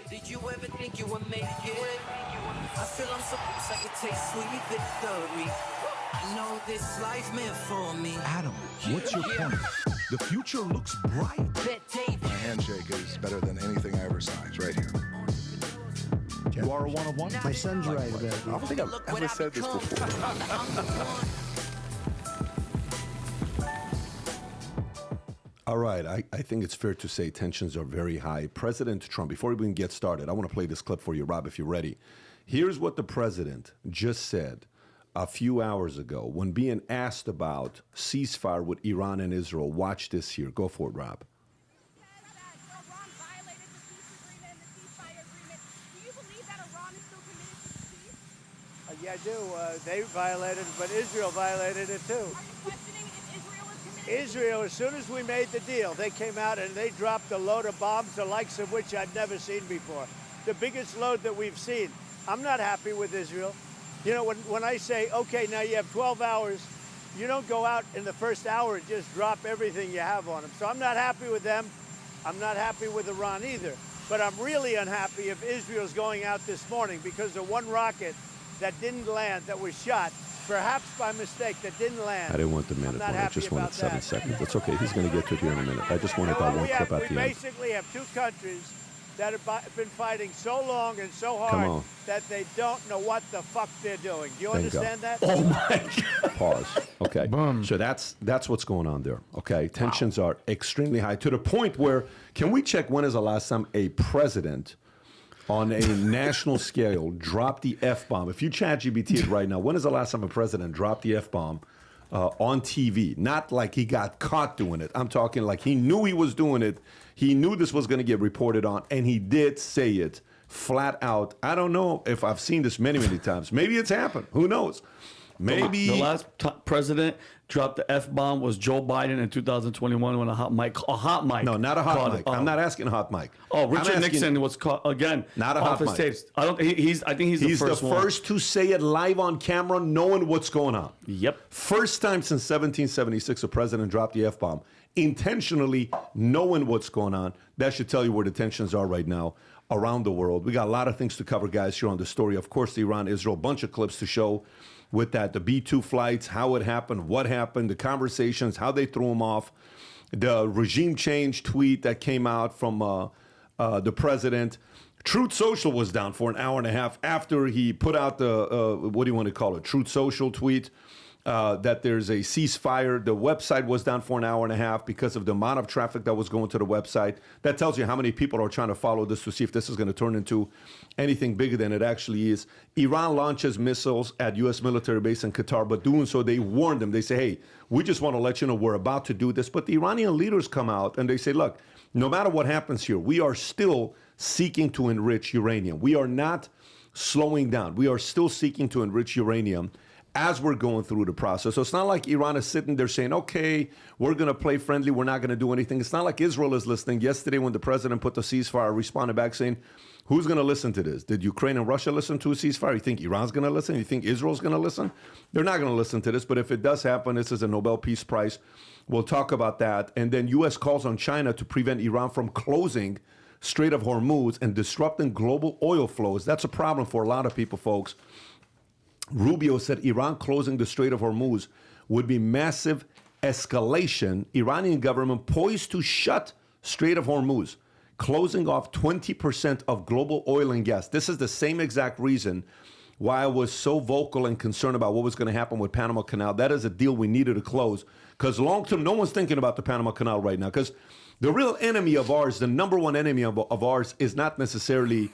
Did you ever think you would make it? I feel I'm so close I could taste sweet victory. I know this life meant for me. Adam, what's your point? The future looks bright. My handshake is better than anything I ever signed. It's right here. You are a one-of-one? My son's right about I don't think I've ever said this before. All right, I think it's fair to say tensions are very high. President Trump, before we even get started, I want to play this clip for you, Rob, if you're ready. Here's what the president just said a few hours ago when being asked about ceasefire with Iran and Israel. Watch this here. Go for it, Rob. Yeah, I do. They violated it, but Israel violated it too. Are you questioning if Israel is committed? Israel, as soon as we made the deal, they came out and they dropped a load of bombs, the likes of which I've never seen before. The biggest load that we've seen. I'm not happy with Israel. You know, when I say, okay, now you have 12 hours, you don't go out in the first hour and just drop everything you have on them. So I'm not happy with them. I'm not happy with Iran either. But I'm really unhappy if Israel's going out this morning because of one rocket that didn't land, that was shot, perhaps by mistake, that didn't land. I didn't want the minute one. I just wanted 7 seconds. That's okay. He's going to get to it here in a minute. I just wanted that one clip at the end. We basically have two countries that have been fighting so long and so hard that they don't know what the fuck they're doing. Do you understand that? Oh, my God. Pause. Okay. Boom. So that's what's going on there. Okay. Tensions are extremely high to the point where, can we check when is the last time a president on a national scale dropped the F-bomb? If you chat GBT it right now, when is the last time a president dropped the F-bomb on TV? Not like he got caught doing it. I'm talking like he knew he was doing it. He knew this was going to get reported on, and he did say it flat out. I don't know if I've seen this many, many times. Maybe it's happened. Who knows? Maybe the last president dropped the F-bomb was Joe Biden in 2021 when a hot mic. No, not a hot mic. I'm not asking a hot mic. Oh, Richard Nixon was caught again. Not a hot mic. Tapes. I don't. I think he's the first one. He's the first to say it live on camera, knowing what's going on. Yep. First time since 1776 a president dropped the F-bomb, intentionally knowing what's going on. That should tell you where the tensions are right now around the world. We got a lot of things to cover, guys, here on the story. Of course, the Iran-Israel, bunch of clips to show with that, the B-2 flights, how it happened, what happened, the conversations, how they threw them off, the regime change tweet that came out from the president. Truth Social was down for an hour and a half after he put out the, what do you want to call it, Truth Social tweet, that there's a ceasefire. The website was down for an hour and a half because of the amount of traffic that was going to the website. That tells you how many people are trying to follow this to see if this is going to turn into anything bigger than it actually is. Iran launches missiles at U.S. military base in Qatar, but doing so, they warn them. They say, hey, we just want to let you know we're about to do this. But the Iranian leaders come out and they say, look, no matter what happens here, we are still seeking to enrich uranium. We are not slowing down. We are still seeking to enrich uranium as we're going through the process. So it's not like Iran is sitting there saying, okay, we're going to play friendly, we're not going to do anything. It's not like Israel is listening. Yesterday when the president put the ceasefire, responded back saying, who's going to listen to this? Did Ukraine and Russia listen to a ceasefire? You think Iran's going to listen? You think Israel's going to listen? They're not going to listen to this, but if it does happen, this is a Nobel Peace Prize. We'll talk about that. And then U.S. calls on China to prevent Iran from closing Strait of Hormuz and disrupting global oil flows. That's a problem for a lot of people, folks. Rubio said Iran closing the Strait of Hormuz would be massive escalation. Iranian government poised to shut Strait of Hormuz, closing off 20% of global oil and gas. This is the same exact reason why I was so vocal and concerned about what was going to happen with Panama Canal. That is a deal we needed to close because long term, no one's thinking about the Panama Canal right now because the real enemy of ours, the number one enemy of ours is not necessarily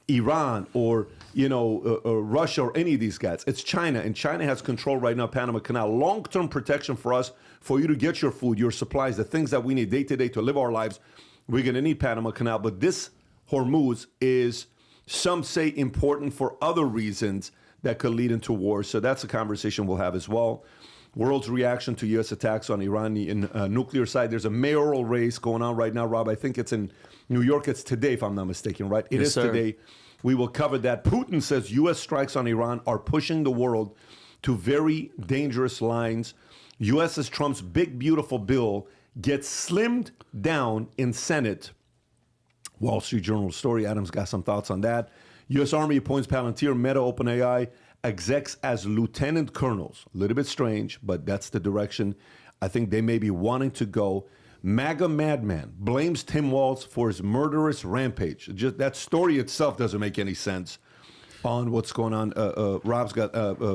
Iran or Russia or any of these guys. It's China, and China has control right now of Panama Canal. Long-term protection for us, for you to get your food, your supplies, the things that we need day to day to live our lives. We're going to need Panama Canal, but this Hormuz is, some say, important for other reasons that could lead into war. So that's a conversation we'll have as well. World's reaction to U.S. attacks on Iranian nuclear side. There's a mayoral race going on right now, Rob. I think it's in New York. It's today, if I'm not mistaken, right? It is today. We will cover that. Putin says U.S. strikes on Iran are pushing the world to very dangerous lines. U.S.'s Trump's big, beautiful bill gets slimmed down in Senate Wall Street Journal story. Adam's got some thoughts on that. U.S. Army appoints Palantir, Meta, OpenAI execs as lieutenant colonels. A little bit strange, but that's the direction I think they may be wanting to go. MAGA madman blames Tim Walz for his murderous rampage. Just that story itself doesn't make any sense on what's going on.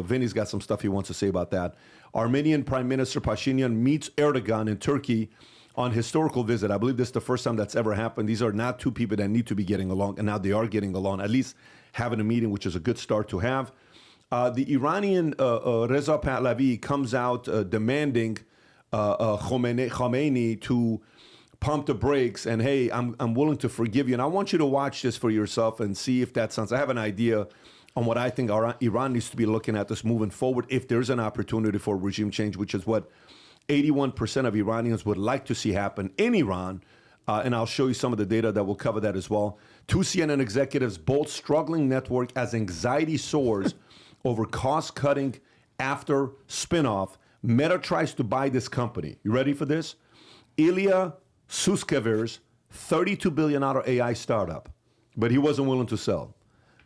Vinny's got some stuff he wants to say about that. Armenian Prime Minister Pashinyan meets Erdogan in Turkey on historical visit. I believe this is the first time that's ever happened. These are not two people that need to be getting along, and now they are getting along, at least having a meeting, which is a good start to have. The Iranian Reza Pahlavi comes out demanding Khomeini to pump the brakes and, hey, I'm willing to forgive you. And I want you to watch this for yourself and see if that sounds. I have an idea on what I think Iran needs to be looking at this moving forward if there's an opportunity for regime change, which is what 81% of Iranians would like to see happen in Iran. And I'll show you some of the data that will cover that as well. Two CNN executives both struggling network as anxiety soars over cost-cutting after spinoff. Meta tries to buy this company. You ready for this? Ilya Sutskever's $32 billion AI startup, but he wasn't willing to sell,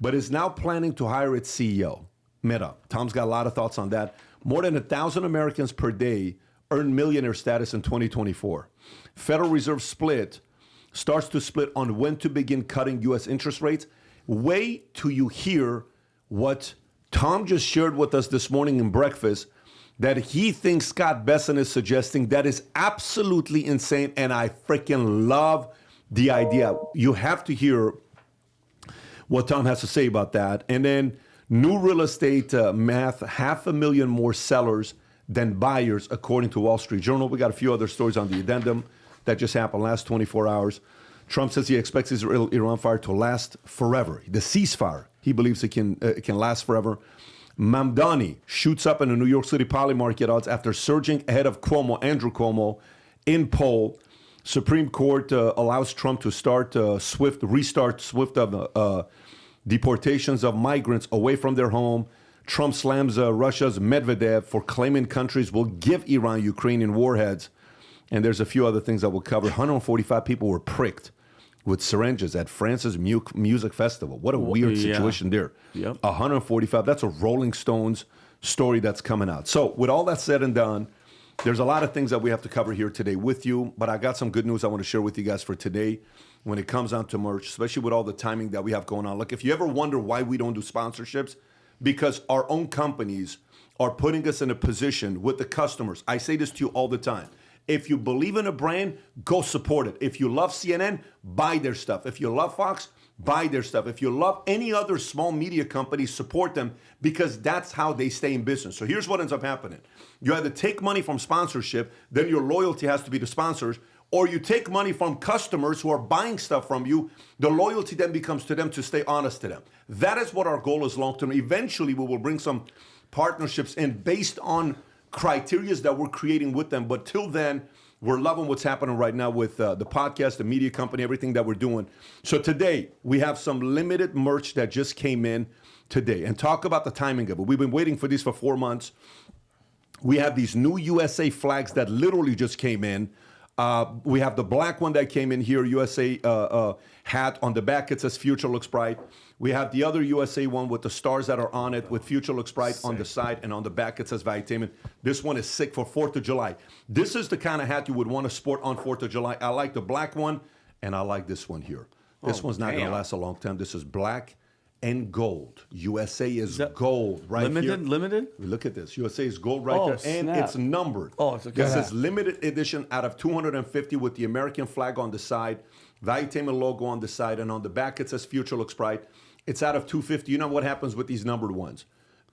but is now planning to hire its CEO, Meta. Tom's got a lot of thoughts on that. More than 1,000 Americans per day earn millionaire status in 2024. Federal Reserve starts to split on when to begin cutting U.S. interest rates. Wait till you hear what Tom just shared with us this morning in breakfast, that he thinks Scott Besson is suggesting. That is absolutely insane, and I freaking love the idea. You have to hear what Tom has to say about that. And then new real estate math, 500,000 more sellers than buyers, according to Wall Street Journal. We got a few other stories on the addendum that just happened last 24 hours. Trump says he expects Israel-Iran fire to last forever. The ceasefire, he believes it can last forever. Mamdani shoots up in the New York City poly market odds after surging ahead of Andrew Cuomo in poll. Supreme Court allows Trump to restart swift deportations of migrants away from their home. Trump slams Russia's Medvedev for claiming countries will give Iran Ukrainian warheads. And there's a few other things that we'll cover. 145 people were pricked with syringes at France's music festival. What a weird situation there. Yep. 145. That's a Rolling Stones story that's coming out. So with all that said and done, there's a lot of things that we have to cover here today with you, but I got some good news I want to share with you guys for today when it comes down to merch, especially with all the timing that we have going on. Look, if you ever wonder why we don't do sponsorships, because our own companies are putting us in a position with the customers. I say this to you all the time. If you believe in a brand, go support it. If you love CNN, buy their stuff. If you love Fox, buy their stuff. If you love any other small media company, support them, because that's how they stay in business. So here's what ends up happening. You either take money from sponsorship, then your loyalty has to be to sponsors, or you take money from customers who are buying stuff from you. The loyalty then becomes to them to stay honest to them. That is what our goal is long term. Eventually, we will bring some partnerships in based on criteria that we're creating with them. But till then, we're loving what's happening right now with the podcast, the media company, everything that we're doing. So today, we have some limited merch that just came in today. And talk about the timing of it. We've been waiting for these for 4 months. We have these new USA flags that literally just came in. We have the black one that came in here, USA hat. On the back, it says Future Looks Bright. We have the other USA one with the stars that are on it with Future Looks Bright on the side, and on the back, it says Vitamin. This one is sick for 4th of July. This is the kind of hat you would want to sport on 4th of July. I like the black one, and I like this one here. This one's not going to last a long time. This is black and gold. USA is gold right here. Limited? Look at this. USA is gold right there, and snap. it's numbered. Oh, it's a good This hat. is limited edition out of 250 with the American flag on the side, Vitamin logo on the side, and on the back it says Future Looks Bright. It's out of 250. You know what happens with these numbered ones?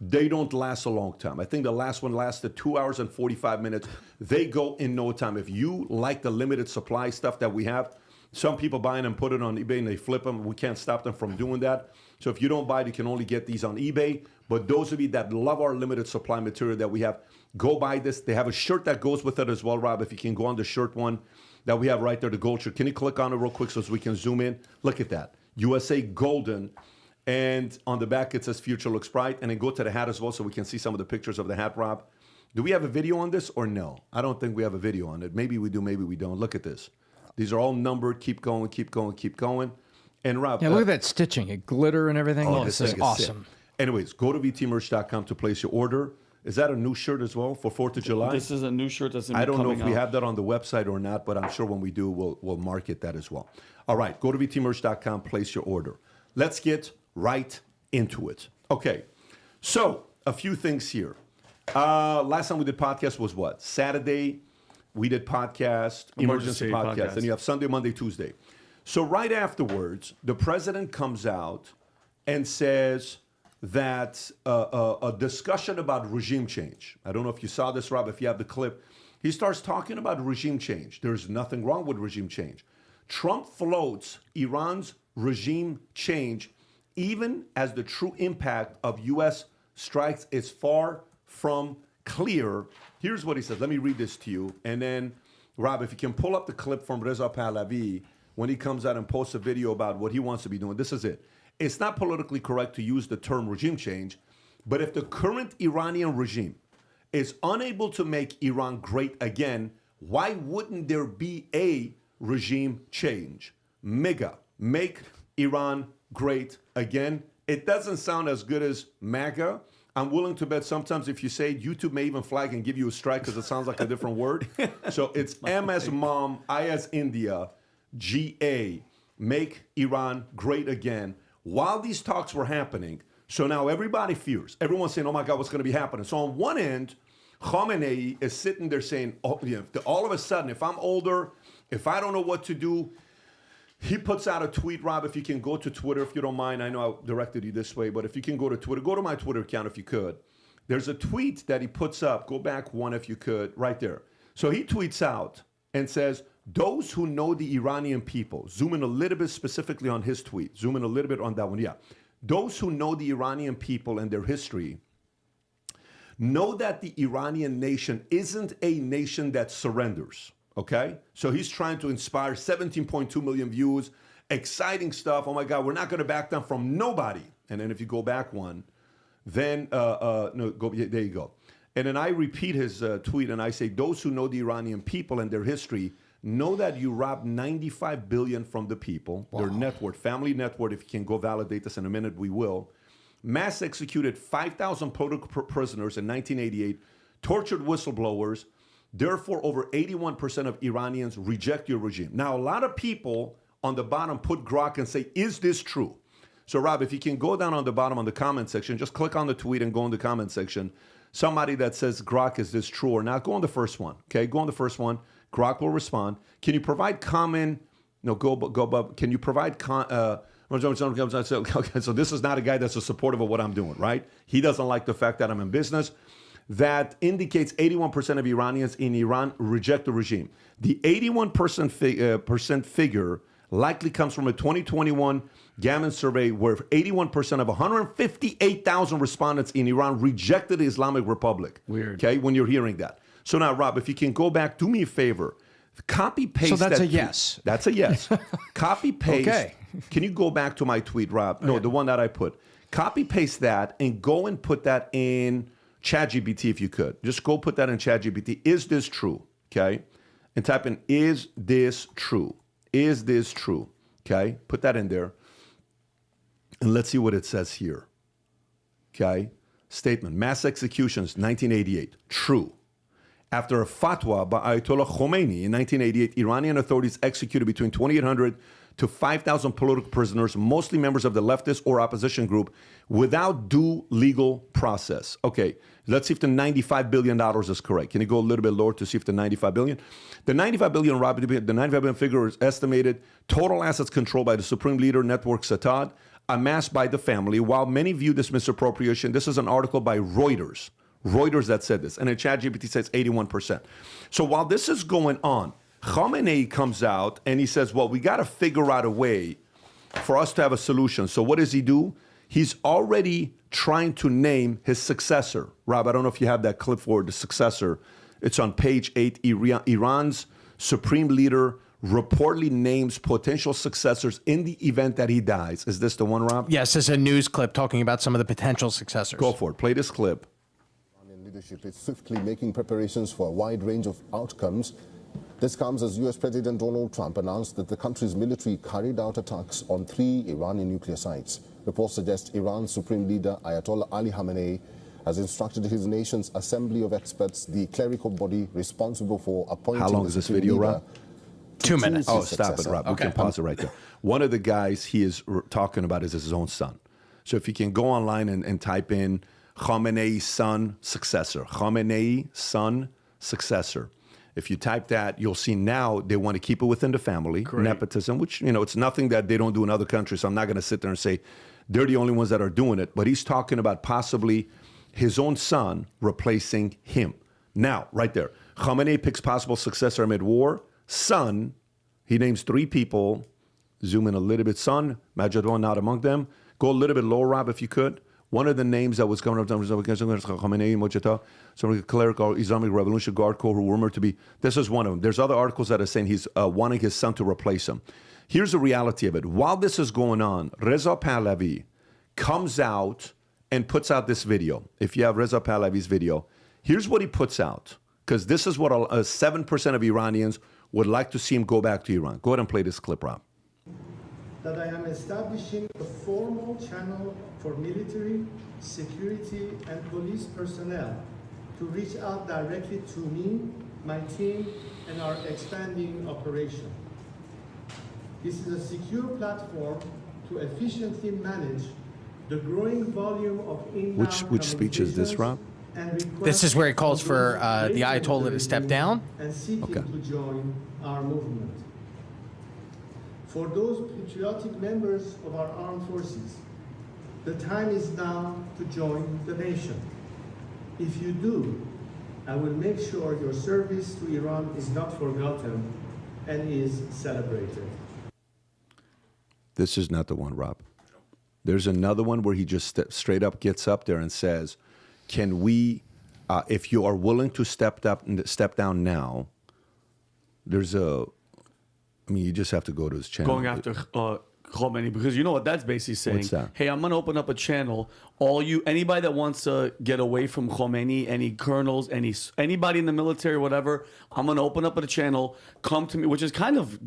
They don't last a long time. I think the last one lasted 2 hours and 45 minutes. They go in no time. If you like the limited supply stuff that we have, some people buy them and put it on eBay and they flip them. We can't stop them from doing that. So if you don't buy it, you can only get these on eBay. But those of you that love our limited supply material that we have, go buy this. They have a shirt that goes with it as well, Rob. If you can go on the shirt one that we have right there, the gold shirt. Can you click on it real quick so we can zoom in? Look at that. USA Golden. And on the back, it says Future Looks Bright. And then go to the hat as well so we can see some of the pictures of the hat, Rob. Do we have a video on this or no? I don't think we have a video on it. Maybe we do, maybe we don't. Look at this. These are all numbered. Keep going, keep going, keep going. And Rob, Yeah, look at that stitching, it glitter and everything. oh, This thing is sick. awesome. Anyways, go to vtmerch.com to place your order. Is that a new shirt as well for 4th of July? This is a new shirt that's going I to be don't know coming if we out. have that on the website or not, but I'm sure when we do, we'll market that as well. All right, go to vtmerch.com, place your order. Let's get right into it. Okay, so a few things here. Last time we did podcast was what? Saturday, we did podcast, emergency podcast. And you have Sunday, Monday, Tuesday. So right afterwards, the president comes out and says that a discussion about regime change. I don't know if you saw this, Rob, if you have the clip. He starts talking about regime change. There's nothing wrong with regime change. Trump floats Iran's regime change even as the true impact of U.S. strikes is far from clear. Here's what he says. Let me read this to you. And then, Rob, if you can pull up the clip from Reza Pahlavi when he comes out and posts a video about what he wants to be doing. This is it. It's not politically correct to use the term regime change, but if the current Iranian regime is unable to make Iran great again, why wouldn't there be a regime change? MIGA, make Iran great again. It doesn't sound as good as MAGA. I'm willing to bet sometimes if you say it, YouTube may even flag and give you a strike because it sounds like a different word. So it's M as mom, I as India, GA, make Iran great again. While these talks were happening, so now everybody fears. Everyone's saying, oh my God, what's going to be happening? So on one end, Khomeini is sitting there saying, oh, you know, all of a sudden, if I'm older, if I don't know what to do, he puts out a tweet, Rob, if you can go to Twitter, if you don't mind. I know I directed you this way, but if you can go to Twitter, go to my Twitter account if you could. There's a tweet that he puts up. Go back one if you could, right there. So he tweets out and says, those who know the Iranian people, zoom in a little bit specifically on his tweet, zoom in a little bit on that one, yeah. Those who know the Iranian people and their history know that the Iranian nation isn't a nation that surrenders. Okay? So he's trying to inspire 17.2 million views, exciting stuff. Oh my God, we're not going to back down from nobody. And then if you go back one, then, no, go, there you go. And then I repeat his tweet and I say, those who know the Iranian people and their history know that you robbed 95 billion from the people, their net worth, family net worth. If you can go validate this in a minute, we will. Mass executed 5,000 political prisoners in 1988, tortured whistleblowers. Therefore, over 81% of Iranians reject your regime. Now, a lot of people on the bottom put grok and say, is this true? So, Rob, if you can go down on the bottom on the comment section, just click on the tweet and go in the comment section. Somebody that says, grok, is this true or not? Go on the first one, okay? Go on the first one. Grok will respond. Can you provide comment? No, go above. Can you provide so this is not a guy that's supportive of what I'm doing, right? He doesn't like the fact that I'm in business. That indicates 81% of Iranians in Iran reject the regime. The 81% figure likely comes from a 2021 Gammon survey where 81% of 158,000 respondents in Iran rejected the Islamic Republic. Weird. Okay, when you're hearing that. So now, Rob, if you can go back, do me a favor. Copy paste. So that's that a yes. That's a yes. Copy paste. Okay. Can you go back to my tweet, Rob? No, the one that I put. Copy paste that and go and put that in ChatGPT if you could. Just go put that in ChatGPT. Is this true? Okay. And type in, is this true? Is this true? Okay. Put that in there. And let's see what it says here. Okay. Statement. Mass executions, 1988. True. After a fatwa by Ayatollah Khomeini in 1988, Iranian authorities executed between 2,800 to 5,000 political prisoners, mostly members of the leftist or opposition group, without due legal process. Okay, let's see if the $95 billion is correct. Can you go a little bit lower to see if the $95 billion? The $95 billion, Rob, the $95 billion figure is estimated total assets controlled by the Supreme Leader Network Satad, amassed by the family. While many view this misappropriation, this is an article by Reuters. Reuters that said this, and in ChatGPT says 81%. So while this is going on, Khomeini comes out and he says, well, we got to figure out a way for us to have a solution. So what does he do? He's already trying to name his successor. Rob, I don't know if you have that clip for the successor. It's on page 8. Iran's supreme leader reportedly names potential successors in the event that he dies. Is this the one, Rob? Yes, it's a news clip talking about some of the potential successors. Go for it. Play this clip. Leadership is swiftly making preparations for a wide range of outcomes This comes as US President Donald Trump announced that the country's military carried out attacks on 3 Iranian nuclear sites. Reports suggest Iran's Supreme Leader Ayatollah Ali Khamenei has instructed his nation's Assembly of Experts, the clerical body responsible for appointing. How long is this video, Rob? 2 minutes. Oh, stop it, Rob. We can pause it right there. One of the guys he is talking about is his own son. So if you can go online and type in Khamenei son successor, Khamenei son successor. If you type that, you'll see now they want to keep it within the family, nepotism, which, you know, it's nothing that they don't do in other countries. So I'm not going to sit there and say they're the only ones that are doing it. But he's talking about possibly his own son replacing him. Now, right there, Khamenei picks possible successor amid war. Son, he names 3 people. Zoom in a little bit. Son, Majidwan not among them. Go a little bit lower, Rob, if you could. One of the names that was coming up was Khomeini, Mojita, some clerical Islamic Revolution Guard Corps who were rumored to be. This is one of them. There's other articles that are saying he's wanting his son to replace him. Here's the reality of it. While this is going on, Reza Pahlavi comes out and puts out this video. If you have Reza Pahlavi's video, here's what he puts out. Because this is what 7% of Iranians would like to see him go back to Iran. Go ahead and play this clip, Rob. That I am establishing a formal channel for military, security, and police personnel to reach out directly to me, my team, and our expanding operation. This is a secure platform to efficiently manage the growing volume of inbound Which speech is this, Rob? This is where he calls for the Ayatollah to step down? And seeking to join our movement. For those patriotic members of our armed forces, the time is now to join the nation. If you do, I will make sure your service to Iran is not forgotten and is celebrated. This is not the one, Rob. There's another one where he just straight up gets up there and says, can we, if you are willing to step down now, there's I mean, you just have to go to his channel. Going after Khomeini, because you know what that's basically saying? What's that? Hey, I'm going to open up a channel. Anybody that wants to get away from Khomeini, any colonels, anybody in the military, whatever, I'm going to open up a channel. Come to me, which is kind of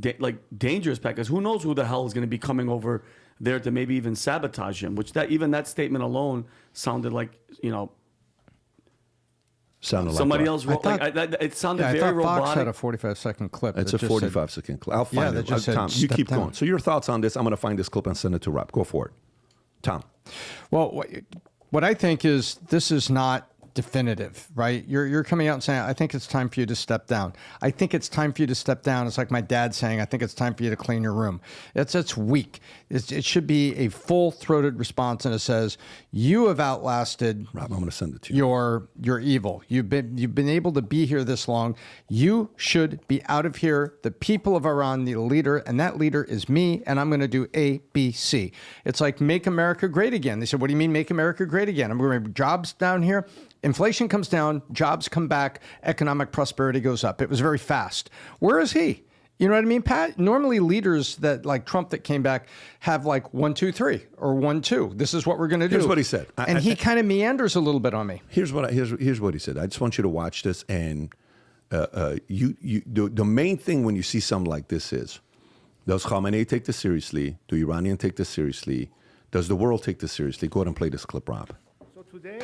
dangerous, because who knows who the hell is going to be coming over there to maybe even sabotage him? Which even that statement alone sounded like, you know. Sounded somebody like else wrote. It sounded very I thought robotic. Fox had a 45-second clip. It's a 45-second clip. I'll find it. Tom, you keep going. So your thoughts on this? I'm going to find this clip and send it to Rob. Go for it. Tom. Well, what I think is this is not definitive, right? You're coming out and saying, I think it's time for you to step down. I think it's time for you to step down. It's like my dad saying, I think it's time for you to clean your room. It's weak. It should be a full-throated response, and it says, you have outlasted Rob, I'm going to send it to you. Your evil. You've been able to be here this long. You should be out of here. The people of Iran need a leader, and that leader is me, and I'm going to do A, B, C. It's like make America great again. They said, what do you mean make America great again? I'm going to have jobs down here. Inflation comes down, jobs come back, economic prosperity goes up. It was very fast. Where is he? You know what I mean, Pat? Normally leaders that like Trump that came back have like 1, 2, 3 or 1, 2. This is what we're going to do. Here's what he said. And he kind of meanders a little bit on me. Here's what he said. I just want you to watch this. And the main thing when you see something like this is, does Khamenei take this seriously? Do Iranians take this seriously? Does the world take this seriously? Go ahead and play this clip, Rob. So today,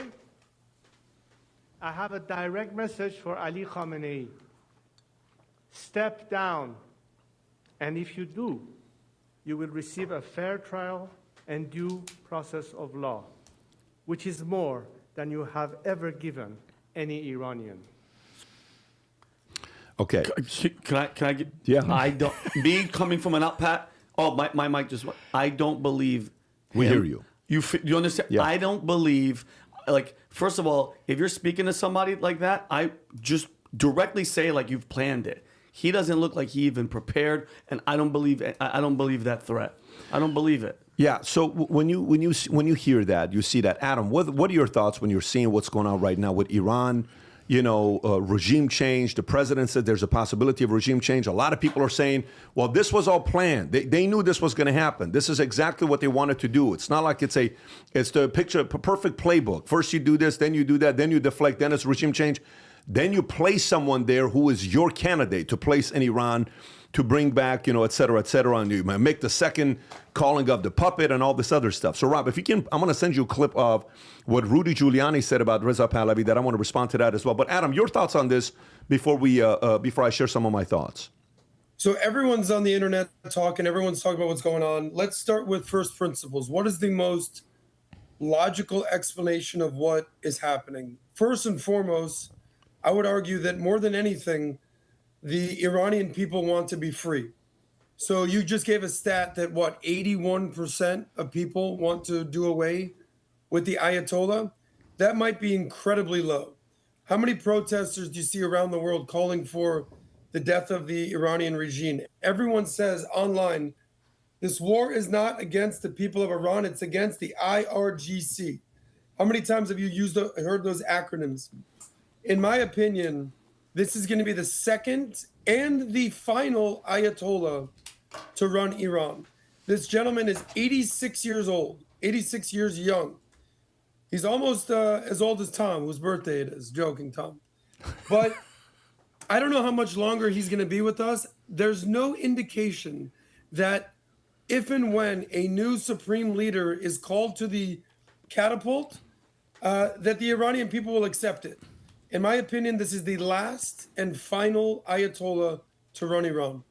I have a direct message for Ali Khamenei. Step down, and if you do, you will receive a fair trial and due process of law, which is more than you have ever given any Iranian. Okay. Can I get? Yeah. I don't. Me coming from an up pat. Oh, my mic just went. I don't believe. We hear you. You understand? Yeah. I don't believe. Like, first of all, if you're speaking to somebody like that, I just directly say like you've planned it. He doesn't look like he even prepared, and I don't believe that threat. I don't believe it. Yeah. So when you hear that, you see that, Adam. What are your thoughts when you're seeing what's going on right now with Iran? You know, regime change. The president said there's a possibility of regime change. A lot of people are saying, well, this was all planned. They knew this was going to happen. This is exactly what they wanted to do. It's not like it's the perfect playbook. First you do this, then you do that, then you deflect, then it's regime change. Then you place someone there who is your candidate to place in Iran, to bring back, et cetera, and you make the second calling of the puppet and all this other stuff. So, Rob, if you can, I'm going to send you a clip of what Rudy Giuliani said about Reza Pahlavi that I want to respond to that as well. But Adam, your thoughts on this before I share some of my thoughts. So everyone's on the internet talking, everyone's talking about what's going on. Let's start with first principles. What is the most logical explanation of what is happening? First and foremost, I would argue that more than anything, the Iranian people want to be free. So you just gave a stat that 81% of people want to do away with the Ayatollah? That might be incredibly low. How many protesters do you see around the world calling for the death of the Iranian regime? Everyone says online, this war is not against the people of Iran, it's against the IRGC. How many times have you heard those acronyms? In my opinion, this is going to be the second and the final Ayatollah to run Iran. This gentleman is 86 years old, 86 years young. He's almost as old as Tom, whose birthday it is. Joking, Tom. But I don't know how much longer he's going to be with us. There's no indication that if and when a new supreme leader is called to the catapult, that the Iranian people will accept it. In my opinion, this is the last and final Ayatollah to run Iran.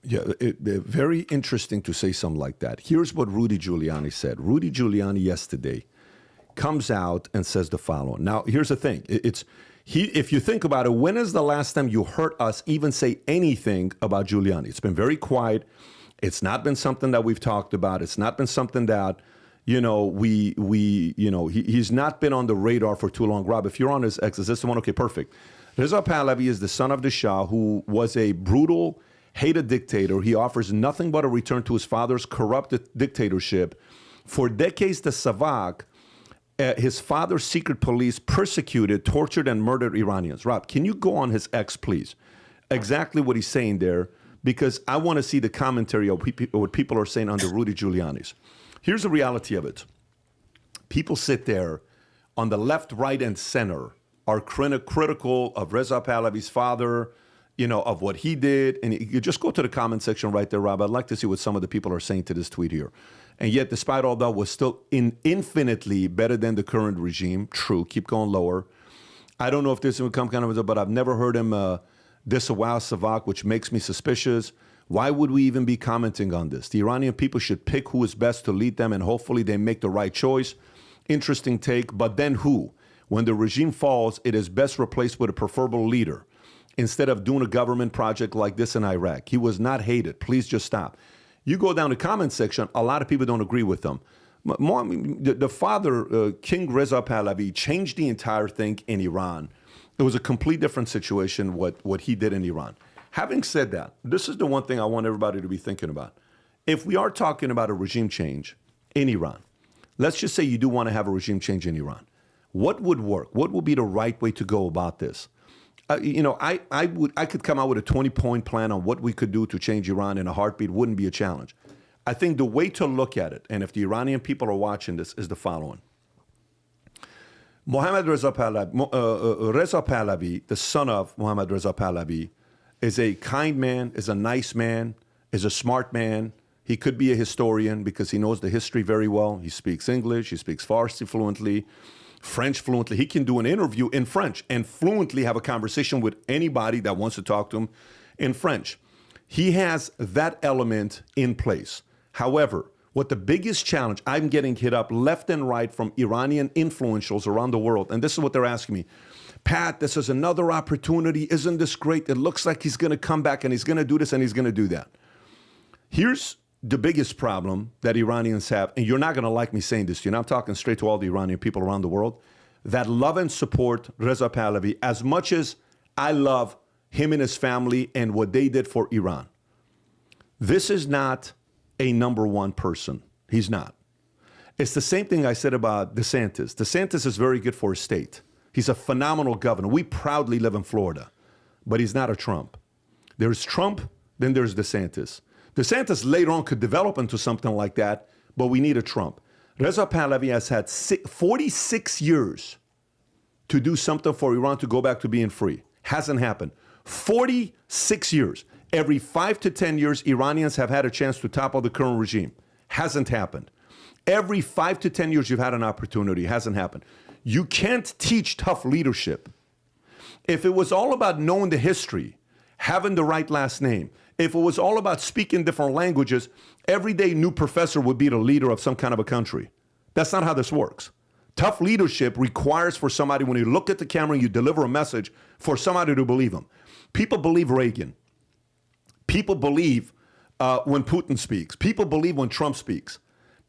Yeah, very interesting to say something like that. Here's what Rudy Giuliani said. Rudy Giuliani yesterday comes out and says the following. Now, here's the thing. If you think about it, when is the last time you heard us even say anything about Giuliani? It's been very quiet. It's not been something that we've talked about. It's not been something that, he's not been on the radar for too long. Rob, if you're on his ex, is this the one? Okay, perfect. Reza Pahlavi is the son of the Shah, who was a brutal, hated dictator. He offers nothing but a return to his father's corrupt dictatorship. For decades, the Savak, his father's secret police persecuted, tortured, and murdered Iranians. Rob, can you go on his ex, please? Exactly what he's saying there, because I want to see the commentary of what people are saying under Rudy Giuliani's. Here's the reality of it. People sit there on the left, right, and center are critical of Reza Pahlavi's father, of what he did. And you just go to the comment section right there, Rob. I'd like to see what some of the people are saying to this tweet here. And yet, despite all that, was still infinitely better than the current regime. True, keep going lower. I don't know if this will become kind of, but I've never heard him disavow Savak, which makes me suspicious. Why would we even be commenting on this? The Iranian people should pick who is best to lead them, and hopefully they make the right choice. Interesting take, but then who? When the regime falls, it is best replaced with a preferable leader instead of doing a government project like this in Iraq. He was not hated. Please just stop. You go down the comment section, a lot of people don't agree with them. The father, King Reza Pahlavi, changed the entire thing in Iran. It was a complete different situation what he did in Iran. Having said that, this is the one thing I want everybody to be thinking about. If we are talking about a regime change in Iran, let's just say you do want to have a regime change in Iran. What would work? What would be the right way to go about this? I could come out with a 20-point plan on what we could do to change Iran in a heartbeat. Wouldn't be a challenge. I think the way to look at it, and if the Iranian people are watching this, is the following. Reza Pahlavi, the son of Mohammad Reza Pahlavi, is a kind man, is a nice man, is a smart man. He could be a historian because he knows the history very well. He speaks English, he speaks Farsi fluently, French fluently. He can do an interview in French and fluently have a conversation with anybody that wants to talk to him in French. He has that element in place. However, what the biggest challenge, I'm getting hit up left and right from Iranian influentials around the world, and this is what they're asking me. Pat, this is another opportunity. Isn't this great? It looks like he's going to come back and he's going to do this and he's going to do that. Here's the biggest problem that Iranians have, and you're not going to like me saying this to you, and I'm talking straight to all the Iranian people around the world, that love and support Reza Pahlavi as much as I love him and his family and what they did for Iran. This is not a number one person. He's not. It's the same thing I said about DeSantis. DeSantis is very good for his state. He's a phenomenal governor. We proudly live in Florida, but he's not a Trump. There's Trump, then there's DeSantis. DeSantis later on could develop into something like that, but we need a Trump. Reza Pahlavi has had 46 years to do something for Iran to go back to being free. Hasn't happened. 46 years. Every 5 to 10 years, Iranians have had a chance to topple the current regime. Hasn't happened. Every 5 to 10 years, you've had an opportunity. Hasn't happened. You can't teach tough leadership. If it was all about knowing the history, having the right last name, if it was all about speaking different languages, every day new professor would be the leader of some kind of a country. That's not how this works. Tough leadership requires for somebody, when you look at the camera and you deliver a message, for somebody to believe them. People believe Reagan. People believe when Putin speaks. People believe when Trump speaks.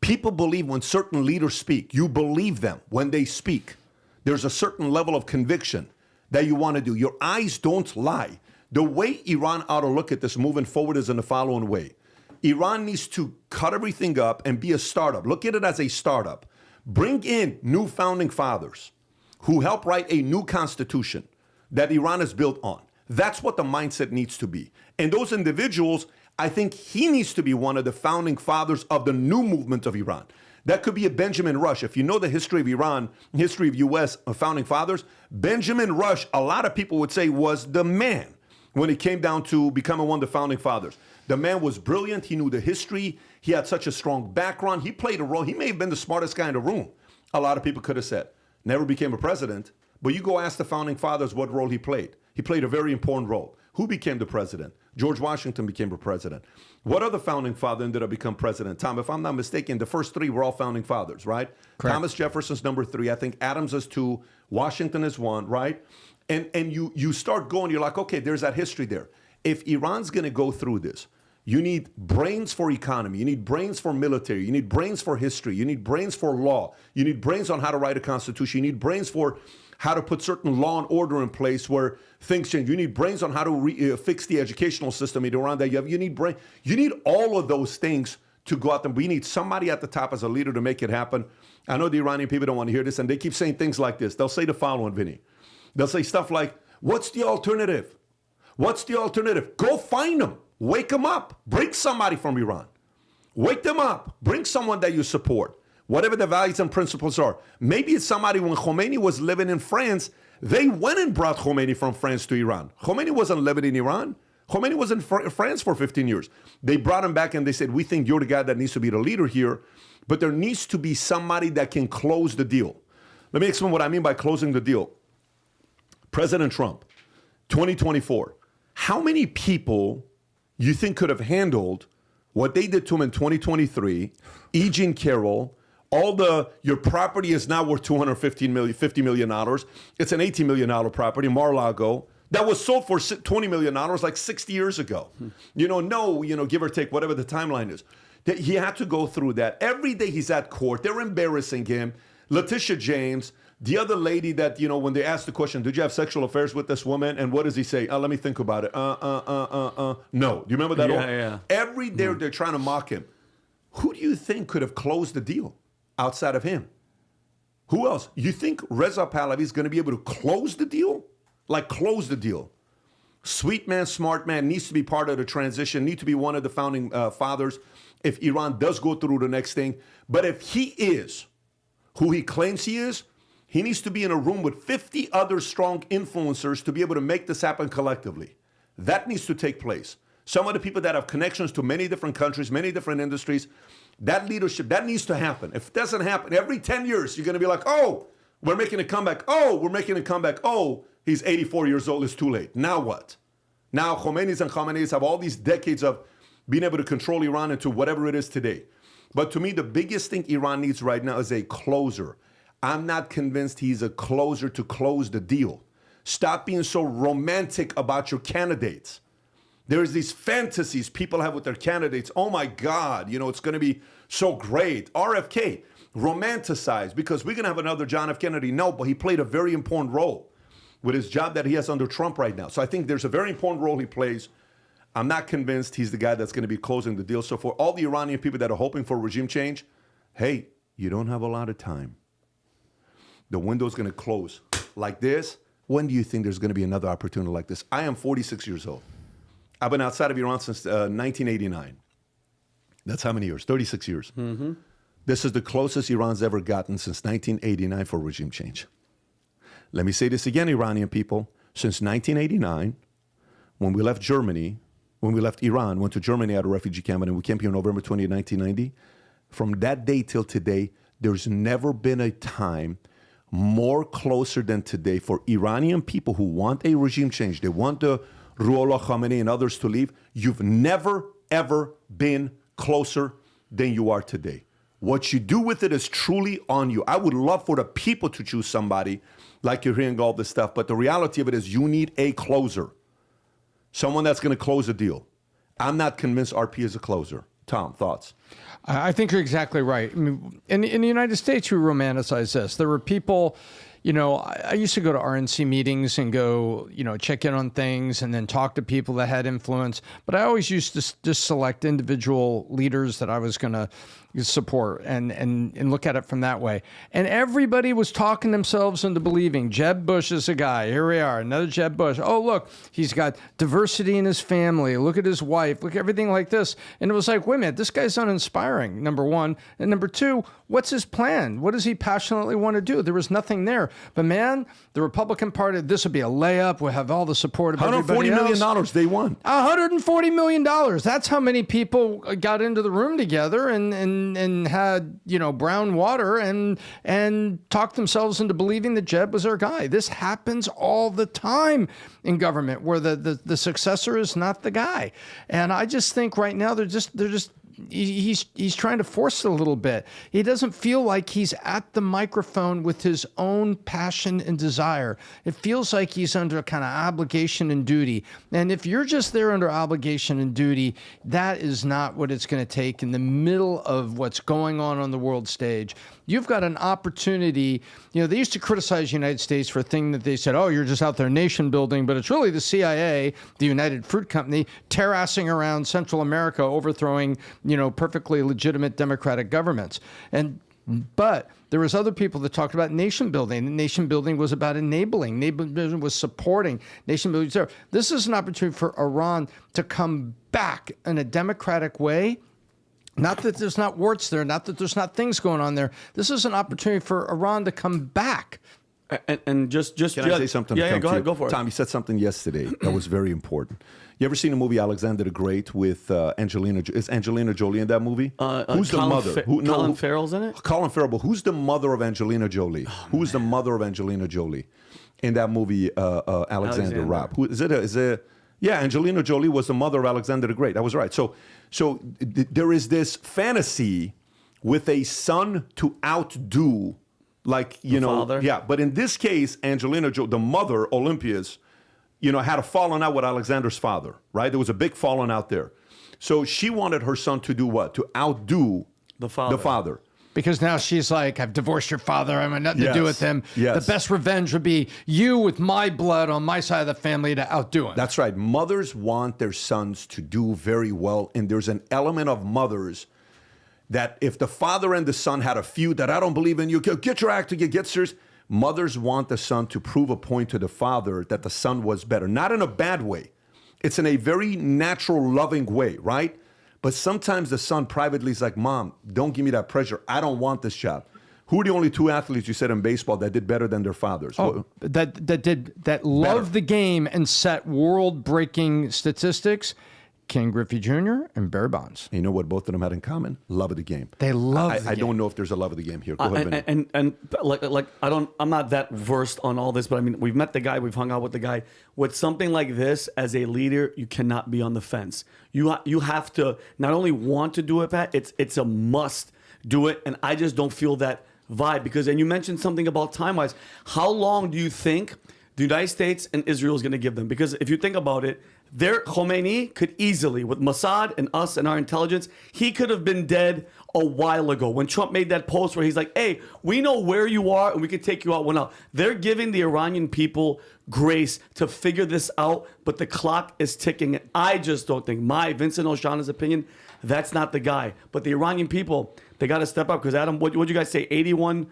People believe when certain leaders speak. You believe them when they speak. There's a certain level of conviction that you want to do. Your eyes don't lie. The way Iran ought to look at this moving forward is in the following way. Iran needs to cut everything up and be a startup. Look at it as a startup. Bring in new founding fathers who help write a new constitution that Iran is built on. That's what the mindset needs to be. And those individuals, I think he needs to be one of the founding fathers of the new movement of Iran. That could be a Benjamin Rush. If you know the history of Iran, history of U.S. founding fathers, Benjamin Rush, a lot of people would say, was the man when it came down to becoming one of the founding fathers. The man was brilliant. He knew the history. He had such a strong background. He played a role. He may have been the smartest guy in the room. A lot of people could have said. Never became a president. But you go ask the founding fathers what role he played. He played a very important role. Who became the president? George Washington became a president. What other founding father ended up becoming president? Tom, if I'm not mistaken, the first three were all founding fathers, right? Correct. Thomas Jefferson's number 3. I think Adams is 2. Washington is 1, right? And you start going, you're like, okay, there's that history there. If Iran's going to go through this, you need brains for economy. You need brains for military. You need brains for history. You need brains for law. You need brains on how to write a constitution. You need brains for how to put certain law and order in place where things change. You need brains on how to fix the educational system in Iran that you have. You need all of those things to go out there. We need somebody at the top as a leader to make it happen. I know the Iranian people don't want to hear this, and they keep saying things like this. They'll say the following, Vinny. They'll say stuff like, what's the alternative? What's the alternative? Go find them. Wake them up. Bring somebody from Iran. Wake them up. Bring someone that you support. Whatever the values and principles are. Maybe it's somebody, when Khomeini was living in France, they went and brought Khomeini from France to Iran. Khomeini wasn't living in Iran. Khomeini was in France for 15 years. They brought him back and they said, we think you're the guy that needs to be the leader here, but there needs to be somebody that can close the deal. Let me explain what I mean by closing the deal. President Trump, 2024. How many people you think could have handled what they did to him in 2023? E. Jean Carroll, your property is now worth $50 million. It's an $18 million property, Mar-a-Lago, that was sold for $20 million like 60 years ago. Give or take, whatever the timeline is. That he had to go through that. Every day he's at court. They're embarrassing him. Letitia James, the other lady that, when they asked the question, did you have sexual affairs with this woman? And what does he say? Let me think about it. No. Do you remember that? Yeah. Every day they're trying to mock him. Who do you think could have closed the deal outside of him? Who else? You think Reza Pahlavi is going to be able to close the deal? Like close the deal. Sweet man, smart man, needs to be part of the transition, need to be one of the founding fathers if Iran does go through the next thing. But if he is who he claims he is, he needs to be in a room with 50 other strong influencers to be able to make this happen collectively. That needs to take place. Some of the people that have connections to many different countries, many different industries, that leadership, that needs to happen. If it doesn't happen, every 10 years, you're going to be like, oh, we're making a comeback. Oh, we're making a comeback. Oh, he's 84 years old. It's too late. Now what? Now Khomeinis and Khameneis have all these decades of being able to control Iran into whatever it is today. But to me, the biggest thing Iran needs right now is a closer. I'm not convinced he's a closer to close the deal. Stop being so romantic about your candidates. There's these fantasies people have with their candidates. Oh my God, it's going to be so great. RFK, romanticized because we're going to have another John F. Kennedy. No, but he played a very important role with his job that he has under Trump right now. So I think there's a very important role he plays. I'm not convinced he's the guy that's going to be closing the deal. So for all the Iranian people that are hoping for regime change, hey, you don't have a lot of time. The window's going to close like this. When do you think there's going to be another opportunity like this? I am 46 years old. I've been outside of Iran since 1989. That's how many years? 36 years. Mm-hmm. This is the closest Iran's ever gotten since 1989 for regime change. Let me say this again, Iranian people. Since 1989, when we left Germany, when we left Iran, went to Germany at a refugee camp, and we came here November 20, 1990, from that day till today, there's never been a time more closer than today for Iranian people who want a regime change. They want the Ruhollah Khomeini and others to leave. You've never, ever been closer than you are today. What you do with it is truly on you. I would love for the people to choose somebody, like you're hearing all this stuff, but the reality of it is you need a closer. Someone that's going to close a deal. I'm not convinced RP is a closer. Tom, thoughts? I think you're exactly right. I mean, in the United States, we romanticize this. There were people, you know, I used to go to RNC meetings and go, you know, check in on things and then talk to people that had influence. But I always used to just select individual leaders that I was going to support and look at it from that way. And everybody was talking themselves into believing Jeb Bush is a guy. Here we are, another Jeb Bush. Oh, look, he's got diversity in his family. Look at his wife. Look at everything like this. And it was like, wait a minute, this guy's uninspiring, number one. And number two, what's his plan? What does he passionately want to do? There was nothing there. But man, the Republican Party, this would be a layup. We'll have all the support of everybody else. $140 million they won. $140 million. That's how many people got into the room together and had, you know, brown water and talked themselves into believing that Jeb was their guy. This happens all the time in government where the successor is not the guy. And I just think right now he's trying to force it a little bit. He doesn't feel like he's at the microphone with his own passion and desire. It feels like he's under a kind of obligation and duty. And if you're just there under obligation and duty, that is not what it's going to take in the middle of what's going on the world stage. You've got an opportunity. You know, they used to criticize the United States for a thing that they said, oh, you're just out there nation building, but it's really the CIA, the United Fruit Company, terrassing around Central America, overthrowing, you know, perfectly legitimate democratic governments. But there was other people that talked about nation building. Nation building was about enabling. Nation building was supporting. Nation building was there. This is an opportunity for Iran to come back in a democratic way. Not that there's not warts there, not that there's not things going on there. This is an opportunity for Iran to come back. And just Can I say something? Yeah, go ahead, go for it. Tom, you said something yesterday that was very important. You ever seen the movie Alexander the Great with Angelina? Is Angelina Jolie in that movie? Who's the mother? Colin Farrell's in it? Colin Farrell, but who's the mother of Angelina Jolie? Who's the mother of Angelina Jolie in that movie, Alexander Robb? Who is it? Yeah, Angelina Jolie was the mother of Alexander the Great. That was right. So there is this fantasy with a son to outdo, like, you know, father. Yeah. But in this case, Angelina Jolie, the mother, Olympias, you know, had a falling out with Alexander's father, right? There was a big falling out there. So she wanted her son to do what? To outdo the father. Because now she's like, I've divorced your father. I have nothing to do with him. Yes. The best revenge would be you with my blood on my side of the family to outdo him. That's right. Mothers want their sons to do very well. And there's an element of mothers that if the father and the son had a feud that I don't believe in, you get your act together, get serious. Mothers want the son to prove a point to the father that the son was better. Not in a bad way. It's in a very natural, loving way, right? But sometimes the son privately is like, Mom, don't give me that pressure. I don't want this job. Who are the only two athletes you said in baseball that did better than their fathers? Oh, that loved the game and set world-breaking statistics? Ken Griffey Jr. and Barry Bonds. You know what both of them had in common? Love of the game. They love the game. I don't know if there's a love of the game here. Go ahead, Vinny. And like I'm not that versed on all this, but I mean, we've met the guy, we've hung out with the guy. With something like this, as a leader, you cannot be on the fence. You have to not only want to do it, Pat, it's a must do it. And I just don't feel that vibe because, and you mentioned something about time-wise. How long do you think the United States and Israel is going to give them? Because if you think about it, Khomeini could easily, with Mossad and us and our intelligence, he could have been dead a while ago. When Trump made that post where he's like, hey, we know where you are and we could take you out. Well, now, they're giving the Iranian people grace to figure this out, but the clock is ticking. I just don't think, Vincent Oshana's opinion, that's not the guy. But the Iranian people, they got to step up because, Adam, what you guys say, 81%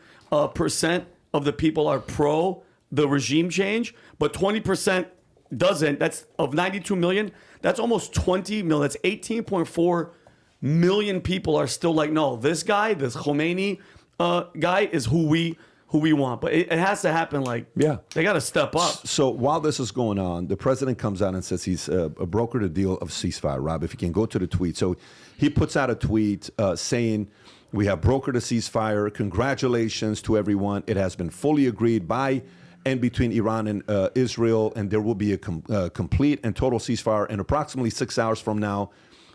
of the people are pro the regime change, but 20% doesn't. That's of 92 million. That's almost 20 million. That's 18.4 million people are still like, no, this guy, this Khomeini guy is who we who we want. But it has to happen. Like, they got to step up. So while this is going on, the president comes out and says he's brokered a deal of ceasefire. Rob, if you can go to the tweet. So he puts out a tweet saying, we have brokered a ceasefire. Congratulations to everyone. It has been fully agreed by and between Iran and Israel, and there will be a complete and total ceasefire in approximately 6 hours from now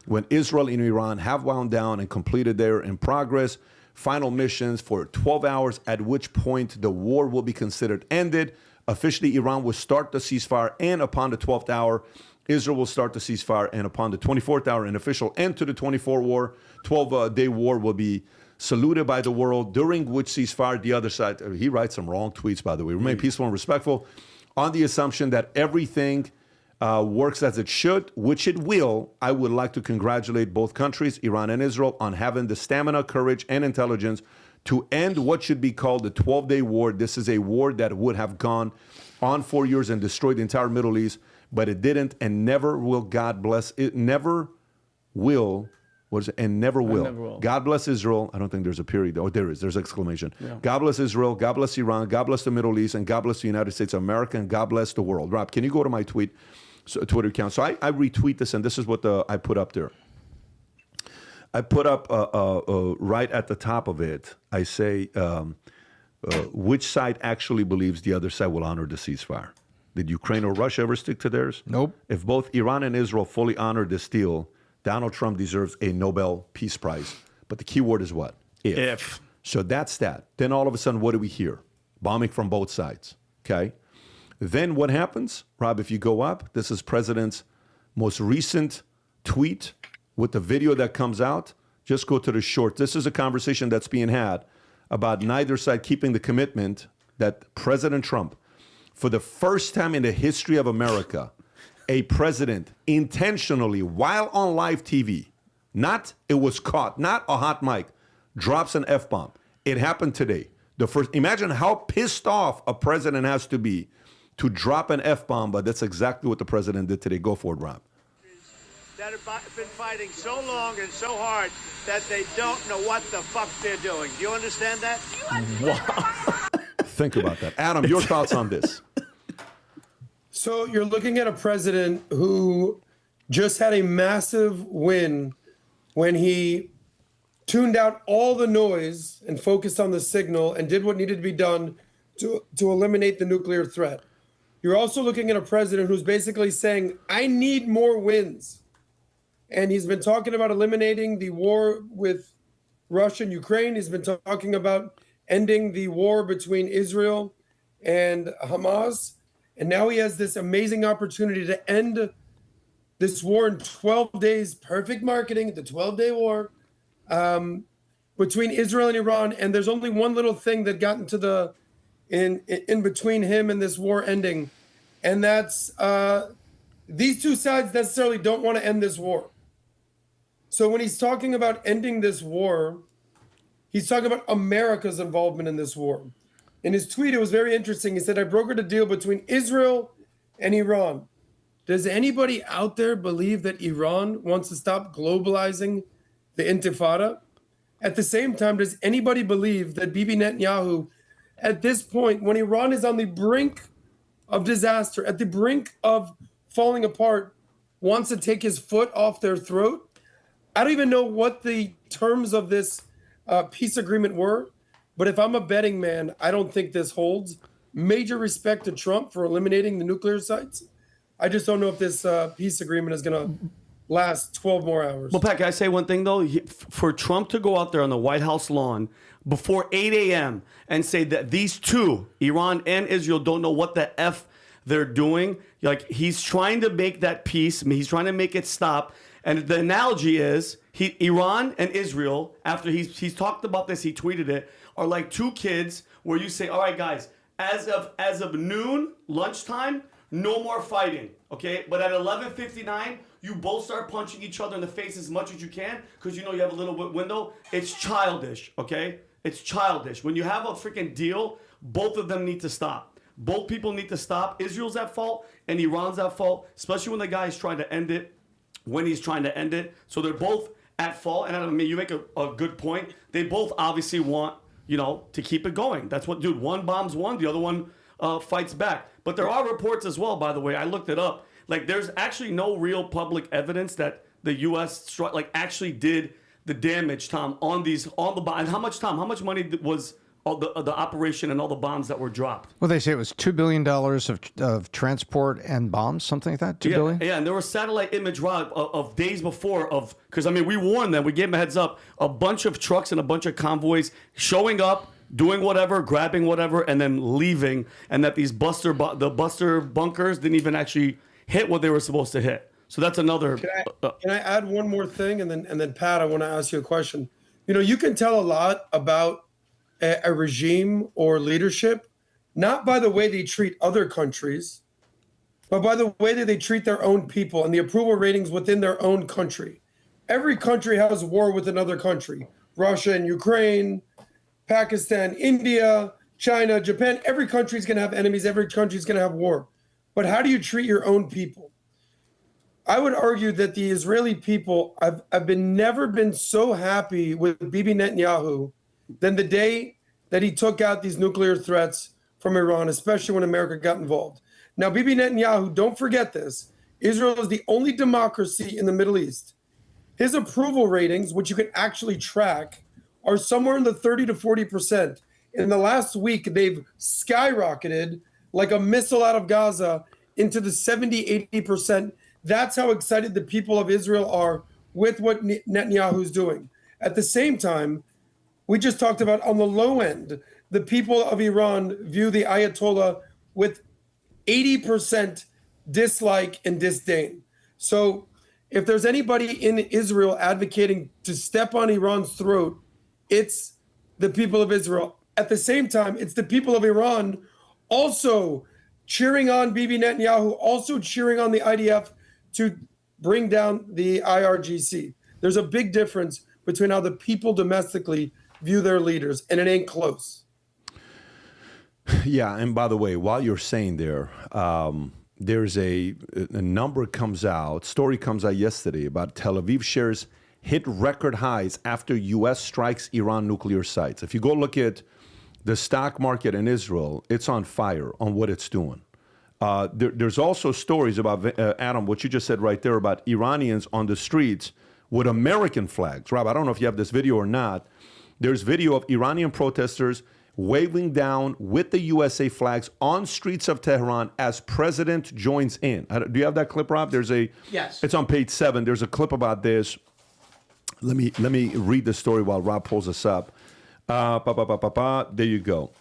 when Israel and Iran have wound down and completed their in progress final missions for 12 hours, at which point the war will be considered ended. Officially, Iran will start the ceasefire, and upon the 12th hour, Israel will start the ceasefire, and upon the 24th hour, an official end to the 12-day war will be saluted by the world, during which ceasefire the other side, he writes some wrong tweets, by the way, remain peaceful and respectful, on the assumption that everything works as it should, which it will. I would like to congratulate both countries, Iran and Israel, on having the stamina, courage, and intelligence to end what should be called the 12-day war. This is a war that would have gone on 4 years and destroyed the entire Middle East, but it didn't and never will. God bless it. Never will. What is it? And never will. Never will. God bless Israel. I don't think there's a period. Oh, there is. There's exclamation. Yeah. God bless Israel. God bless Iran. God bless the Middle East. And God bless the United States of America. And God bless the world. Rob, can you go to my Twitter account? So I retweet this, and this is what I put up there. I put up right at the top of it, I say, which side actually believes the other side will honor the ceasefire? Did Ukraine or Russia ever stick to theirs? Nope. If both Iran and Israel fully honor this deal, Donald Trump deserves a Nobel Peace Prize. But the key word is what? If. So that's that. Then all of a sudden, what do we hear? Bombing from both sides. Okay? Then what happens? Rob, if you go up, this is President's most recent tweet with the video that comes out. Just go to the short. This is a conversation that's being had about neither side keeping the commitment that President Trump, for the first time in the history of America, a president intentionally, while on live TV, not it was caught, not a hot mic, drops an F-bomb. It happened today. Imagine how pissed off a president has to be to drop an F-bomb, but that's exactly what the president did today. Go for it, Rob. That have been fighting so long and so hard that they don't know what the fuck they're doing. Do you understand that? Think about that. Adam, your thoughts on this? So you're looking at a president who just had a massive win when he tuned out all the noise and focused on the signal and did what needed to be done to eliminate the nuclear threat. You're also looking at a president who's basically saying, I need more wins. And he's been talking about eliminating the war with Russia and Ukraine. He's been talking about ending the war between Israel and Hamas. And now he has this amazing opportunity to end this war in 12 days. Perfect marketing, the 12-day war between Israel and Iran. And there's only one little thing that got into the in between him and this war ending. And that's these two sides necessarily don't want to end this war. So when he's talking about ending this war, he's talking about America's involvement in this war. In his tweet, it was very interesting. He said, I brokered a deal between Israel and Iran. Does anybody out there believe that Iran wants to stop globalizing the Intifada? At the same time, does anybody believe that Bibi Netanyahu, at this point, when Iran is on the brink of disaster, at the brink of falling apart, wants to take his foot off their throat? I don't even know what the terms of this peace agreement were, but if I'm a betting man, I don't think this holds. Major respect to Trump for eliminating the nuclear sites. I just don't know if this peace agreement is going to last 12 more hours. Well, Pat, can I say one thing, though? For Trump to go out there on the White House lawn before 8 a.m. and say that these two, Iran and Israel, don't know what the F they're doing, like he's trying to make that peace. He's trying to make it stop. And the analogy is Iran and Israel, after he's talked about this, he tweeted it, are like two kids where you say, all right, guys, as of noon, lunchtime, no more fighting, okay? But at 11:59, you both start punching each other in the face as much as you can because you know you have a little window. It's childish, okay? It's childish. When you have a freaking deal, both of them need to stop. Both people need to stop. Israel's at fault and Iran's at fault, especially when the guy is trying to end it. When he's trying to end it. So they're both at fault. And I mean, you make a good point. They both obviously want to keep it going. That's what, dude, one bombs one, the other one fights back. But there are reports as well, by the way. I looked it up. Like, there's actually no real public evidence that the U.S. actually did the damage, Tom, on the bomb. And how much money was all the operation and all the bombs that were dropped? Well, they say it was $2 billion of transport and bombs, something like that. $2 billion? Yeah, and there was satellite image, Rob, of days before because we warned them, we gave them a heads up, a bunch of trucks and a bunch of convoys showing up, doing whatever, grabbing whatever, and then leaving, and that these buster bunkers didn't even actually hit what they were supposed to hit. So that's another. Can I add one more thing, and then Pat, I want to ask you a question. You can tell a lot about a regime or leadership, not by the way they treat other countries, but by the way that they treat their own people and the approval ratings within their own country. Every country has war with another country. Russia and Ukraine, Pakistan, India, China, Japan. Every country is going to have enemies. Every country is going to have war. But how do you treat your own people? I would argue that the Israeli people, I've never been so happy with Bibi Netanyahu than the day that he took out these nuclear threats from Iran, especially when America got involved. Now, Bibi Netanyahu, don't forget this, Israel is the only democracy in the Middle East. His approval ratings, which you can actually track, are somewhere in the 30 to 40%. In the last week, they've skyrocketed like a missile out of Gaza into the 70, 80%. That's how excited the people of Israel are with what Netanyahu is doing. At the same time, we just talked about on the low end, the people of Iran view the Ayatollah with 80% dislike and disdain. So if there's anybody in Israel advocating to step on Iran's throat, it's the people of Israel. At the same time, it's the people of Iran also cheering on Bibi Netanyahu, also cheering on the IDF to bring down the IRGC. There's a big difference between how the people domestically view their leaders, and it ain't close. Yeah, and by the way, while you're saying there's a number comes out, story comes out yesterday about Tel Aviv shares hit record highs after U.S. strikes Iran nuclear sites. If you go look at the stock market in Israel, it's on fire on what it's doing. There's also stories about, Adam, what you just said right there about Iranians on the streets with American flags. Rob, I don't know if you have this video or not. There's video of Iranian protesters waving down with the USA flags on streets of Tehran as president joins in. Do you have that clip, Rob? Yes. It's on page 7. There's a clip about this. Let me read the story while Rob pulls us up. There you go.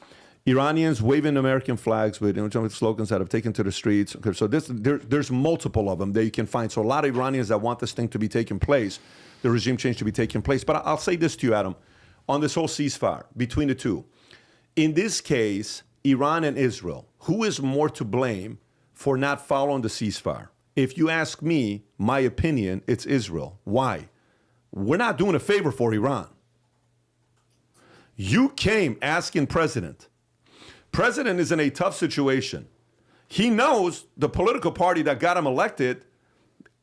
Iranians waving American flags with slogans that have taken to the streets. Okay, so there's multiple of them that you can find. So a lot of Iranians that want this thing to be taking place, the regime change to be taking place. But I'll say this to you, Adam, on this whole ceasefire between the two. In this case, Iran and Israel, who is more to blame for not following the ceasefire? If you ask me, my opinion, it's Israel. Why? We're not doing a favor for Iran. You came asking President is in a tough situation. He knows the political party that got him elected.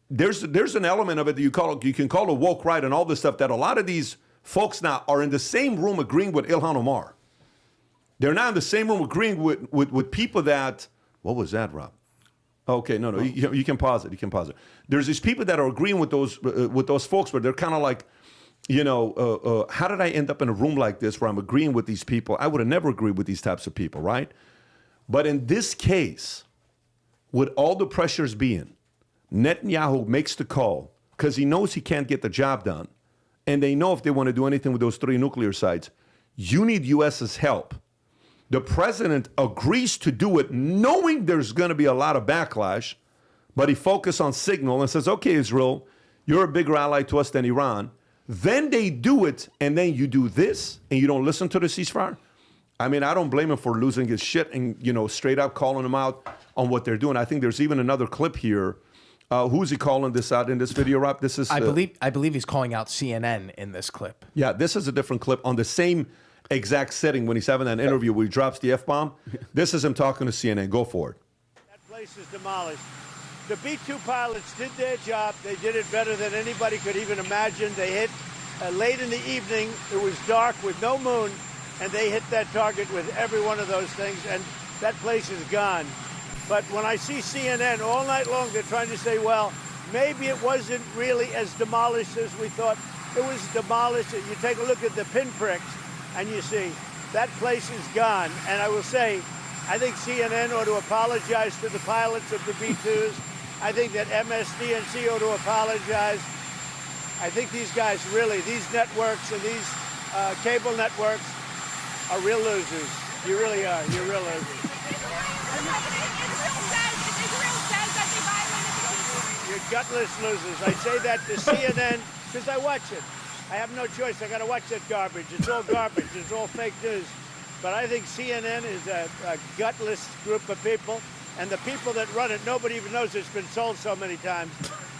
There's an element of it that you can call a woke right and all this stuff, that a lot of these folks now are in the same room agreeing with Ilhan Omar. They're not in the same room agreeing with people that, what was that, Rob? Okay, no, you can pause it. You can pause it. There's these people that are agreeing with those folks, but they're kind of like, how did I end up in a room like this where I'm agreeing with these people? I would have never agreed with these types of people, right? But in this case, with all the pressures being, Netanyahu makes the call because he knows he can't get the job done. And they know if they want to do anything with those 3 nuclear sites, you need U.S.'s help. The president agrees to do it knowing there's going to be a lot of backlash, but he focuses on signal and says, okay, Israel, you're a bigger ally to us than Iran. Then they do it, and then you do this, and you don't listen to the ceasefire? I mean, I don't blame him for losing his shit and, straight up calling them out on what they're doing. I think there's even another clip here. Who's he calling this out in this video, Rob? This is... I believe he's calling out CNN in this clip. Yeah, this is a different clip on the same exact setting when he's having that interview where he drops the F-bomb. This is him talking to CNN. Go for it. That place is demolished. The B-2 pilots did their job. They did it better than anybody could even imagine. They hit late in the evening. It was dark with no moon. and they hit that target with every one of those things, and that place is gone. But when I see CNN all night long, they're trying to say, well, maybe it wasn't really as demolished as we thought. It was demolished. You take a look at the pinpricks, and you see that place is gone. And I will say, I think CNN ought to apologize to the pilots of the B-2s. I think that MSDNC ought to apologize. I think these guys really, these networks and these cable networks are real losers. You really are. You're real losers. You're gutless losers. I say that to CNN because I watch it. I have no choice. I got to watch that garbage. It's all garbage. It's all fake news. But I think CNN is a gutless group of people. And the people that run it, nobody even knows it's been sold so many times.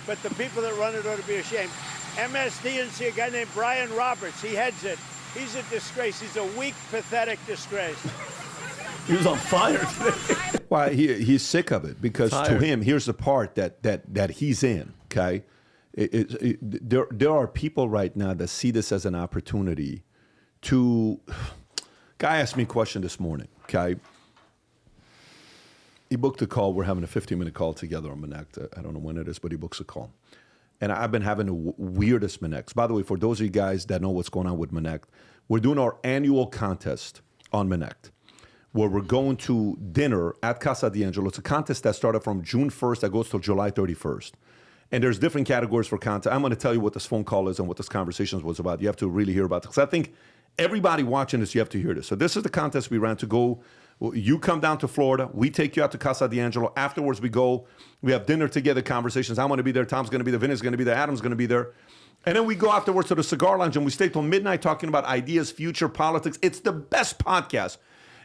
But the people that run it ought to be ashamed. MSDNC, a guy named Brian Roberts, he heads it. He's a disgrace. He's a weak, pathetic disgrace. He was on fire today. Well, he's sick of it because Tired. to him, here's the part that he's in, okay? There are people right now that see this as an opportunity to... Guy asked me a question this morning, okay? He booked a call. We're having a 15-minute call together on Manect. I don't know when it is, but he books a call. And I've been having the weirdest Manects. By the way, for those of you guys that know what's going on with Manect, we're doing our annual contest on Manect, where we're going to dinner at Casa D'Angelo. It's a contest that started from June 1st that goes till July 31st. And there's different categories for content. I'm going to tell you what this phone call is and what this conversation was about. You have to really hear about it. Because I think everybody watching this, you have to hear this. So this is the contest we ran to go. You come down to Florida. We take you out to Casa D'Angelo. Afterwards, we go. We have dinner together, conversations. I'm going to be there. Tom's going to be there. Vinny's going to be there. Adam's going to be there. And then we go afterwards to the cigar lounge and we stay till midnight talking about ideas, future, politics. It's the best podcast.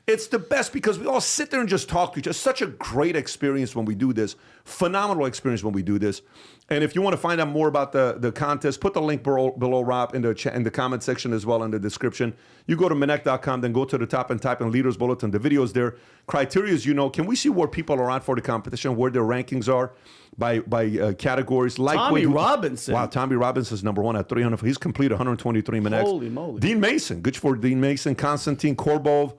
It's the best because we all sit there and just talk to each other. It's such a great experience when we do this. Phenomenal experience when we do this. And if you want to find out more about the contest, put the link below, Rob, in the comment section as well in the description. You go to Manect.com, then go to the top and type in Leaders Bulletin. The video's there. Criteria is, can we see where people are at for the competition, where their rankings are by categories? Tommy Robinson. Wow, Tommy Robinson is number one at 300. He's completed 123 Manects. Holy moly. Dean Mason, good for Dean Mason. Konstantin Korbov,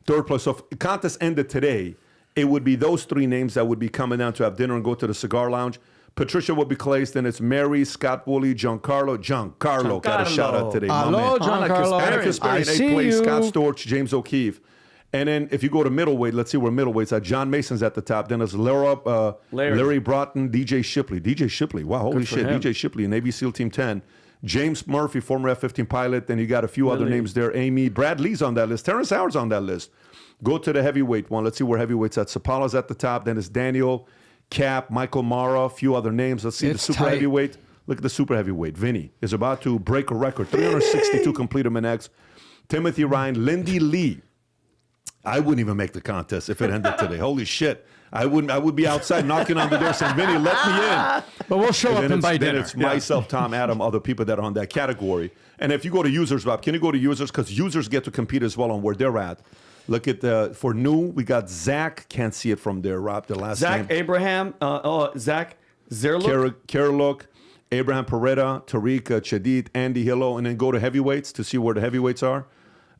third place. So if the contest ended today, it would be those three names that would be coming down to have dinner and go to the cigar lounge. Patricia would be placed, and it's Mary, Scott Woolley, Giancarlo. Got a shout out today. Hello, Giancarlo. Anna Kasparian, 8th place, Scott Storch, James O'Keefe. And then if you go to middleweight, let's see where middleweight's at. John Mason's at the top. Then there's Larry Broughton, DJ Shipley. DJ Shipley, wow, holy shit. DJ Shipley, Navy SEAL Team 10. James Murphy, former F-15 pilot. Then you got a few other names there. Amy, Brad Lee's on that list. Terrence Howard's on that list. Go to the heavyweight one. Let's see where heavyweight's at. Sapala's at the top. Then it's Daniel, Cap, Michael Mara, a few other names. Let's see the super heavyweight. Look at the super heavyweight. Vinny is about to break a record. 362 completed Manects. Timothy Ryan, Lindy Lee. I wouldn't even make the contest if it ended today. Holy shit. I would be outside knocking on the door saying, Vinny, let me in. But we'll show up and buy dinner. Then it's myself, Tom, Adam, other people that are on that category. And if you go to users, Rob, can you go to users? Because users get to compete as well on where they're at. Look at for new, we got Zach. Can't see it from there, Rob. The last Zach name. Abraham. Zach Zerluk. Kerluk, Abraham Peretta, Tariq Chadid, Andy Hillo, and then go to heavyweights to see where the heavyweights are.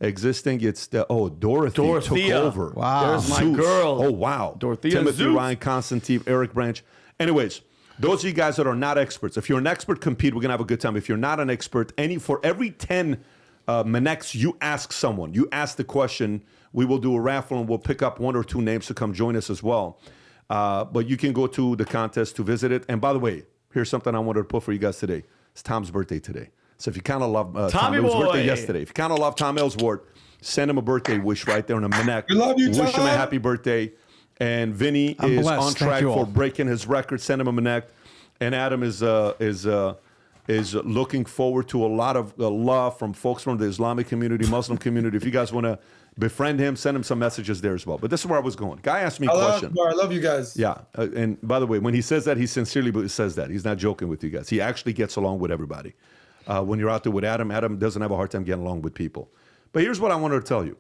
Existing, it's Dorothea took over. Wow, there's my Zeus. girl. Oh wow, Dorothea Timothy Zeus. Ryan, Constantine, Eric Branch. Anyways, those of you guys that are not experts, if you're an expert, compete. We're gonna have a good time. If you're not an expert, for every 10 Manects, you ask someone. You ask the question. We will do a raffle and we'll pick up 1 or 2 names to come join us as well. But you can go to the contest to visit it. And by the way, here's something I wanted to put for you guys today. It's Tom's birthday today. So if you kind of love Tom, it was birthday yesterday. If you kind of love Tom Ellsworth, send him a birthday wish right there on a Manect. We love you, Tom. Wish him a happy birthday. And Vinny is on track for breaking his record. Send him a Manect. And Adam is looking forward to a lot of love from folks from the Islamic community, Muslim community. If you guys want to befriend him, send him some messages there as well. But this is where I was going. Guy asked me a question. I love you guys. Yeah. And by the way, when he says that, he sincerely says that. He's not joking with you guys. He actually gets along with everybody. When you're out there with Adam doesn't have a hard time getting along with people. But here's what I wanted to tell you.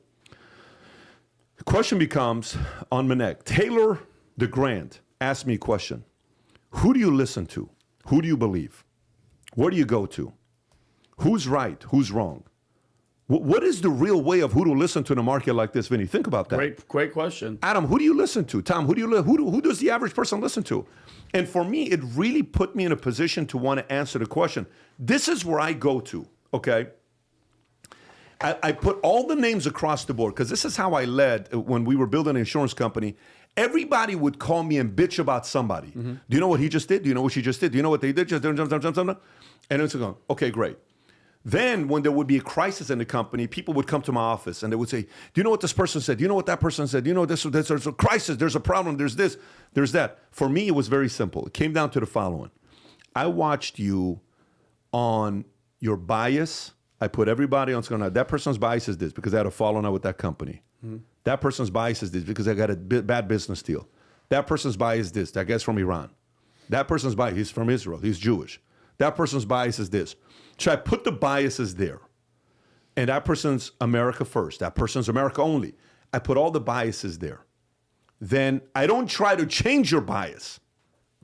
The question becomes on Manect. Taylor DeGrand asked me a question. Who do you listen to? Who do you believe? Where do you go to? Who's right? Who's wrong? What is the real way of who to listen to in a market like this, Vinny? Think about that. Great question. Adam, who do you listen to? Tom, who does the average person listen to? And for me, it really put me in a position to want to answer the question. This is where I go to, okay? I put all the names across the board because this is how I led when we were building an insurance company. Everybody would call me and bitch about somebody. Do you know what he just did? Do you know what she just did? Do you know what they did? And it's going, okay, great. Then when there would be a crisis in the company, people would come to my office and they would say, do you know what this person said? Do you know what that person said? Do you know this, there's a crisis, there's a problem, there's this, there's that. For me, it was very simple. It came down to the following. I watched you on your bias. I put everybody on screen. That person's bias is this because I had a falling out with that company. That person's bias is this because I got a bad business deal. That person's bias is this. That guy's from Iran. That person's bias, he's from Israel. He's Jewish. That person's bias is this. So I put the biases there. And that person's America first. That person's America only. I put all the biases there. Then I don't try to change your bias.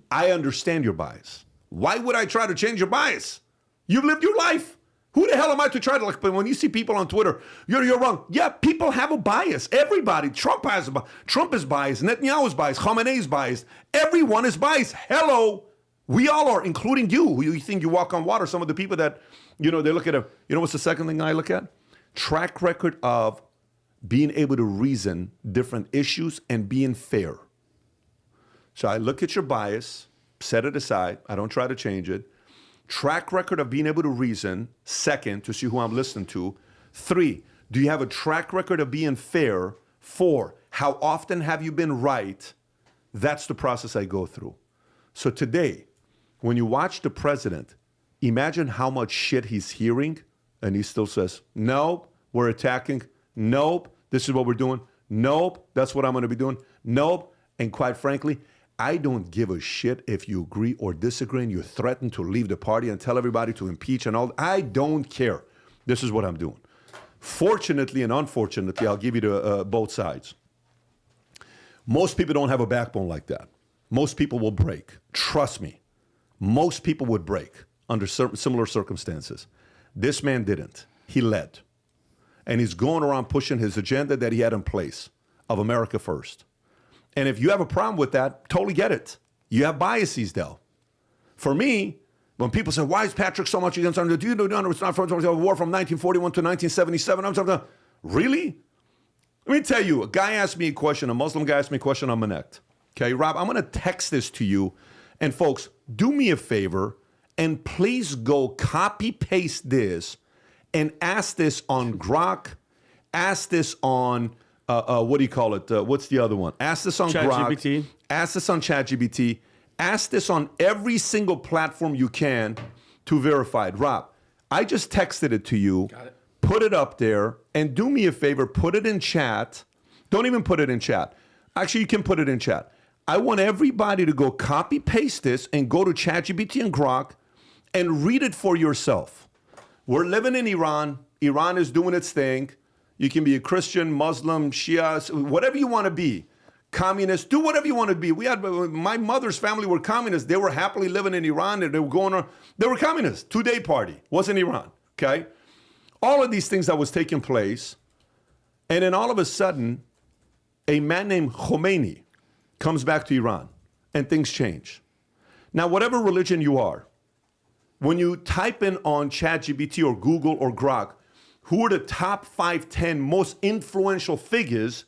I understand your bias. Why would I try to change your bias? You've lived your life. Who the hell am I to try to, like, when you see people on Twitter, you're wrong. Yeah, people have a bias. Everybody. Trump has a bias. Trump is biased. Netanyahu is biased. Khomeini is biased. Everyone is biased. Hello. We all are, including you. You think you walk on water. Some of the people that, they look at what's the second thing I look at? Track record of being able to reason different issues and being fair. So I look at your bias, set it aside. I don't try to change it. Track record of being able to reason, second, to see who I'm listening to. 3, do you have a track record of being fair? 4, how often have you been right? That's the process I go through. So today, when you watch the president, imagine how much shit he's hearing, and he still says, nope, we're attacking. Nope, this is what we're doing. Nope, that's what I'm going to be doing. Nope, and quite frankly, I don't give a shit if you agree or disagree and you threaten to leave the party and tell everybody to impeach and all. I don't care. This is what I'm doing. Fortunately and unfortunately, I'll give you both sides. Most people don't have a backbone like that. Most people will break. Trust me. Most people would break under similar circumstances. This man didn't. He led. And he's going around pushing his agenda that he had in place of America first. And if you have a problem with that, totally get it. You have biases, though. For me, when people say, why is Patrick so much against Armenia? Do you know it's not from a war from 1941 to 1977? I'm talking, really? Let me tell you, a guy asked me a question, a Muslim guy asked me a question on Manect. Okay, Rob, I'm going to text this to you. And folks, do me a favor and please go copy-paste this and ask this on Grok, ask this on... what do you call it? What's the other one? Ask this on Grok. Ask this on ChatGPT. Ask this on every single platform you can to verify it. Rob, I just texted it to you. Got it. Put it up there. And do me a favor, put it in chat. Don't even put it in chat. Actually, you can put it in chat. I want everybody to go copy paste this and go to ChatGPT and Grok and read it for yourself. We're living in Iran. Iran is doing its thing. You can be a Christian, Muslim, Shia, whatever you want to be. Communist, do whatever you want to be. My mother's family were communists. They were happily living in Iran. And they were going on. They were communists. 2-day party. Was in Iran. Okay? All of these things that was taking place. And then all of a sudden, a man named Khomeini comes back to Iran. And things change. Now, whatever religion you are, when you type in on ChatGPT or Google or Grok, who are the top 5, 10 most influential figures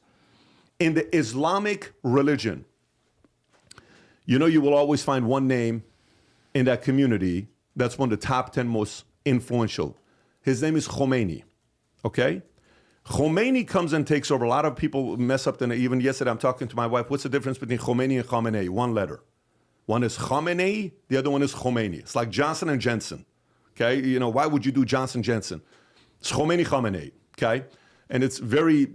in the Islamic religion? You will always find one name in that community that's one of the top 10 most influential. His name is Khomeini, okay? Khomeini comes and takes over. A lot of people mess up, even yesterday I'm talking to my wife, what's the difference between Khomeini and Khamenei? One letter. One is Khamenei, the other one is Khomeini. It's like Johnson and Jensen, okay? Why would you do Johnson Jensen? It's Khomeini, okay? And it's very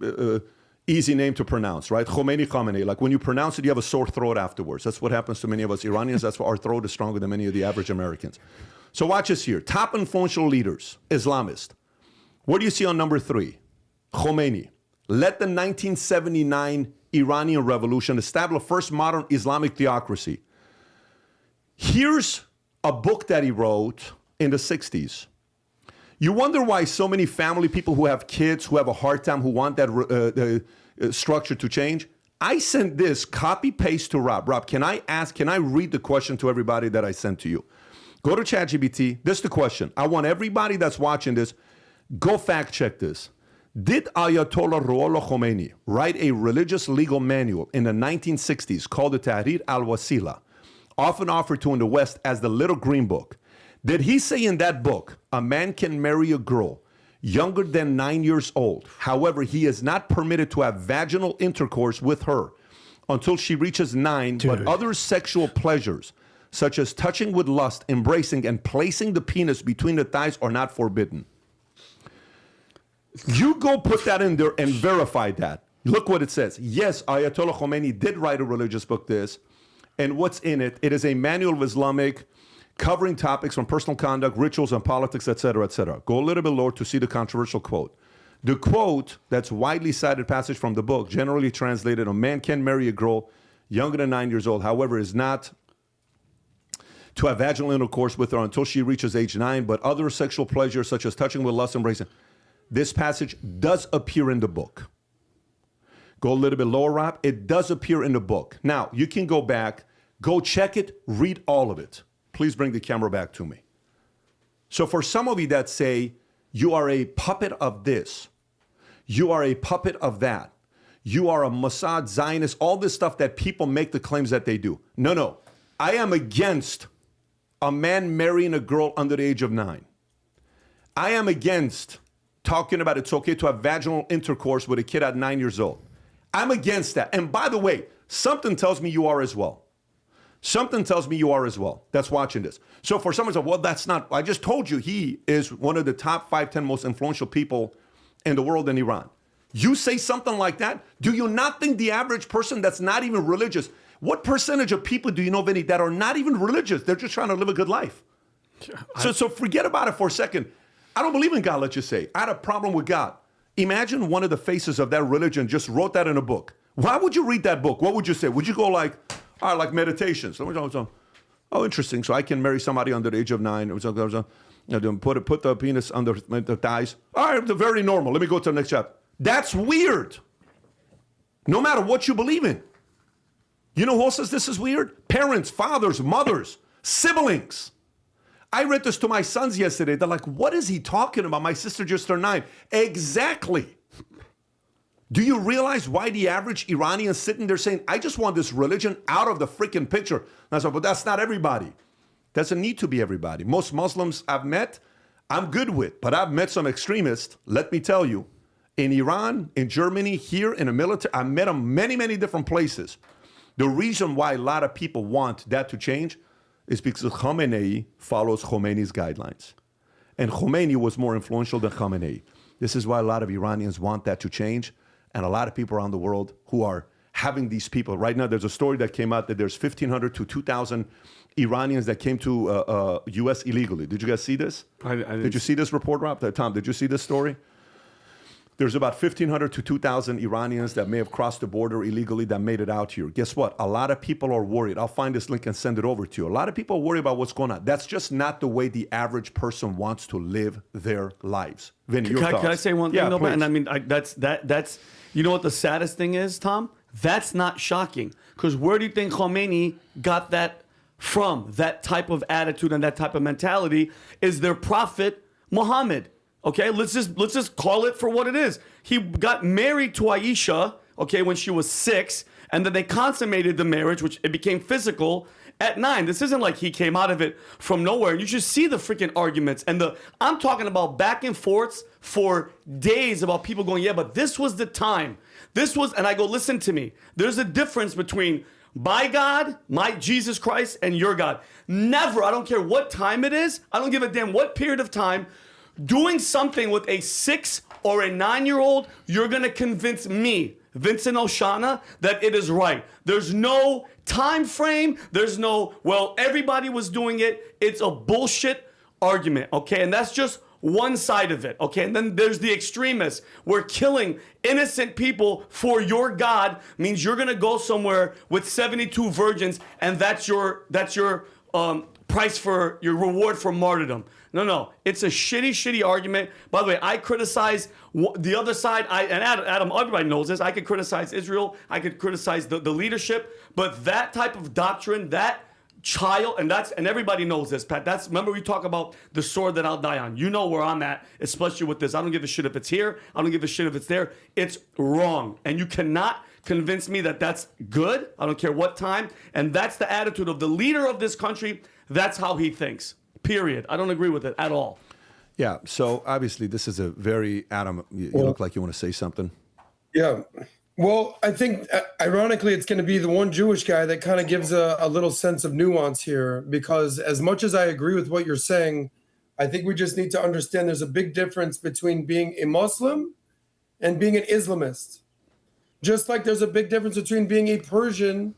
easy name to pronounce, right? Khomeini. Like when you pronounce it, you have a sore throat afterwards. That's what happens to many of us Iranians. That's why our throat is stronger than many of the average Americans. So watch this here. Top influential leaders, Islamist. What do you see on number 3? Khomeini. Led the 1979 Iranian Revolution, established the first modern Islamic theocracy. Here's a book that he wrote in the 60s. You wonder why so many family people who have kids, who have a hard time, who want that structure to change. I sent this copy paste to Rob. Rob, can I read the question to everybody that I sent to you? Go to ChatGPT. This is the question. I want everybody that's watching this, go fact check this. Did Ayatollah Ruhollah Khomeini write a religious legal manual in the 1960s called the Tahrir al-Wasila, often offered to in the West as the Little Green Book? Did he say in that book, a man can marry a girl younger than 9 years old? However, he is not permitted to have vaginal intercourse with her until she reaches 9, but other sexual pleasures, such as touching with lust, embracing, and placing the penis between the thighs are not forbidden. You go put that in there and verify that. Look what it says. Yes, Ayatollah Khomeini did write a religious book, this. And what's in it? It is a manual of Islamic covering topics from personal conduct, rituals, and politics, etc., etc. Go a little bit lower to see the controversial quote. The quote, that's widely cited passage from the book, generally translated, a man can marry a girl younger than 9 years old, however, is not to have vaginal intercourse with her until she reaches age 9, but other sexual pleasures such as touching with lust, embracing. This passage does appear in the book. Go a little bit lower, Rob. It does appear in the book. Now, you can go back, go check it, read all of it. Please bring the camera back to me. So for some of you that say, you are a puppet of this, you are a puppet of that, you are a Mossad Zionist, all this stuff that people make the claims that they do. No. I am against a man marrying a girl under the age of 9. I am against talking about it's okay to have vaginal intercourse with a kid at 9 years old. I'm against that. And by the way, something tells me you are as well. Something tells me you are as well that's watching this. So for someone to say, well, that's not, I just told you he is one of the top 5, 10 most influential people in the world in Iran. You say something like that? Do you not think the average person that's not even religious, what percentage of people do you know, Vinny, that are not even religious? They're just trying to live a good life. So forget about it for a second. I don't believe in God, let's just say. I had a problem with God. Imagine one of the faces of that religion just wrote that in a book. Why would you read that book? What would you say? Would you go like, all right, like meditations? Oh, interesting. So I can marry somebody under the age of 9. Put the penis under the thighs. All right, very normal. Let me go to the next chapter. That's weird. No matter what you believe in. You know who else says this is weird? Parents, fathers, mothers, siblings. I read this to my sons yesterday. They're like, what is he talking about? My sister just turned 9. Exactly. Do you realize why the average Iranian is sitting there saying, I just want this religion out of the freaking picture? And I said, but that's not everybody. Doesn't need to be everybody. Most Muslims I've met, I'm good with, but I've met some extremists, let me tell you, in Iran, in Germany, here in the military, I met them many, many different places. The reason why a lot of people want that to change is because Khamenei follows Khomeini's guidelines. And Khomeini was more influential than Khamenei. This is why a lot of Iranians want that to change. And a lot of people around the world who are having these people. Right now, there's a story that came out that there's 1,500 to 2,000 Iranians that came to U.S. illegally. Did you guys see this? Did you see this report, Rob? Tom, did you see this story? There's about 1,500 to 2,000 Iranians that may have crossed the border illegally that made it out here. Guess what? A lot of people are worried. I'll find this link and send it over to you. A lot of people are worried about what's going on. That's just not the way the average person wants to live their lives. Vinny, your thoughts? Can I say one thing? Yeah, though, please. and I mean, that's you know what the saddest thing is, Tom? That's not shocking. Because where do you think Khomeini got that from? That type of attitude and that type of mentality is their prophet Muhammad. Okay, let's just call it for what it is. He got married to Aisha, okay, when she was 6, and then they consummated the marriage, which it became physical at 9. This isn't like he came out of it from nowhere. You should see the freaking arguments and I'm talking about back and forths for days about people going, yeah, but this was the time. And I go, listen to me. There's a difference between my God, my Jesus Christ, and your God. Never, I don't care what time it is. I don't give a damn what period of time. Doing something with a 6 or a 9-year-old, you're going to convince me, Vincent Oshana, that it is right. There's no time frame. There's no, well, everybody was doing it. It's a bullshit argument, okay? And that's just one side of it, okay? And then there's the extremists. We're killing innocent people for your God means you're going to go somewhere with 72 virgins and that's your price for your reward for martyrdom. No. It's a shitty argument. By the way, I criticize the other side. And Adam, everybody knows this. I could criticize Israel. I could criticize the leadership. But that type of doctrine, that child, and everybody knows this, Pat. Remember we talk about the sword that I'll die on. You know where I'm at, especially with this. I don't give a shit if it's here. I don't give a shit if it's there. It's wrong. And you cannot convince me that that's good. I don't care what time. And that's the attitude of the leader of this country. That's how he thinks. Period. I don't agree with it at all. Yeah. So obviously this is a very, Adam, you look like you want to say something. Yeah. Well, I think, ironically, it's going to be the one Jewish guy that kind of gives a little sense of nuance here, because as much as I agree with what you're saying, I think we just need to understand there's a big difference between being a Muslim and being an Islamist. Just like there's a big difference between being a Persian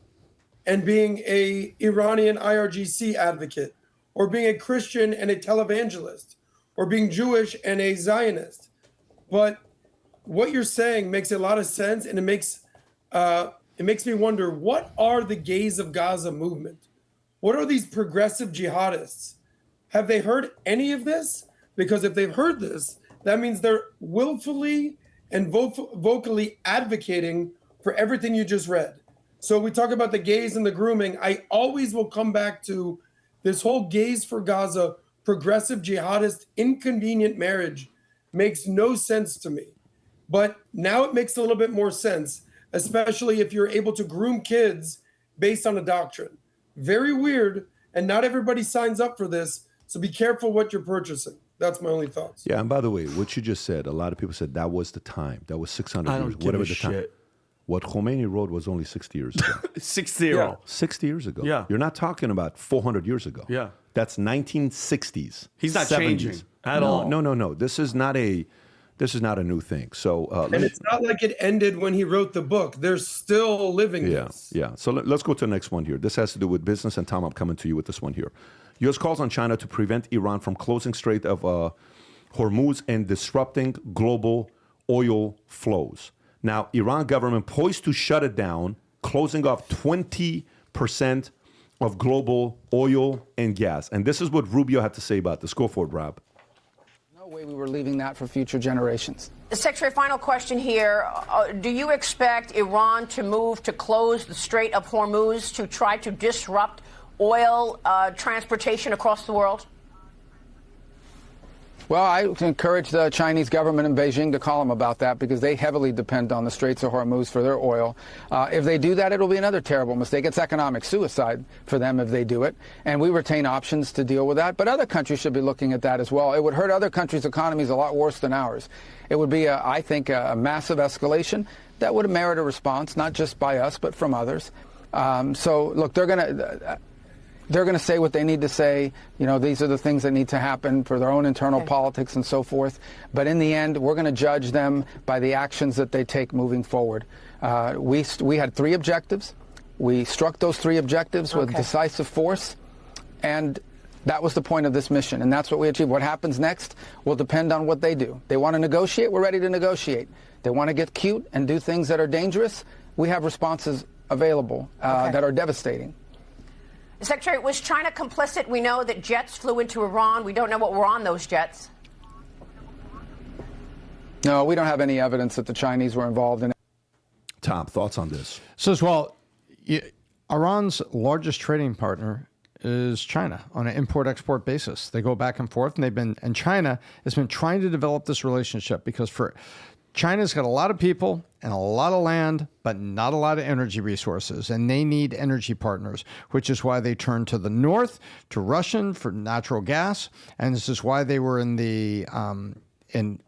and being a Iranian IRGC advocate, or being a Christian and a televangelist, or being Jewish and a Zionist. But what you're saying makes a lot of sense, and it makes me wonder, what are the Gays of Gaza movement? What are these progressive jihadists? Have they heard any of this? Because if they've heard this, that means they're willfully and vocally advocating for everything you just read. So we talk about the gays and the grooming. I always will come back to this whole Gays for Gaza, progressive jihadist, inconvenient marriage makes no sense to me. But now it makes a little bit more sense, especially if you're able to groom kids based on a doctrine. Very weird, and not everybody signs up for this, so be careful what you're purchasing. That's my only thoughts. Yeah, and by the way, what you just said, a lot of people said that was the time. That was 600 I don't years, give whatever a the time. shit. What Khomeini wrote was only 60 years ago. 60. Yeah. 60 years ago. Yeah. You're not talking about 400 years ago. Yeah. That's 1960s. He's not 70s. changing at all. No. This is not a new thing. So, and it's not like it ended when he wrote the book. They're still living this. Yeah. So let's go to the next one here. This has to do with business, and Tom, I'm coming to you with this one here. U.S. calls on China to prevent Iran from closing Strait of Hormuz and disrupting global oil flows. Now, Iran government poised to shut it down, closing off 20% of global oil and gas. And this is what Rubio had to say about this. Go for it, Rob. No way we were leaving that for future generations. Secretary, final question here. Do you expect Iran to move to close the Strait of Hormuz to try to disrupt oil transportation across the world? Well, I encourage the Chinese government in Beijing to call them about that, because they heavily depend on the Straits of Hormuz for their oil. If they do that, it'll be another terrible mistake. It's economic suicide for them if they do it. And we retain options to deal with that. But other countries should be looking at that as well. It would hurt other countries' economies a lot worse than ours. It would be, I think, a massive escalation that would merit a response, not just by us, but from others. So, look, they're going to say what they need to say. You know, these are the things that need to happen for their own internal politics and so forth. But in the end, we're going to judge them by the actions that they take moving forward. We had 3 objectives. We struck those 3 objectives with decisive force. And that was the point of this mission. And that's what we achieved. What happens next will depend on what they do. They want to negotiate. We're ready to negotiate. They want to get cute and do things that are dangerous. We have responses available that are devastating. Secretary, was China complicit? We know that jets flew into Iran. We don't know what were on those jets. No, we don't have any evidence that the Chinese were involved in it. Tom, thoughts on this? So as well, Iran's largest trading partner is China on an import-export basis. They go back and forth, and China has been trying to develop this relationship because China's got a lot of people and a lot of land, but not a lot of energy resources, and they need energy partners, which is why they turned to the north, to Russian for natural gas, and this is why they were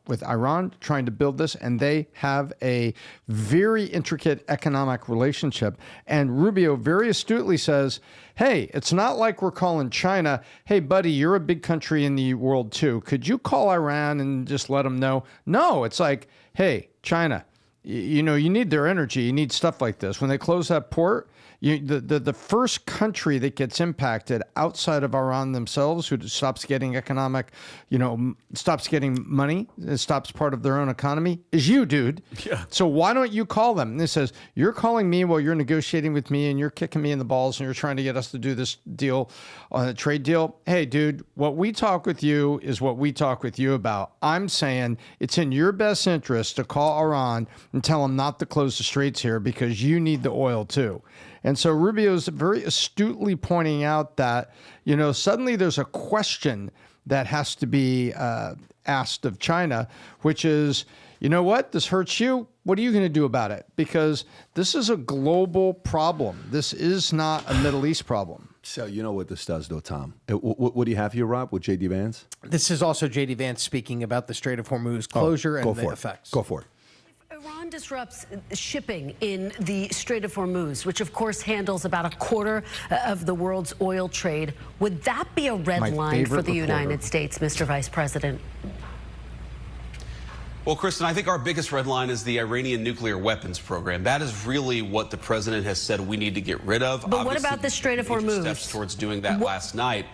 with Iran trying to build this, and they have a very intricate economic relationship. And Rubio very astutely says, hey, it's not like we're calling China, hey, buddy, you're a big country in the world too. Could you call Iran and just let them know? No, it's like, hey, China, you need their energy. You need stuff like this. When they close that port, The first country that gets impacted outside of Iran themselves, who stops getting economic, stops getting money, stops part of their own economy, is you, dude. Yeah. So why don't you call them? And it says, you're calling me while you're negotiating with me and you're kicking me in the balls and you're trying to get us to do this deal, a trade deal. Hey, dude, what we talk with you is what we talk with you about. I'm saying it's in your best interest to call Iran and tell them not to close the straits here because you need the oil too. And so Rubio's very astutely pointing out that, suddenly there's a question that has to be asked of China, which is, you know what? This hurts you. What are you going to do about it? Because this is a global problem. This is not a Middle East problem. So you know what this does, though, Tom? What do you have here, Rob, with J.D. Vance? This is also J.D. Vance speaking about the Strait of Hormuz closure and the effects. Go for it. Iran disrupts shipping in the Strait of Hormuz, which of course handles about a quarter of the world's oil trade. Would that be a red line for the United States, Mr. Vice President? Well, Kristen, I think our biggest red line is the Iranian nuclear weapons program. That is really what the president has said we need to get rid of. But what about the Strait of Hormuz? Steps towards doing that last night.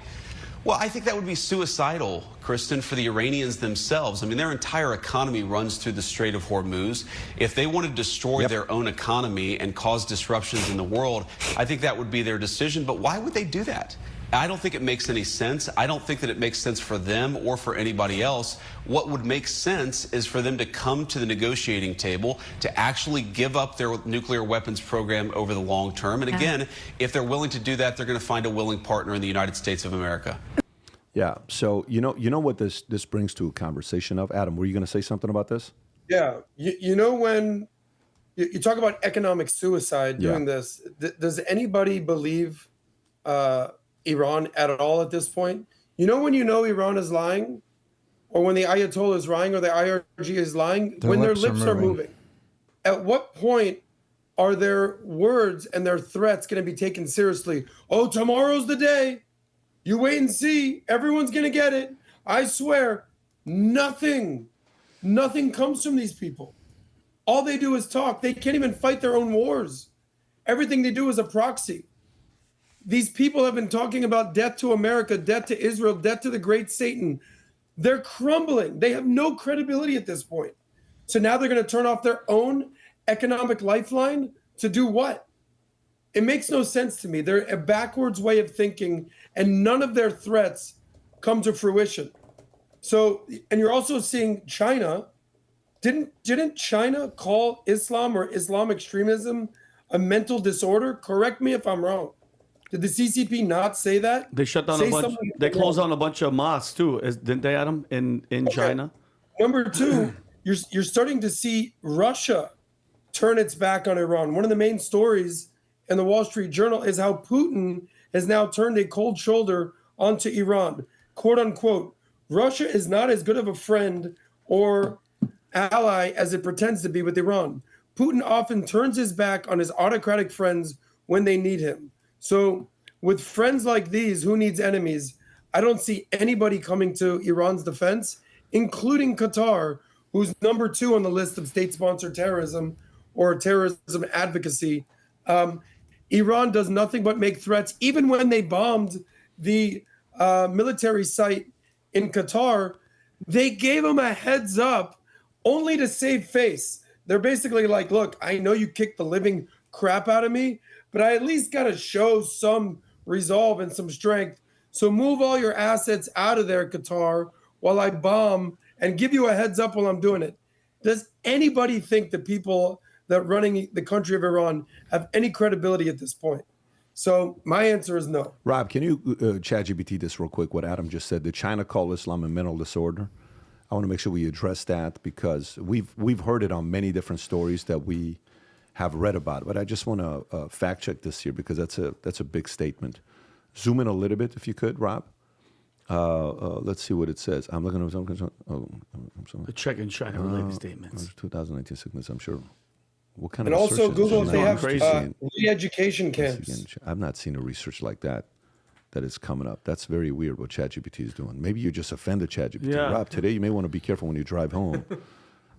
Well, I think that would be suicidal, Kristen, for the Iranians themselves. I mean, their entire economy runs through the Strait of Hormuz. If they want to destroy their own economy and cause disruptions in the world, I think that would be their decision. But why would they do that? I don't think it makes any sense. I don't think that it makes sense for them or for anybody else. What would make sense is for them to come to the negotiating table to actually give up their nuclear weapons program over the long term. And again, if they're willing to do that, they're going to find a willing partner in the United States of America. Yeah. So you know what this brings to a conversation of? Adam, were you going to say something about this? Yeah. When you talk about economic suicide doing this, does anybody believe Iran at all at this point? When Iran is lying, or when the Ayatollah is lying, or the IRG is lying, when their lips are moving. At what point are their words and their threats going to be taken seriously? Oh, tomorrow's the day. You wait and see. Everyone's going to get it. I swear, nothing comes from these people. All they do is talk. They can't even fight their own wars. Everything they do is a proxy. These people have been talking about death to America, death to Israel, death to the great Satan. They're crumbling. They have no credibility at this point. So now they're going to turn off their own economic lifeline to do what? It makes no sense to me. They're a backwards way of thinking, and none of their threats come to fruition. So, and you're also seeing China. Didn't China call Islam or Islam extremism a mental disorder? Correct me if I'm wrong. Did the CCP not say that? They shut down a bunch. They closed down a bunch of mosques too, didn't they, Adam? In China. Number two, you're starting to see Russia turn its back on Iran. One of the main stories in the Wall Street Journal is how Putin has now turned a cold shoulder onto Iran. Quote unquote, Russia is not as good of a friend or ally as it pretends to be with Iran. Putin often turns his back on his autocratic friends when they need him. So with friends like these, who needs enemies? I don't see anybody coming to Iran's defense, including Qatar, who's number 2 on the list of state-sponsored terrorism or terrorism advocacy. Iran does nothing but make threats. Even when they bombed the military site in Qatar, they gave them a heads up only to save face. They're basically like, look, I know you kicked the living crap out of me, but I at least got to show some resolve and some strength. So move all your assets out of there, Qatar, while I bomb and give you a heads up while I'm doing it. Does anybody think the people that running the country of Iran have any credibility at this point? So my answer is no. Rob, can you ChatGPT this real quick, what Adam just said? Did China call Islam a mental disorder? I want to make sure we address that because we've heard it on many different stories that we have read about it. But I just want to fact check this here because that's a big statement. Zoom in a little bit if you could, Rob. Let's see what it says. I'm looking at some. I'm sorry. The check in China related statements. 2019 sickness, I'm sure. What kind and of also research Google is if they have crazy? re-education camps. I've not seen a research like that is coming up. That's very weird what ChatGPT is doing. Maybe you just offended ChatGPT. Yeah. Rob, today you may want to be careful when you drive home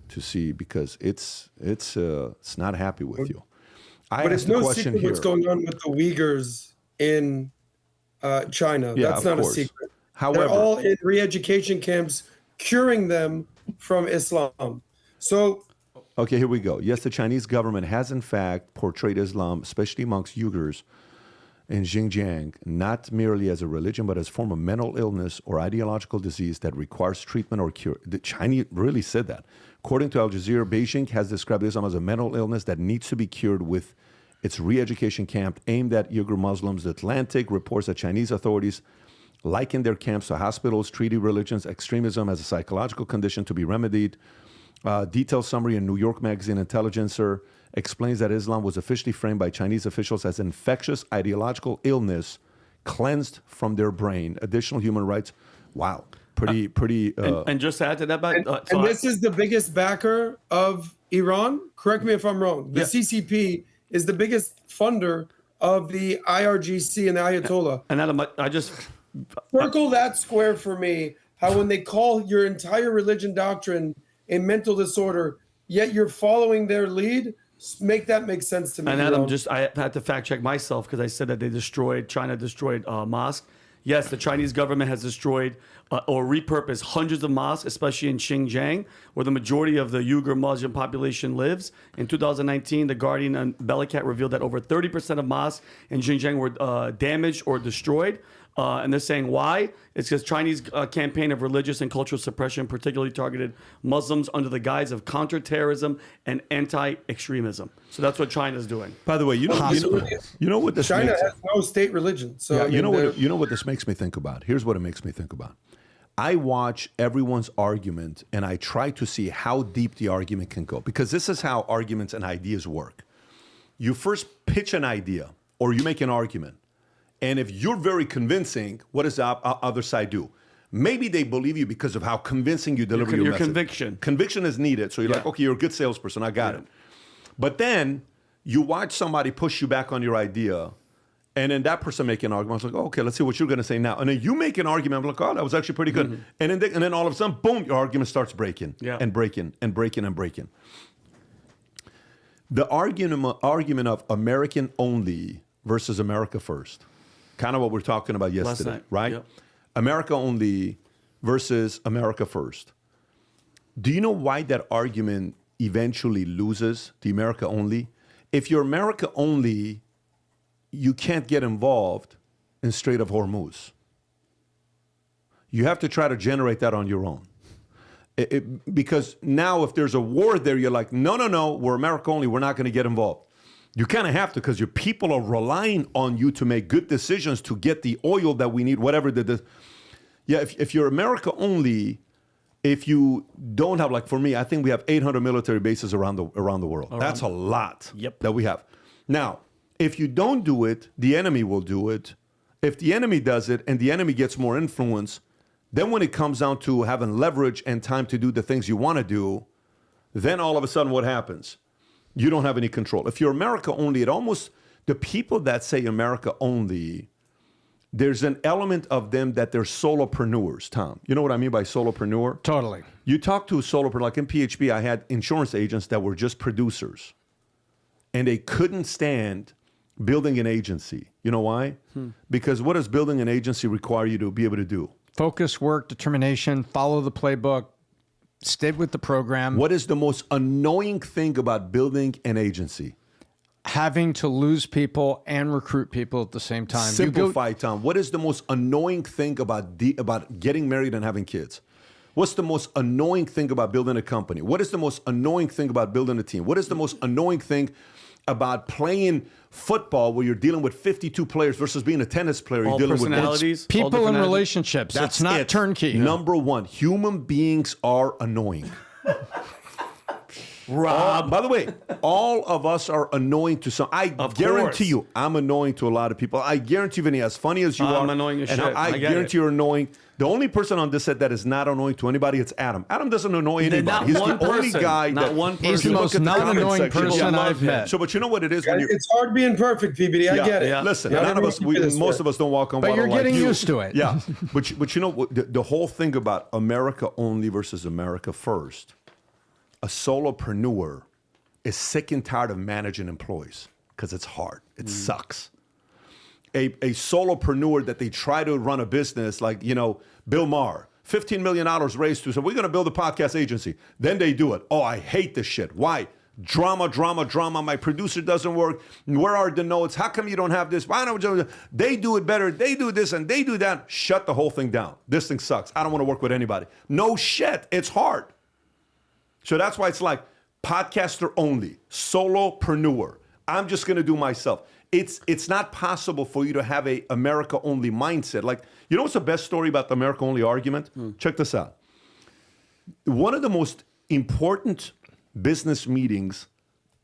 to see because it's not happy with you. But it's no secret what's going on with the Uyghurs in China. Yeah, That's not a secret. However, they're all in re-education camps, curing them from Islam. So, okay, here we go. Yes, the Chinese government has in fact portrayed Islam, especially amongst Uyghurs in Xinjiang, not merely as a religion, but as a form of mental illness or ideological disease that requires treatment or cure. The Chinese really said that. According to Al Jazeera, Beijing has described Islam as a mental illness that needs to be cured with its re-education camp aimed at Uyghur Muslims. The Atlantic reports that Chinese authorities liken their camps to hospitals, treating religions, extremism as a psychological condition to be remedied. Detailed summary in New York Magazine Intelligencer explains that Islam was officially framed by Chinese officials as infectious ideological illness cleansed from their brain. Additional human rights. Wow. Pretty. And just to add to that, and this is the biggest backer of Iran. Correct me if I'm wrong. The CCP is the biggest funder of the IRGC and the Ayatollah. And Adam, I just circle that square for me. How when they call your entire religion doctrine a mental disorder, yet you're following their lead, make that make sense to me. And Adam, I had to fact check myself because I said that China destroyed mosques. Yes, the Chinese government has destroyed or repurposed hundreds of mosques, especially in Xinjiang, where the majority of the Uyghur Muslim population lives. In 2019, The Guardian and Bellingcat revealed that over 30% of mosques in Xinjiang were damaged or destroyed. And they're saying why? It's because Chinese campaign of religious and cultural suppression particularly targeted Muslims under the guise of counterterrorism and anti-extremism. So that's what China's doing. By the way, you know what this China makes, has no state religion. So yeah, I mean, you know what this makes me think about. Here's what it makes me think about. I watch everyone's argument and I try to see how deep the argument can go, because this is how arguments and ideas work. You first pitch an idea or you make an argument. And if you're very convincing, what does the other side do? Maybe they believe you because of how convincing you deliver your message. Conviction. Conviction is needed. So you're like, okay, you're a good salesperson. I got it. But then you watch somebody push you back on your idea, and then that person make an argument. I was like, okay, let's see what you're going to say now. And then you make an argument. I'm like, oh, that was actually pretty good. And then all of a sudden, boom, your argument starts breaking and breaking and breaking and breaking. The argument of American only versus America first. Kind of what we're talking about yesterday, right? Yep. America only versus America first. Do you know why that argument eventually loses, the America only? If you're America only, you can't get involved in Strait of Hormuz. You have to try to generate that on your own. Because now if there's a war there, you're like, no, we're America only, we're not going to get involved. You kind of have to, because your people are relying on you to make good decisions to get the oil that we need, whatever if you're America only, if you don't have, like for me, I think we have 800 military bases around the world. That's a lot that we have. Now, if you don't do it, the enemy will do it. If the enemy does it and the enemy gets more influence, then when it comes down to having leverage and time to do the things you want to do, then all of a sudden what happens? You don't have any control. If you're America only, the people that say America only, there's an element of them that they're solopreneurs, Tom. You know what I mean by solopreneur? Totally. You talk to a solopreneur, like in PHP, I had insurance agents that were just producers. And they couldn't stand building an agency. You know why? Because what does building an agency require you to be able to do? Focus, work, determination, follow the playbook. Stayed with the program. What is the most annoying thing about building an agency? Having to lose people and recruit people at the same time. Simplify, Tom. What is the most annoying thing about getting married and having kids? What's the most annoying thing about building a company? What is the most annoying thing about building a team? What is the most annoying thing about playing football where you're dealing with 52 players versus being a tennis player? You're dealing with people and relationships. That's not turnkey. Number one, human beings are annoying. Rob. By the way, all of us are annoying to some. I guarantee you, I'm annoying to a lot of people. I guarantee you, Vinny, as funny as you are, I'm annoying as shit. I guarantee you're annoying. The only person on this set that is not annoying to anybody, it's Adam. Adam doesn't annoy anybody. He's the only guy. He's the most non-annoying person I've met. So, but you know what it is? It's hard being perfect, PBD. I get it. Yeah. Listen, none of us, most of us don't walk on water. But you're getting used to it. Yeah. But you know, the whole thing about America only versus America first, a solopreneur is sick and tired of managing employees. because it's hard. It sucks. A solopreneur that they try to run a business like, Bill Maher, $15 million raised to, so we're going to build a podcast agency. Then they do it. Oh, I hate this shit. Why? Drama. My producer doesn't work. Where are the notes? How come you don't have this? Why don't they do it better? They do this and they do that. Shut the whole thing down. This thing sucks. I don't want to work with anybody. No shit. It's hard. So that's why it's like podcaster only, solopreneur. I'm just going to do myself. It's not possible for you to have a America only mindset. Like, what's the best story about the America only argument? Check this out. One of the most important business meetings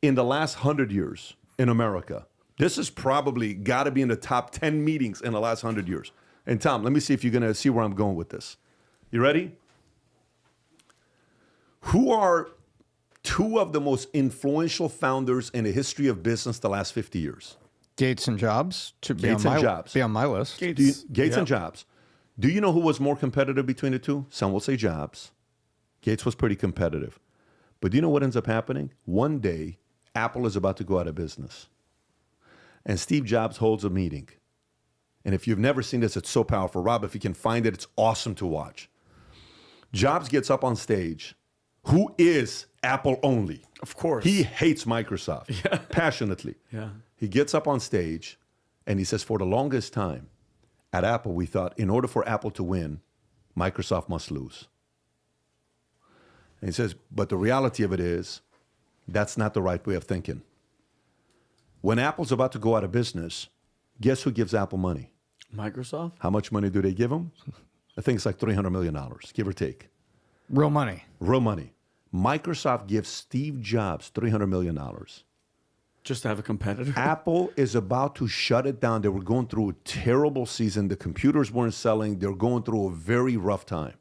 in the last 100 years in America. This has probably got to be in the top 10 meetings in the last 100 years. And Tom, let me see if you're going to see where I'm going with this. You ready? Who are two of the most influential founders in the history of business the last 50 years? Gates and Jobs. Be on my list. Gates and Jobs. Do you know who was more competitive between the two? Some will say Jobs. Gates was pretty competitive. But do you know what ends up happening? One day, Apple is about to go out of business. And Steve Jobs holds a meeting. And if you've never seen this, it's so powerful. Rob, if you can find it, it's awesome to watch. Jobs gets up on stage. Who is Apple only? Of course. He hates Microsoft passionately. Yeah. He gets up on stage and he says, for the longest time, at Apple, we thought in order for Apple to win, Microsoft must lose. And he says, but the reality of it is, that's not the right way of thinking. When Apple's about to go out of business, guess who gives Apple money? Microsoft. How much money do they give them? I think it's like $300 million, give or take. Real money. Real money. Microsoft gives Steve Jobs $300 million. Just to have a competitor? Apple is about to shut it down. They were going through a terrible season. The computers weren't selling. They're going through a very rough time.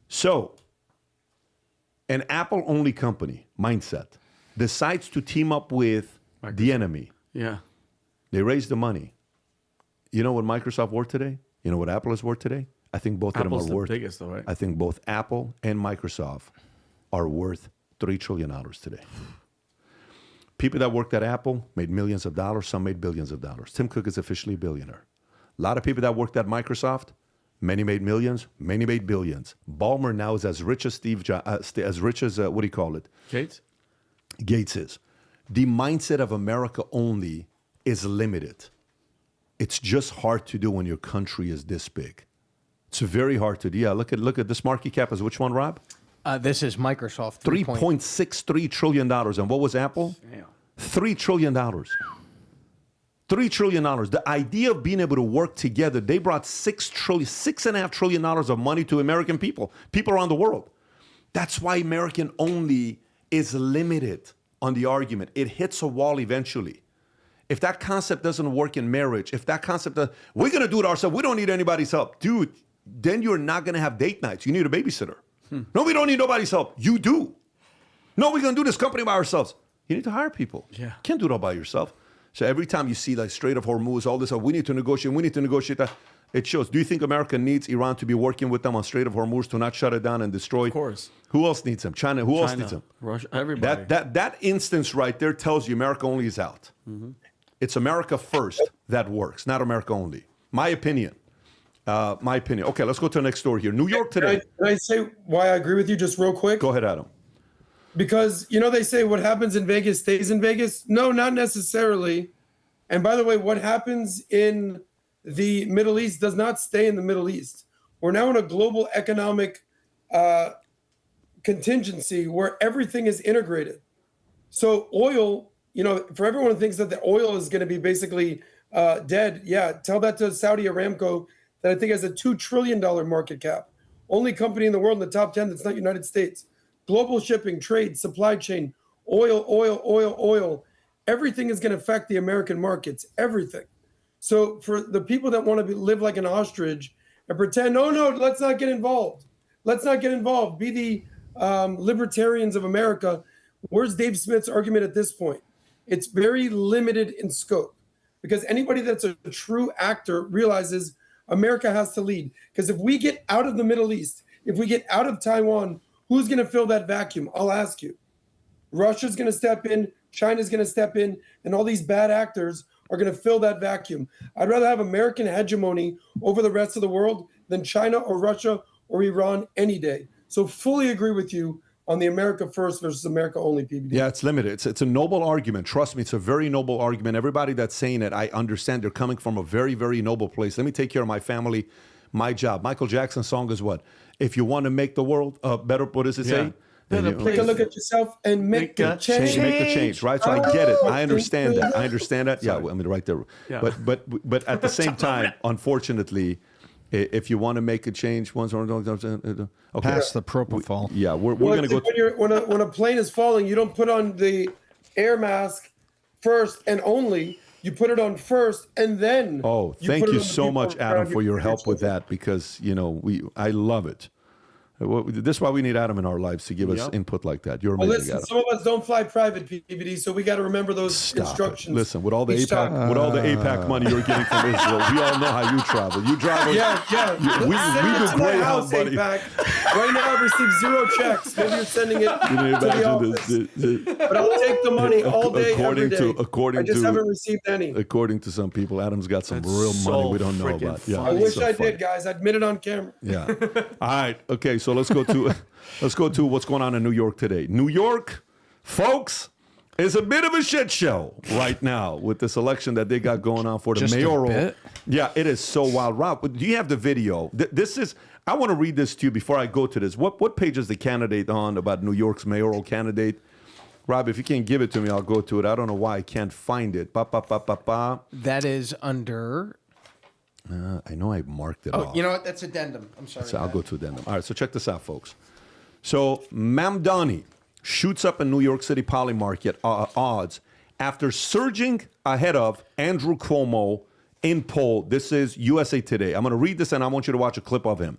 So, an Apple-only company, mindset, decides to team up with the enemy. Yeah. They raise the money. You know what Microsoft worth today? You know what Apple is worth today? I think both of them are worth. The biggest, though, right? I think both Apple and Microsoft are worth $3 trillion today. People that worked at Apple made millions of dollars. Some made billions of dollars. Tim Cook is officially a billionaire. A lot of people that worked at Microsoft, many made millions, many made billions. Ballmer now is as rich as what do you call it? Gates? Gates is. The mindset of America only is limited. It's just hard to do when your country is this big. It's very hard to do. Yeah, look at this market cap is which one, Rob? This is Microsoft. $3.63 trillion. And what was Apple? Damn. $3 trillion. $3 trillion. The idea of being able to work together, they brought $6.5 trillion of money to American people around the world. That's why American only is limited on the argument. It hits a wall eventually. If that concept doesn't work in marriage, if that concept, we're going to do it ourselves. We don't need anybody's help. Dude, then you're not going to have date nights. You need a babysitter. No, we don't need nobody's help. You do. No, we're going to do this company by ourselves. You need to hire people. Yeah. Can't do it all by yourself. So every time you see like Strait of Hormuz, all this, we need to negotiate that. It shows. Do you think America needs Iran to be working with them on Strait of Hormuz to not shut it down and destroy? Of course. Who else needs them? China. Who else needs them? Russia. Everybody. That instance right there tells you America only is out. Mm-hmm. It's America first that works, not America only. My opinion. Okay, let's go to the next story here. New York today. Can I say why I agree with you just real quick? Go ahead, Adam. Because, they say what happens in Vegas stays in Vegas. No, not necessarily. And by the way, what happens in the Middle East does not stay in the Middle East. We're now in a global economic contingency where everything is integrated. So oil, for everyone who thinks that the oil is going to be basically dead, tell that to Saudi Aramco that I think has a $2 trillion market cap. Only company in the world in the top 10 that's not United States. Global shipping, trade, supply chain, oil. Everything is going to affect the American markets, everything. So for the people that want to live like an ostrich and pretend, no, let's not get involved. Be the libertarians of America. Where's Dave Smith's argument at this point? It's very limited in scope because anybody that's a true actor realizes America has to lead. Because if we get out of the Middle East, if we get out of Taiwan, who's going to fill that vacuum? I'll ask you. Russia's going to step in. China's going to step in, and all these bad actors are going to fill that vacuum. I'd rather have American hegemony over the rest of the world than China or Russia or Iran any day. So fully agree with you on the America first versus America only PBD. Yeah, it's limited. It's a noble argument. Trust me, it's a very noble argument. Everybody that's saying it, I understand they're coming from a very, very noble place. Let me take care of my family, my job. Michael Jackson's song is what? If you want to make the world better, what does it say? Take a look at yourself and make the change. Make the change, right? So I get it. I understand that. I understand that. Yeah, I mean, right there. Yeah. But at the same time, unfortunately, if you want to make a change, okay. Pass the propofol. Yeah, we're going to go. When a plane is falling, you don't put on the air mask first and only. You put it on first and then. Oh, thank you so much, Adam, for your help with that, because I love it. This is why we need Adam in our lives, to give us input like that. You're amazing, listen, Adam. some of us don't fly private, PBD, so we got to remember those instructions. Listen, with all the APAC money you're getting from Israel, we all know how you travel. You travel. Yeah. We do Greyhound, buddy. Right now, I've received 0 checks. Maybe you're sending it to the office. But I'll take the money all day, every day. I just haven't received any. According to some people, Adam's got some real money we don't know about. Yeah, I wish I did, guys. I'd admit it on camera. Yeah. All right. Okay. So let's go to what's going on in New York today. New York, folks, is a bit of a shit show right now with this election that they got going on for the mayoral. Yeah, it is so wild. Rob, do you have the video? This is. I want to read this to you before I go to this. What page is the candidate on about New York's mayoral candidate? Rob, if you can't give it to me, I'll go to it. I don't know why I can't find it. That is under. I know I marked it off. You know what? That's addendum. I'm sorry. So I'll go to addendum. All right, so check this out, folks. So Mamdani shoots up in New York City Poly Market odds after surging ahead of Andrew Cuomo in poll. This is USA Today. I'm going to read this, and I want you to watch a clip of him.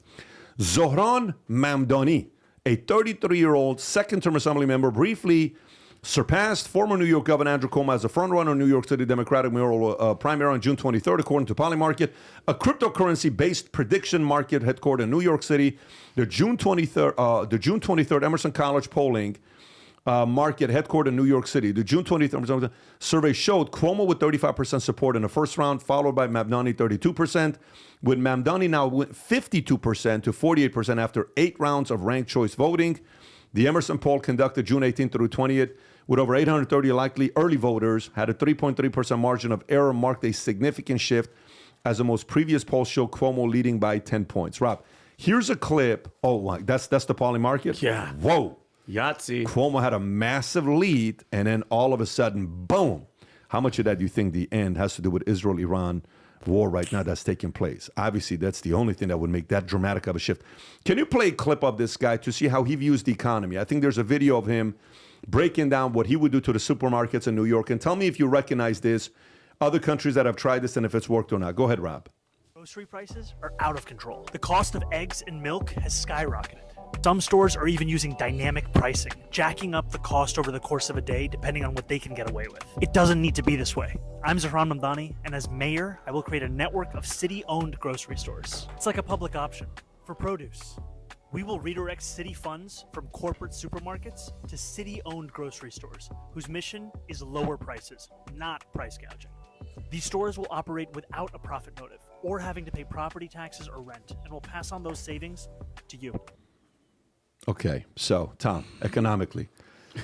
Zohran Mamdani, a 33-year-old second-term assembly member, briefly surpassed former New York Governor Andrew Cuomo as a frontrunner in New York City Democratic mayoral primary on June 23rd, according to Poly Market, a cryptocurrency-based prediction market headquartered in New York City. The June 23rd Emerson College polling market headquartered in New York City. The June 23rd survey showed Cuomo with 35% support in the first round, followed by Mamdani 32%, with Mamdani now 52% to 48% after 8 rounds of ranked choice voting. The Emerson poll, conducted June 18th through 20th, with over 830 likely early voters, had a 3.3% margin of error, marked a significant shift, as the most previous polls show Cuomo leading by 10 points. Rob, here's a clip. Oh, my, that's the Poly Market? Yeah. Whoa. Yahtzee. Cuomo had a massive lead, and then all of a sudden, boom. How much of that do you think the end has to do with Israel-Iran war right now that's taking place? Obviously, that's the only thing that would make that dramatic of a shift. Can you play a clip of this guy to see how he views the economy? I think there's a video of him breaking down what he would do to the supermarkets in New York. And tell me if you recognize this, other countries that have tried this, and if it's worked or not. Go ahead, Rob. Grocery prices are out of control. The cost of eggs and milk has skyrocketed. Some stores are even using dynamic pricing, jacking up the cost over the course of a day depending on what they can get away with. It doesn't need to be this way. I'm Zohran Mamdani, and as mayor, I will create a network of city-owned grocery stores. It's like a public option for produce. We will redirect city funds from corporate supermarkets to city-owned grocery stores, whose mission is lower prices, not price gouging. These stores will operate without a profit motive or having to pay property taxes or rent, and will pass on those savings to you. Okay, so Tom, economically,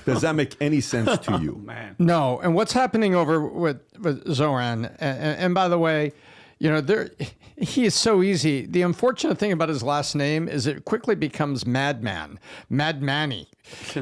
does that make any sense to you? Man. No, and what's happening over with Zohran, and by the way, he is so easy. The unfortunate thing about his last name is it quickly becomes Madman, Mad Manny.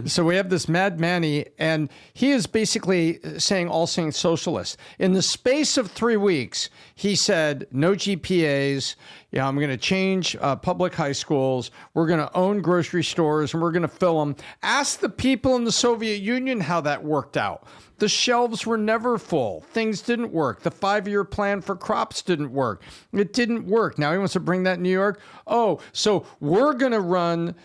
So we have this Mad Manny, and he is basically saying all things socialist. In the space of 3 weeks, he said no GPAs. Yeah, I'm going to change public high schools. We're going to own grocery stores, and we're going to fill them. Ask the people in the Soviet Union how that worked out. The shelves were never full. Things didn't work. The 5-year plan for crops didn't work. It didn't work. Now he wants to bring that in New York. Oh, so we're going to run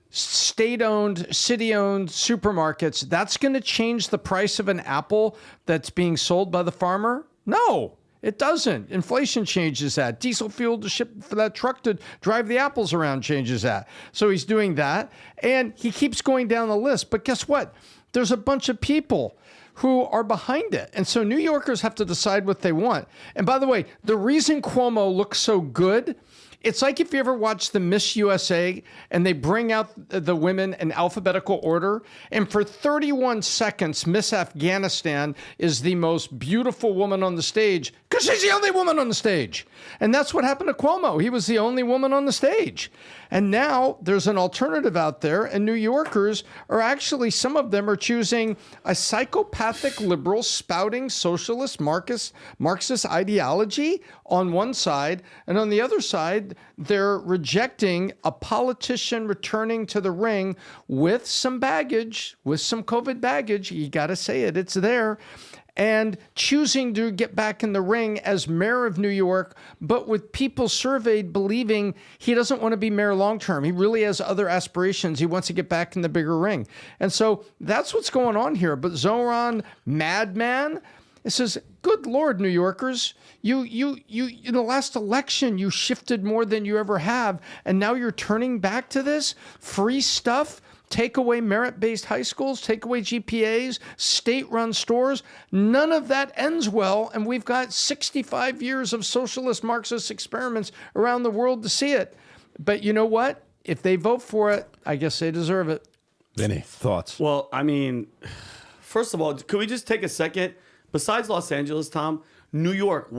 state-owned, city-owned supermarkets. That's going to change the price of an apple that's being sold by the farmer? No. It doesn't. Inflation changes that. Diesel fuel to ship for that truck to drive the apples around changes that. So he's doing that. And he keeps going down the list. But guess what? There's a bunch of people who are behind it. And so New Yorkers have to decide what they want. And by the way, the reason Cuomo looks so good, it's like if you ever watch the Miss USA and they bring out the women in alphabetical order, and for 31 seconds, Miss Afghanistan is the most beautiful woman on the stage because she's the only woman on the stage. And that's what happened to Cuomo. He was the only woman on the stage. And now there's an alternative out there, and New Yorkers are actually, some of them are choosing a psychopathic liberal spouting socialist Marxist ideology on one side, and on the other side, they're rejecting a politician returning to the ring with some baggage, with some COVID baggage. You got to say it, it's there. And choosing to get back in the ring as mayor of New York, but with people surveyed believing he doesn't want to be mayor long-term. He really has other aspirations. He wants to get back in the bigger ring. And so that's what's going on here. But Zohran Madman, it says, good Lord, New Yorkers, you in the last election, you shifted more than you ever have. And now you're turning back to this free stuff. Take away merit-based high schools, take away GPAs, state-run stores. None of that ends well, and we've got 65 years of socialist Marxist experiments around the world to see it. But you know what? If they vote for it, I guess they deserve it. Vinny, thoughts? Well, I mean, first of all, could we just take a second? Besides Los Angeles, Tom, New York,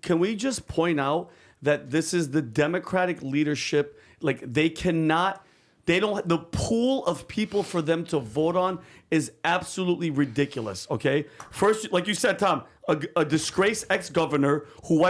can we just point out that this is the Democratic leadership? Like, the pool of people for them to vote on is absolutely ridiculous, okay? First, like you said, Tom, a disgraced ex-governor who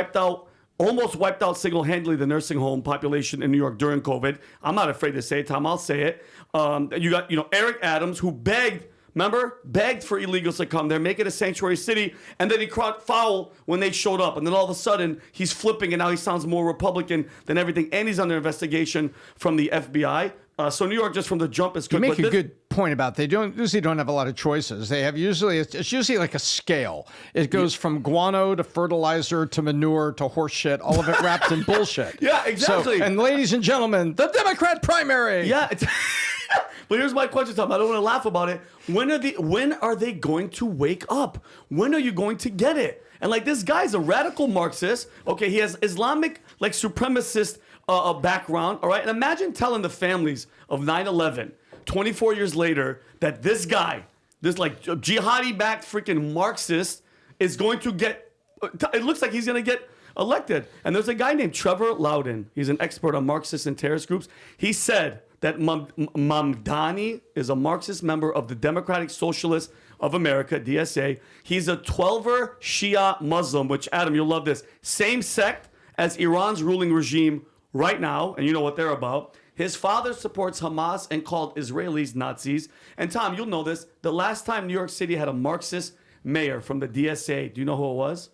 almost wiped out single-handedly the nursing home population in New York during COVID. I'm not afraid to say it, Tom, I'll say it. You got, Eric Adams, who begged for illegals to come there, make it a sanctuary city, and then he caught foul when they showed up. And then all of a sudden, he's flipping, and now he sounds more Republican than everything, and he's under investigation from the FBI. So New York, just from the jump, is good. You make a good point about they usually don't have a lot of choices. They have it's usually like a scale. It goes from guano to fertilizer to manure to horse shit, all of it wrapped in bullshit. Yeah, exactly. And ladies and gentlemen, the Democrat primary. Yeah. But here's my question, Tom. I don't want to laugh about it. When are they going to wake up? When are you going to get it? And like, this guy's a radical Marxist. Okay, he has Islamic supremacist background. All right, and imagine telling the families of 9/11, 24 years later, that this guy, this jihadi-backed freaking Marxist, is going to get. It looks like he's going to get elected. And there's a guy named Trevor Loudon. He's an expert on Marxist and terrorist groups. He said that Mamdani is a Marxist member of the Democratic Socialists of America, DSA. He's a 12er Shia Muslim, which, Adam, you'll love this, same sect as Iran's ruling regime right now, and you know what they're about. His father supports Hamas and called Israelis Nazis. And Tom, you'll know this. The last time New York City had a Marxist mayor from the DSA, do you know who it was?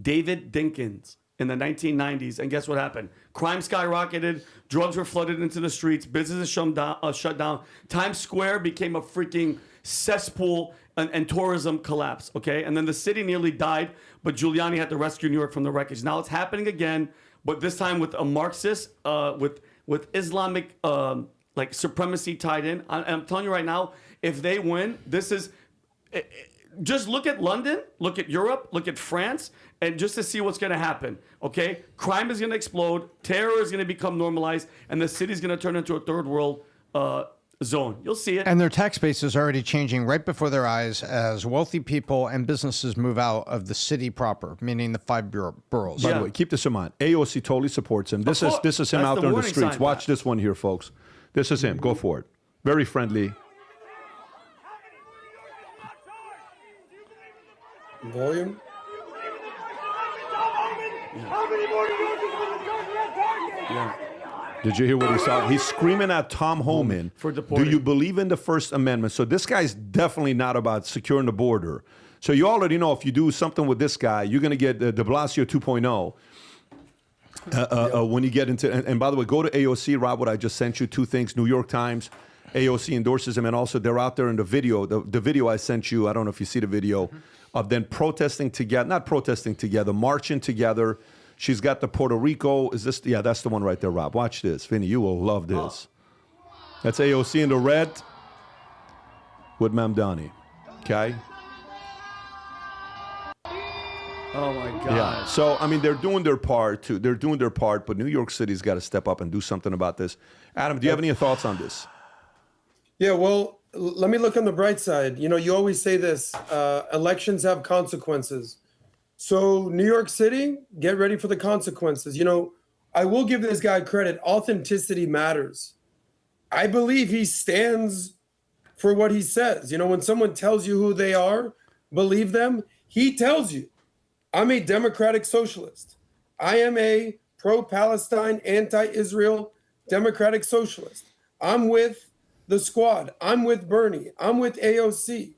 David Dinkins in the 1990s. And guess what happened? Crime skyrocketed. Drugs were flooded into the streets. Businesses shut down. Times Square became a freaking cesspool, and tourism collapsed. Okay, and then the city nearly died, but Giuliani had to rescue New York from the wreckage. Now it's happening again, but this time with a Marxist, with Islamic supremacy tied in. I'm telling you right now, if they win, this is. Just look at London, look at Europe, look at France, and just to see what's going to happen, okay? Crime is going to explode, terror is going to become normalized, and the city's going to turn into a third world zone. You'll see it. And their tax base is already changing right before their eyes as wealthy people and businesses move out of the city proper, meaning the 5 boroughs. By the way, keep this in mind. AOC totally supports him. This is him out there in the streets. Watch this one here, folks. This is him. Go for it. Very friendly. Volume. Yeah. Did you hear what he saw? He's screaming at Tom Homan. Do you believe in the First Amendment? So this guy's definitely not about securing the border. So you already know if you do something with this guy, you're going to get de Blasio 2.0 when you get into. And by the way, go to AOC, Rob, what I just sent you, 2 things. New York Times. AOC endorses him, and also they're out there in the video. The video I sent you, I don't know if you see the video, of then protesting together, not protesting together, marching together. She's got the Puerto Rico. Is this? Yeah, that's the one right there, Rob. Watch this. Vinny, you will love this. That's AOC in the red with Mamdani. Okay? Oh, my God. Yeah. So, I mean, they're doing their part, too. They're doing their part, but New York City's got to step up and do something about this. Adam, do you have any thoughts on this? Yeah, well, let me look on the bright side. You know, you always say this, elections have consequences. So New York City, get ready for the consequences. You know, I will give this guy credit. Authenticity matters. I believe he stands for what he says. You know, when someone tells you who they are, believe them. He tells you, I'm a democratic socialist. I am a pro-Palestine, anti-Israel democratic socialist. I'm with the squad. I'm with Bernie. I'm with AOC.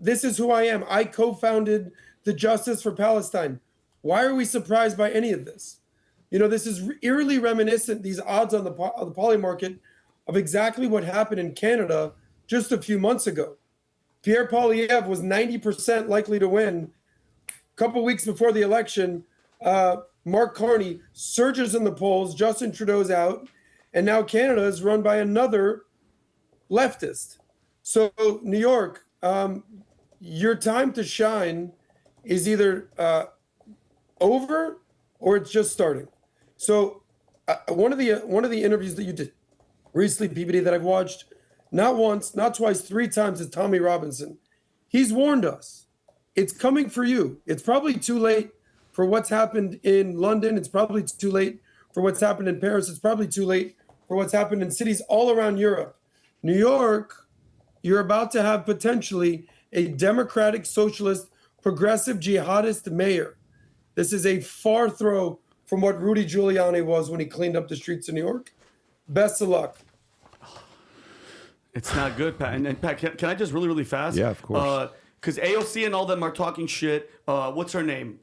This is who I am. I co-founded the Justice for Palestine. Why are we surprised by any of this? You know, this is eerily reminiscent, these odds on the poly market, of exactly what happened in Canada just a few months ago. Pierre Poilievre was 90% likely to win. A couple weeks before the election, Mark Carney surges in the polls, Justin Trudeau's out, and now Canada is run by another leftist. So New York, your time to shine is either over or it's just starting. So one of the interviews that you did recently, PBD, that I've watched, not once, not twice, 3 times, is Tommy Robinson. He's warned us. It's coming for you. It's probably too late for what's happened in London. It's probably too late for what's happened in Paris. It's probably too late for what's happened in cities all around Europe. New York, you're about to have potentially a democratic, socialist, progressive, jihadist mayor. This is a far throw from what Rudy Giuliani was when he cleaned up the streets of New York. Best of luck. It's not good, Pat. And Pat, can I just really fast? Yeah, of course. Because AOC and all them are talking shit. What's her name?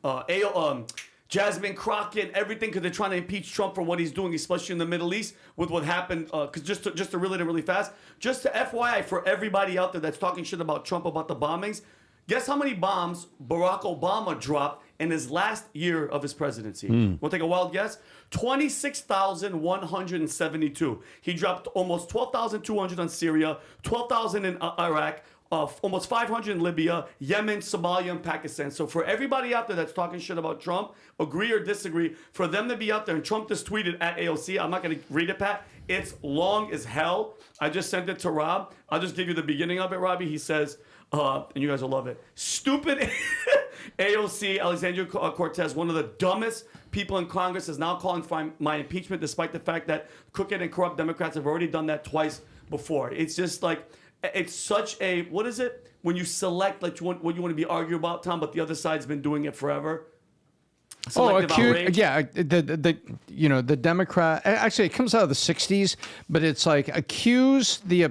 Jasmine Crockett, everything, because they're trying to impeach Trump for what he's doing, especially in the Middle East with what happened. Because just to really fast, just to FYI for everybody out there that's talking shit about Trump, about the bombings, guess how many bombs Barack Obama dropped in his last year of his presidency? Want to take a wild guess? 26,172. He dropped almost 12,200 on Syria, 12,000 in Iraq, almost 500 in Libya, Yemen, Somalia, and Pakistan. So for everybody out there that's talking shit about Trump, agree or disagree, for them to be out there, and Trump just tweeted at AOC, I'm not going to read it, Pat. It's long as hell. I just sent it to Rob. I'll just give you the beginning of it, Robbie. He says, and you guys will love it, stupid AOC, Alexandria Cortez, one of the dumbest people in Congress, is now calling for my impeachment, despite the fact that crooked and corrupt Democrats have already done that twice before. It's just like, it's such a, what is it? When you select like what you want to be arguing about, Tom, but the other side's been doing it forever. Yeah, the Democrat. Actually, it comes out of the '60s, but it's like accuse the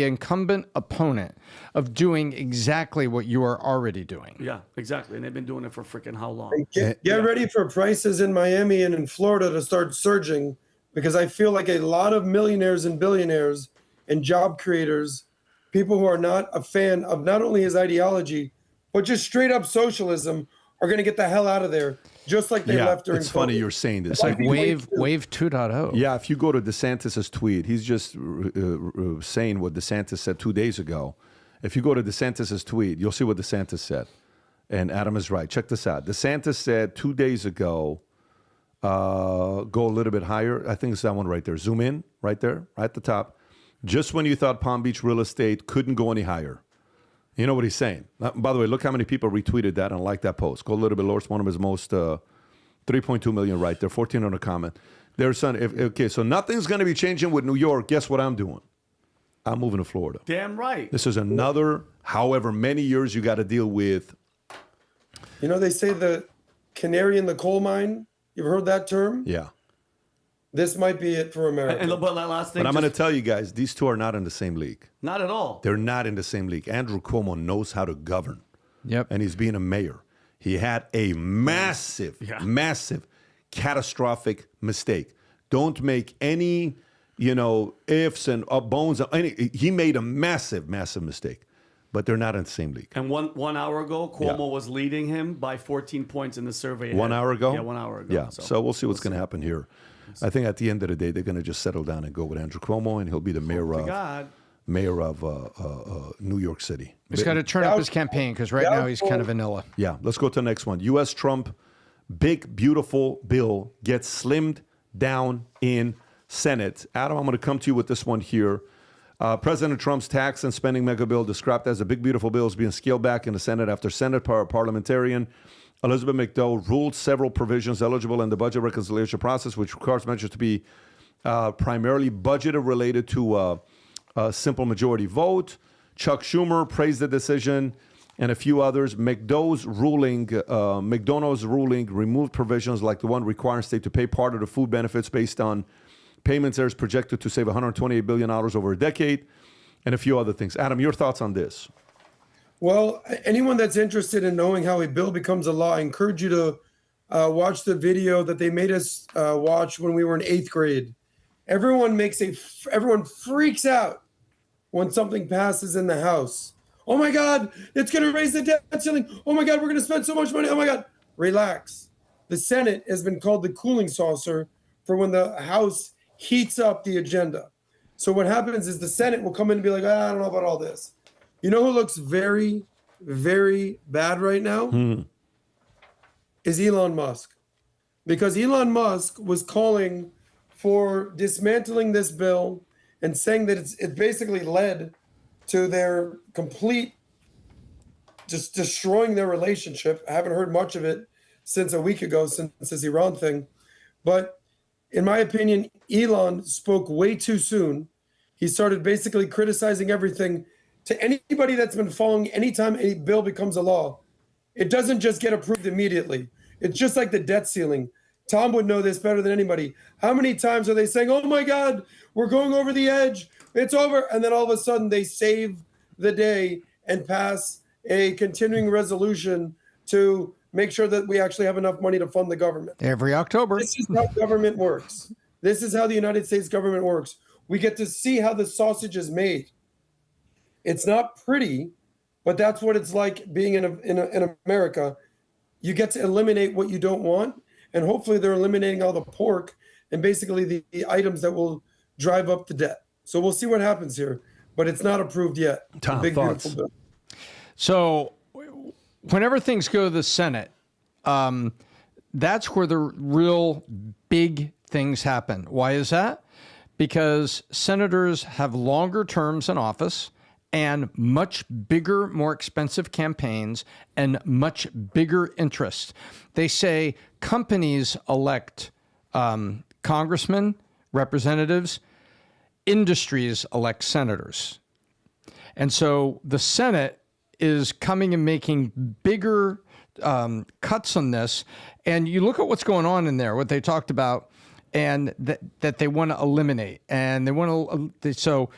incumbent opponent of doing exactly what you are already doing. Yeah, exactly, and they've been doing it for freaking how long? Get ready for prices in Miami and in Florida to start surging, because I feel like a lot of millionaires and billionaires and job creators, people who are not a fan of not only his ideology, but just straight up socialism, are going to get the hell out of there, just like they left during it's COVID. funny you're saying this. It's like wave 2.0. Yeah, if you go to DeSantis' tweet, he's just saying what DeSantis said 2 days ago. If you go to DeSantis' tweet, you'll see what DeSantis said. And Adam is right. Check this out. DeSantis said 2 days ago, go a little bit higher. I think it's that one right there. Zoom in right there, right at the top. Just when you thought Palm Beach real estate couldn't go any higher. You know what he's saying. By the way, look how many people retweeted that and liked that post. Go a little bit lower. It's one of his most, 3.2 million right there, 1,400 comment. There's son. Okay, so nothing's going to be changing with New York. Guess what I'm doing? I'm moving to Florida. Damn right. This is another, however many years you got to deal with. You know, they say the canary in the coal mine. You've heard that term? Yeah. This might be it for America. But last thing, but I'm going to tell you guys, these two are not in the same league. Not at all. They're not in the same league. Andrew Cuomo knows how to govern. Yep. And he's being a mayor. He had a massive, catastrophic mistake. Don't make any, ifs and bones. He made a massive mistake. but they're not in the same league. And one hour ago, Cuomo was leading him by 14 points in the survey. 1 hour ago? Yeah, 1 hour ago. Yeah, so we'll see what's going to happen here. I think at the end of the day, they're going to just settle down and go with Andrew Cuomo, and he'll be the mayor of New York City. He's got to turn up his campaign because right now he's kind of vanilla. Yeah, let's go to the next one. U.S. Trump, big, beautiful bill gets slimmed down in Senate. Adam, I'm going to come to you with this one here. President Trump's tax and spending mega bill, described as a big, beautiful bill, is being scaled back in the Senate after Senate parliamentarian Elizabeth McDowell ruled several provisions eligible in the budget reconciliation process, which requires measures to be primarily budgeted related to a simple majority vote. Chuck Schumer praised the decision, and a few others. McDonough's ruling removed provisions like the one requiring states to pay part of the food benefits based on payments that is projected to save $128 billion over a decade, and a few other things. Adam, your thoughts on this? Well, anyone that's interested in knowing how a bill becomes a law, I encourage you to watch the video that they made us watch when we were in 8th grade. Everyone freaks out when something passes in the House. Oh my God, it's going to raise the debt ceiling. Oh my God, we're going to spend so much money. Oh my God, relax. The Senate has been called the cooling saucer for when the House heats up the agenda. So what happens is the Senate will come in and be like, I don't know about all this. You know who looks very, very bad right now? Is Elon Musk. Because Elon Musk was calling for dismantling this bill and saying that it basically led to their complete just destroying their relationship. I haven't heard much of it since a week ago, since this Iran thing. But in my opinion, Elon spoke way too soon. He started basically criticizing everything. To anybody that's been following, anytime a bill becomes a law, it doesn't just get approved immediately. It's just like the debt ceiling. Tom would know this better than anybody. How many times are they saying, oh my God, we're going over the edge, it's over, and then all of a sudden they save the day and pass a continuing resolution to make sure that we actually have enough money to fund the government. Every October. This is how government works. This is how the United States government works. We get to see how the sausage is made. It's not pretty, but that's what it's like being in America. You get to eliminate what you don't want, and hopefully they're eliminating all the pork and basically the items that will drive up the debt. So we'll see what happens here, but it's not approved yet. Tom, big, thoughts? beautiful bill. So whenever things go to the Senate, that's where the real big things happen. Why is that? Because senators have longer terms in office and much bigger, more expensive campaigns and much bigger interests. They say companies elect congressmen, representatives, industries elect senators. And so the Senate is coming and making bigger cuts on this. And you look at what's going on in there, what they talked about, and that they want to eliminate. And they want to, so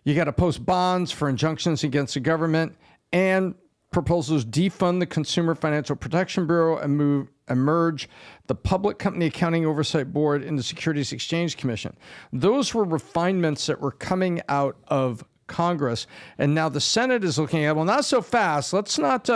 you got to post bonds for injunctions against the government, and proposals defund the Consumer Financial Protection Bureau and merge the Public Company Accounting Oversight Board in the Securities Exchange Commission. Those were refinements that were coming out of Congress. And now the Senate is looking at, well, not so fast. Let's not,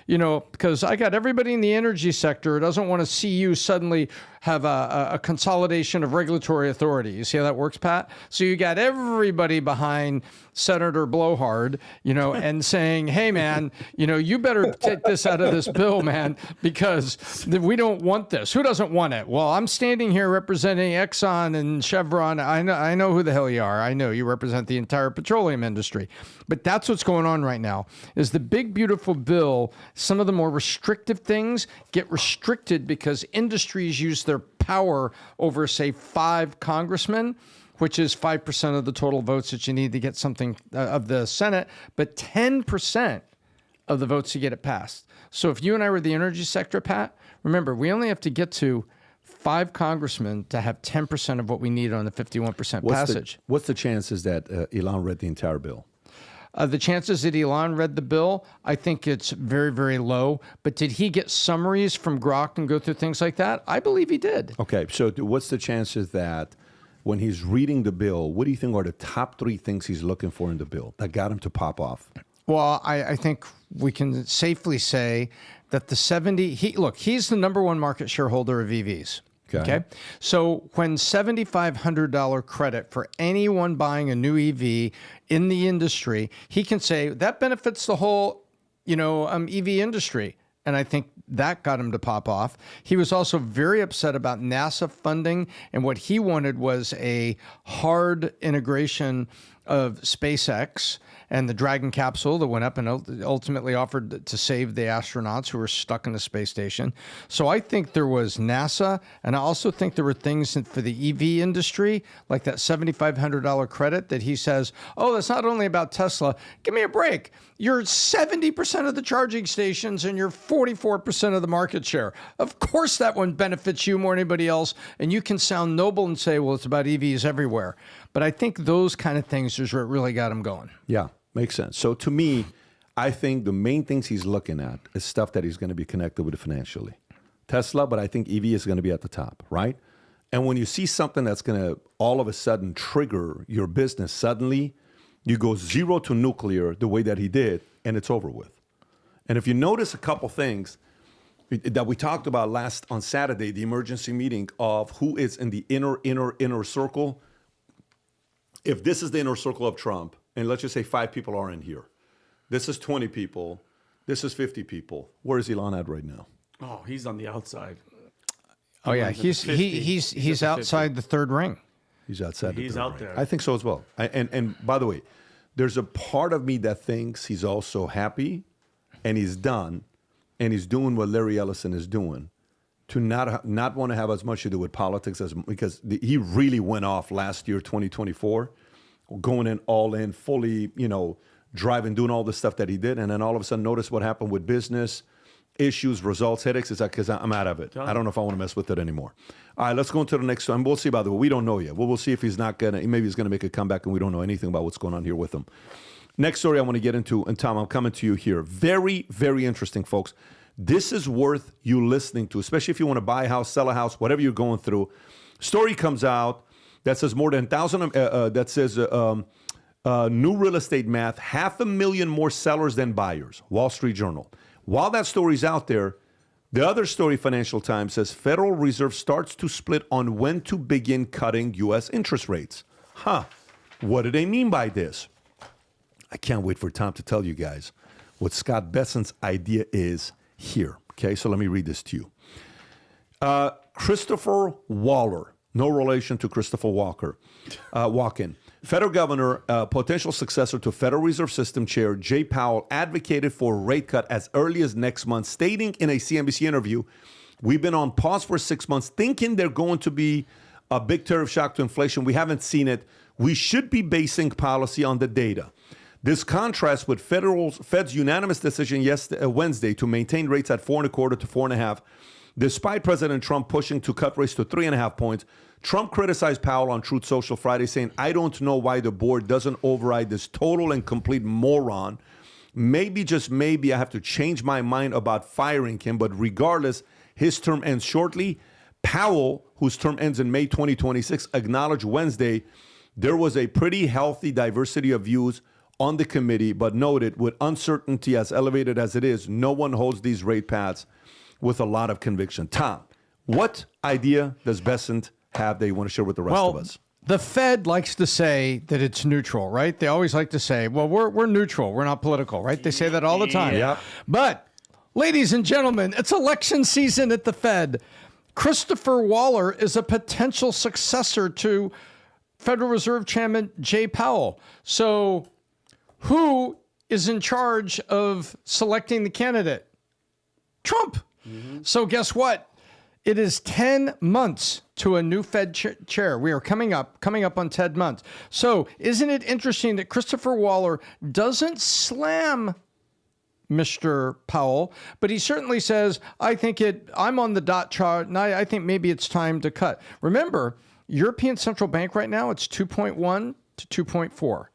because I got everybody in the energy sector who doesn't want to see you suddenly have a consolidation of regulatory authority. You see how that works, Pat? So you got everybody behind Senator Blowhard, and saying, hey, man, you better take this out of this bill, man, because we don't want this. Who doesn't want it? Well, I'm standing here representing Exxon and Chevron. I know who the hell you are. I know you represent the entire petroleum industry. But that's what's going on right now, is the big, beautiful bill. Some of the more restrictive things get restricted because industries use their power over, say, 5 congressmen, which is 5% of the total votes that you need to get something of the Senate, but 10% of the votes to get it passed. So if you and I were the energy sector, Pat, remember, we only have to get to 5 congressmen to have 10% of what we need on the 51% passage. What's the chances that Elon read the entire bill? The chances that Elon read the bill, I think it's very, very low. But did he get summaries from Grok and go through things like that? I believe he did. Okay, so what's the chances that when he's reading the bill, what do you think are the top 3 things he's looking for in the bill that got him to pop off? Well, I think we can safely say that the 70, he's the number one market shareholder of EVs. Okay. So when $7,500 credit for anyone buying a new EV in the industry, he can say that benefits the whole, EV industry. And I think that got him to pop off. He was also very upset about NASA funding, and what he wanted was a hard integration of SpaceX and the Dragon capsule that went up and ultimately offered to save the astronauts who were stuck in the space station. So I think there was NASA, and I also think there were things for the EV industry, like that $7,500 credit that he says, oh, that's not only about Tesla. Give me a break. You're 70% of the charging stations and you're 44% of the market share. Of course that one benefits you more than anybody else, and you can sound noble and say, well, it's about EVs everywhere. But I think those kind of things is what really got him going. Yeah, makes sense. So to me, I think the main things he's looking at is stuff that he's going to be connected with financially. Tesla, but I think EV is going to be at the top, right? And when you see something that's going to all of a sudden trigger your business suddenly, you go zero to nuclear the way that he did, and it's over with. And if you notice a couple things that we talked about on Saturday, the emergency meeting of who is in the inner circle. If this is the inner circle of Trump, and let's just say 5 people are in here, this is 20 people, this is 50 people. Where is Elon at right now? Oh, he's on the outside. Oh yeah, he's outside the third ring. He's outside. He's out there. I think so as well. And by the way, there's a part of me that thinks he's also happy, and he's done, and he's doing what Larry Ellison is doing, to not want to have as much to do with politics because he really went off last year, 2024, going in all in, fully, driving, doing all the stuff that he did, and then all of a sudden notice what happened with business issues, results, headaches. It's like, because I'm out of it. I don't know if I want to mess with it anymore. All right, let's go into the next one. We'll see, by the way. We don't know yet. We'll see if he's not going to, maybe he's going to make a comeback, and we don't know anything about what's going on here with him. Next story I want to get into, and Tom, I'm coming to you here. Very, very interesting, folks. This is worth you listening to, especially if you want to buy a house, sell a house, whatever you're going through. Story comes out that says more than 1,000, that says new real estate math, 500,000 more sellers than buyers, Wall Street Journal. While that story's out there, the other story, Financial Times, says Federal Reserve starts to split on when to begin cutting U.S. interest rates. What do they mean by this? I can't wait for Tom to tell you guys what Scott Bessent's idea is here. Okay, so let me read this to you. Christopher Waller, no relation to Christopher Walken. Federal governor, potential successor to Federal Reserve System Chair Jay Powell, advocated for a rate cut as early as next month, stating in a CNBC interview, we've been on pause for 6 months, thinking they're going to be a big tariff shock to inflation. We haven't seen it. We should be basing policy on the data. This contrasts with Fed's unanimous decision Wednesday to maintain rates at 4.25 to 4.5. Despite President Trump pushing to cut rates to 3.5 points, Trump criticized Powell on Truth Social Friday, saying, I don't know why the board doesn't override this total and complete moron. Maybe, just maybe, I have to change my mind about firing him, but regardless, his term ends shortly. Powell, whose term ends in May 2026, acknowledged Wednesday there was a pretty healthy diversity of views on the committee, but noted with uncertainty as elevated as it is, no one holds these rate paths with a lot of conviction. Tom, what idea does Bessent have that you want to share with the rest of us? The Fed likes to say that it's neutral, right? They always like to say, well, we're neutral. We're not political, right? They say that all the time. Yeah. But, ladies and gentlemen, it's election season at the Fed. Christopher Waller is a potential successor to Federal Reserve Chairman Jay Powell. So who is in charge of selecting the candidate? Trump. So guess what? It is 10 months to a new Fed chair. We are coming up on 10 months. So isn't it interesting that Christopher Waller doesn't slam Mr. Powell, but he certainly says, I'm on the dot chart, and I think maybe it's time to cut. Remember, European Central Bank right now, it's 2.1 to 2.4.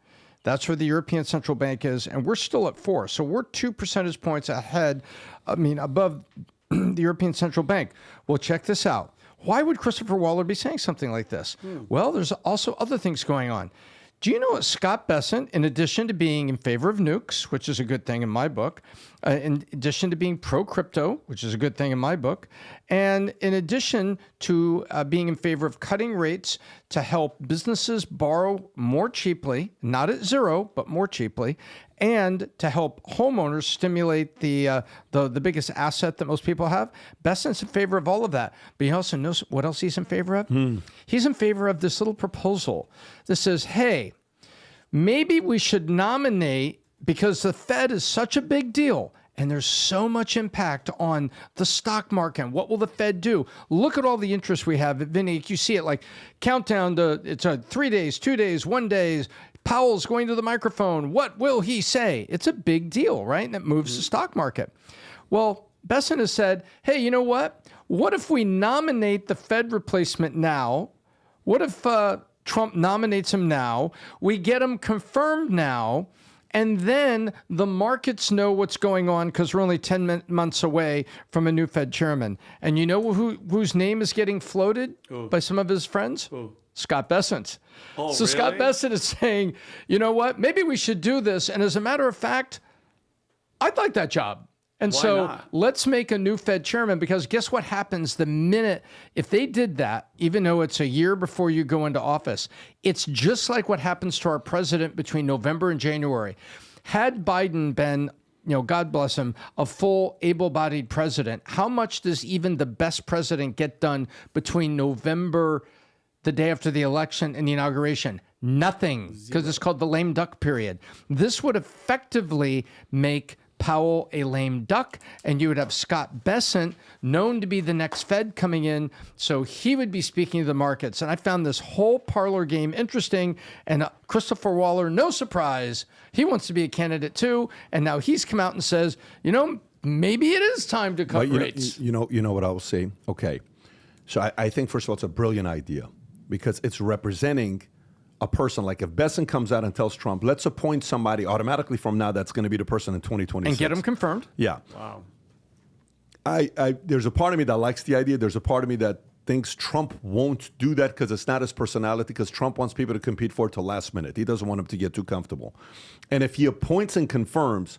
That's where the European Central Bank is, and we're still at 4. So we're 2 percentage points above the European Central Bank. Well, check this out. Why would Christopher Waller be saying something like this? Well, there's also other things going on. Do you know what Scott Bessent, in addition to being in favor of nukes, which is a good thing in my book, in addition to being pro-crypto, which is a good thing in my book, and in addition to being in favor of cutting rates to help businesses borrow more cheaply, not at zero, but more cheaply, and to help homeowners stimulate the biggest asset that most people have, Bessent's in favor of all of that. But he also knows what else he's in favor of? He's in favor of this little proposal that says, hey, maybe we should nominate, because the Fed is such a big deal and there's so much impact on the stock market. And what will the Fed do? Look at all the interest we have. Vinny, you see it like countdown to, it's 3 days, 2 days, 1 day. Powell's going to the microphone. What will he say? It's a big deal, right? And it moves the stock market. Well, Bessent has said, hey, you know what? What if we nominate the Fed replacement now? What if Trump nominates him now? We get him confirmed now, and then the markets know what's going on because we're only 10 months away from a new Fed chairman. And you know whose name is getting floated by some of his friends? Scott Bessent. Oh, so really? Scott Bessent is saying, you know what? Maybe we should do this. And as a matter of fact, I'd like that job. And Why so not? let's make a new Fed chairman, because guess what happens the minute, if they did that, even though it's a year before you go into office, it's just like what happens to our president between November and January. Had Biden been, God bless him, a full able-bodied president, how much does even the best president get done between November, the day after the election, and the inauguration? Nothing, because it's called the lame duck period. This would effectively make Powell a lame duck, and you would have Scott Bessent, known to be the next Fed, coming in, so he would be speaking to the markets. And I found this whole parlor game interesting, and Christopher Waller, no surprise, he wants to be a candidate too, and now he's come out and says, maybe it is time to cut rates. You know what I will say? Okay, so I think, first of all, it's a brilliant idea, because it's representing a person. Like if Bessent comes out and tells Trump, let's appoint somebody automatically from now that's going to be the person in 2026. And get him confirmed. Yeah. Wow. There's a part of me that likes the idea. There's a part of me that thinks Trump won't do that because it's not his personality, because Trump wants people to compete for it till last minute. He doesn't want them to get too comfortable. And if he appoints and confirms,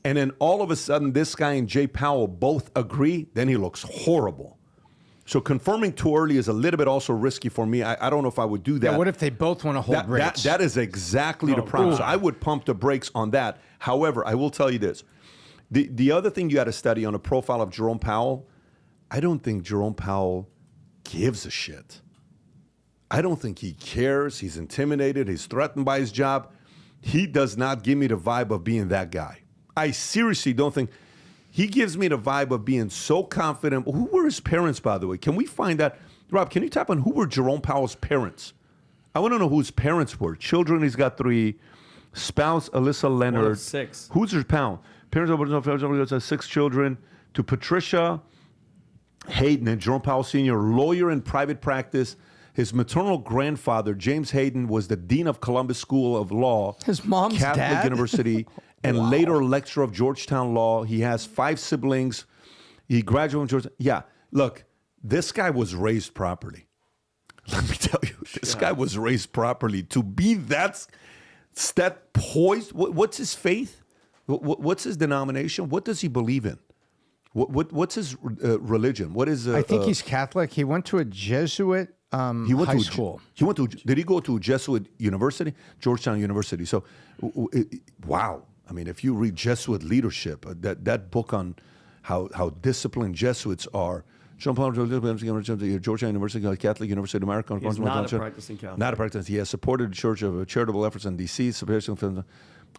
and then all of a sudden this guy and Jay Powell both agree, then he looks horrible. So confirming too early is a little bit also risky for me. I don't know if I would do that. Yeah, what if they both want to hold rates? That is exactly the problem. So I would pump the brakes on that. However, I will tell you this. The other thing you got to study on a profile of Jerome Powell, I don't think Jerome Powell gives a shit. I don't think he cares. He's intimidated. He's threatened by his job. He does not give me the vibe of being that guy. I seriously don't think. He gives me the vibe of being so confident. Who were his parents, by the way? Can we find that? Rob, can you tap on who were Jerome Powell's parents? I want to know who his parents were. Children, he's got 3. Spouse, Alyssa Leonard. 1 of 6. Who's his parents? Parents of 6 children. To Patricia Hayden and Jerome Powell Sr., lawyer in private practice. His maternal grandfather, James Hayden, was the dean of Columbus School of Law. His mom's Catholic dad? University. And later lecturer of Georgetown Law. He has 5 siblings. He graduated from Georgetown. Yeah, look, this guy was raised properly. Let me tell you, this guy was raised properly. To be that poised, what's his faith? What's his denomination? What does he believe in? What's his religion? What is? I think he's Catholic. He went to a Jesuit high school. Did he go to a Jesuit university? Georgetown University. So, wow. I mean, if you read Jesuit leadership, that book on how disciplined Jesuits are, Georgetown University, Catholic University of America. He's not a practicing Catholic. Not a practicing. He has supported the Church of charitable efforts in D.C.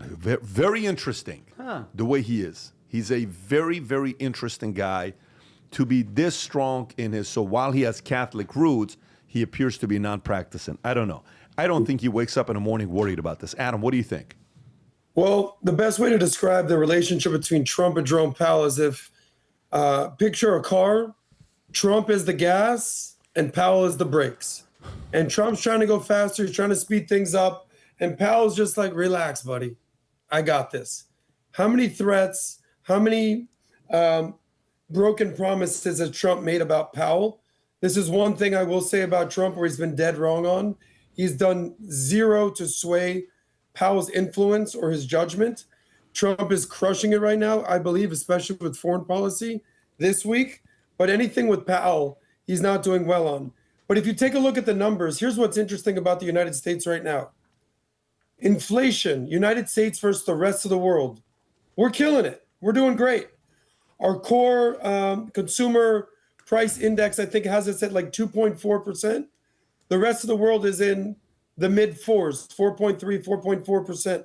Very interesting the way he is. He's a very, very interesting guy to be this strong in his. So while he has Catholic roots, he appears to be non-practicing. I don't know. I don't think he wakes up in the morning worried about this. Adam, what do you think? Well, the best way to describe the relationship between Trump and Jerome Powell is if picture a car, Trump is the gas and Powell is the brakes. And Trump's trying to go faster, he's trying to speed things up, and Powell's just like, relax, buddy. I got this. How many threats, how many broken promises has Trump made about Powell? This is one thing I will say about Trump where he's been dead wrong on. He's done zero to sway Powell's influence or his judgment. Trump is crushing it right now, I believe, especially with foreign policy this week. But anything with Powell, he's not doing well on. But if you take a look at the numbers, here's what's interesting about the United States right now. Inflation, United States versus the rest of the world. We're killing it. We're doing great. Our core consumer price index, I think, has us at like 2.4%. The rest of the world is in the mid fours, 4.3, 4.4%.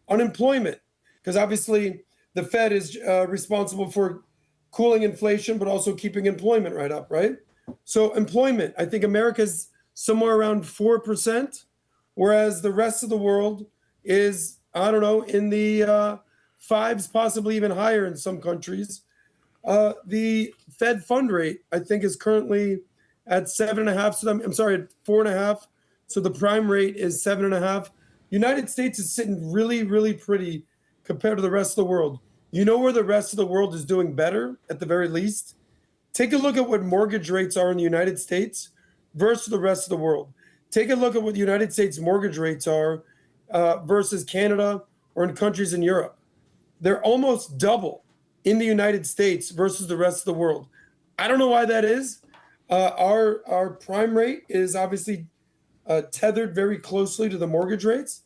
Unemployment, because obviously the Fed is responsible for cooling inflation, but also keeping employment right up, right? So employment, I think America's somewhere around 4%, whereas the rest of the world is, I don't know, in the fives, possibly even higher in some countries. The Fed fund rate, I think, is currently at 7.5. So I'm sorry, at 4.5. So the prime rate is 7.5. United States is sitting really, really pretty compared to the rest of the world. You know where the rest of the world is doing better, at the very least? Take a look at what mortgage rates are in the United States versus the rest of the world. Take a look at what the United States mortgage rates are versus Canada or in countries in Europe. They're almost double in the United States versus the rest of the world. I don't know why that is. Our prime rate is obviously tethered very closely to the mortgage rates,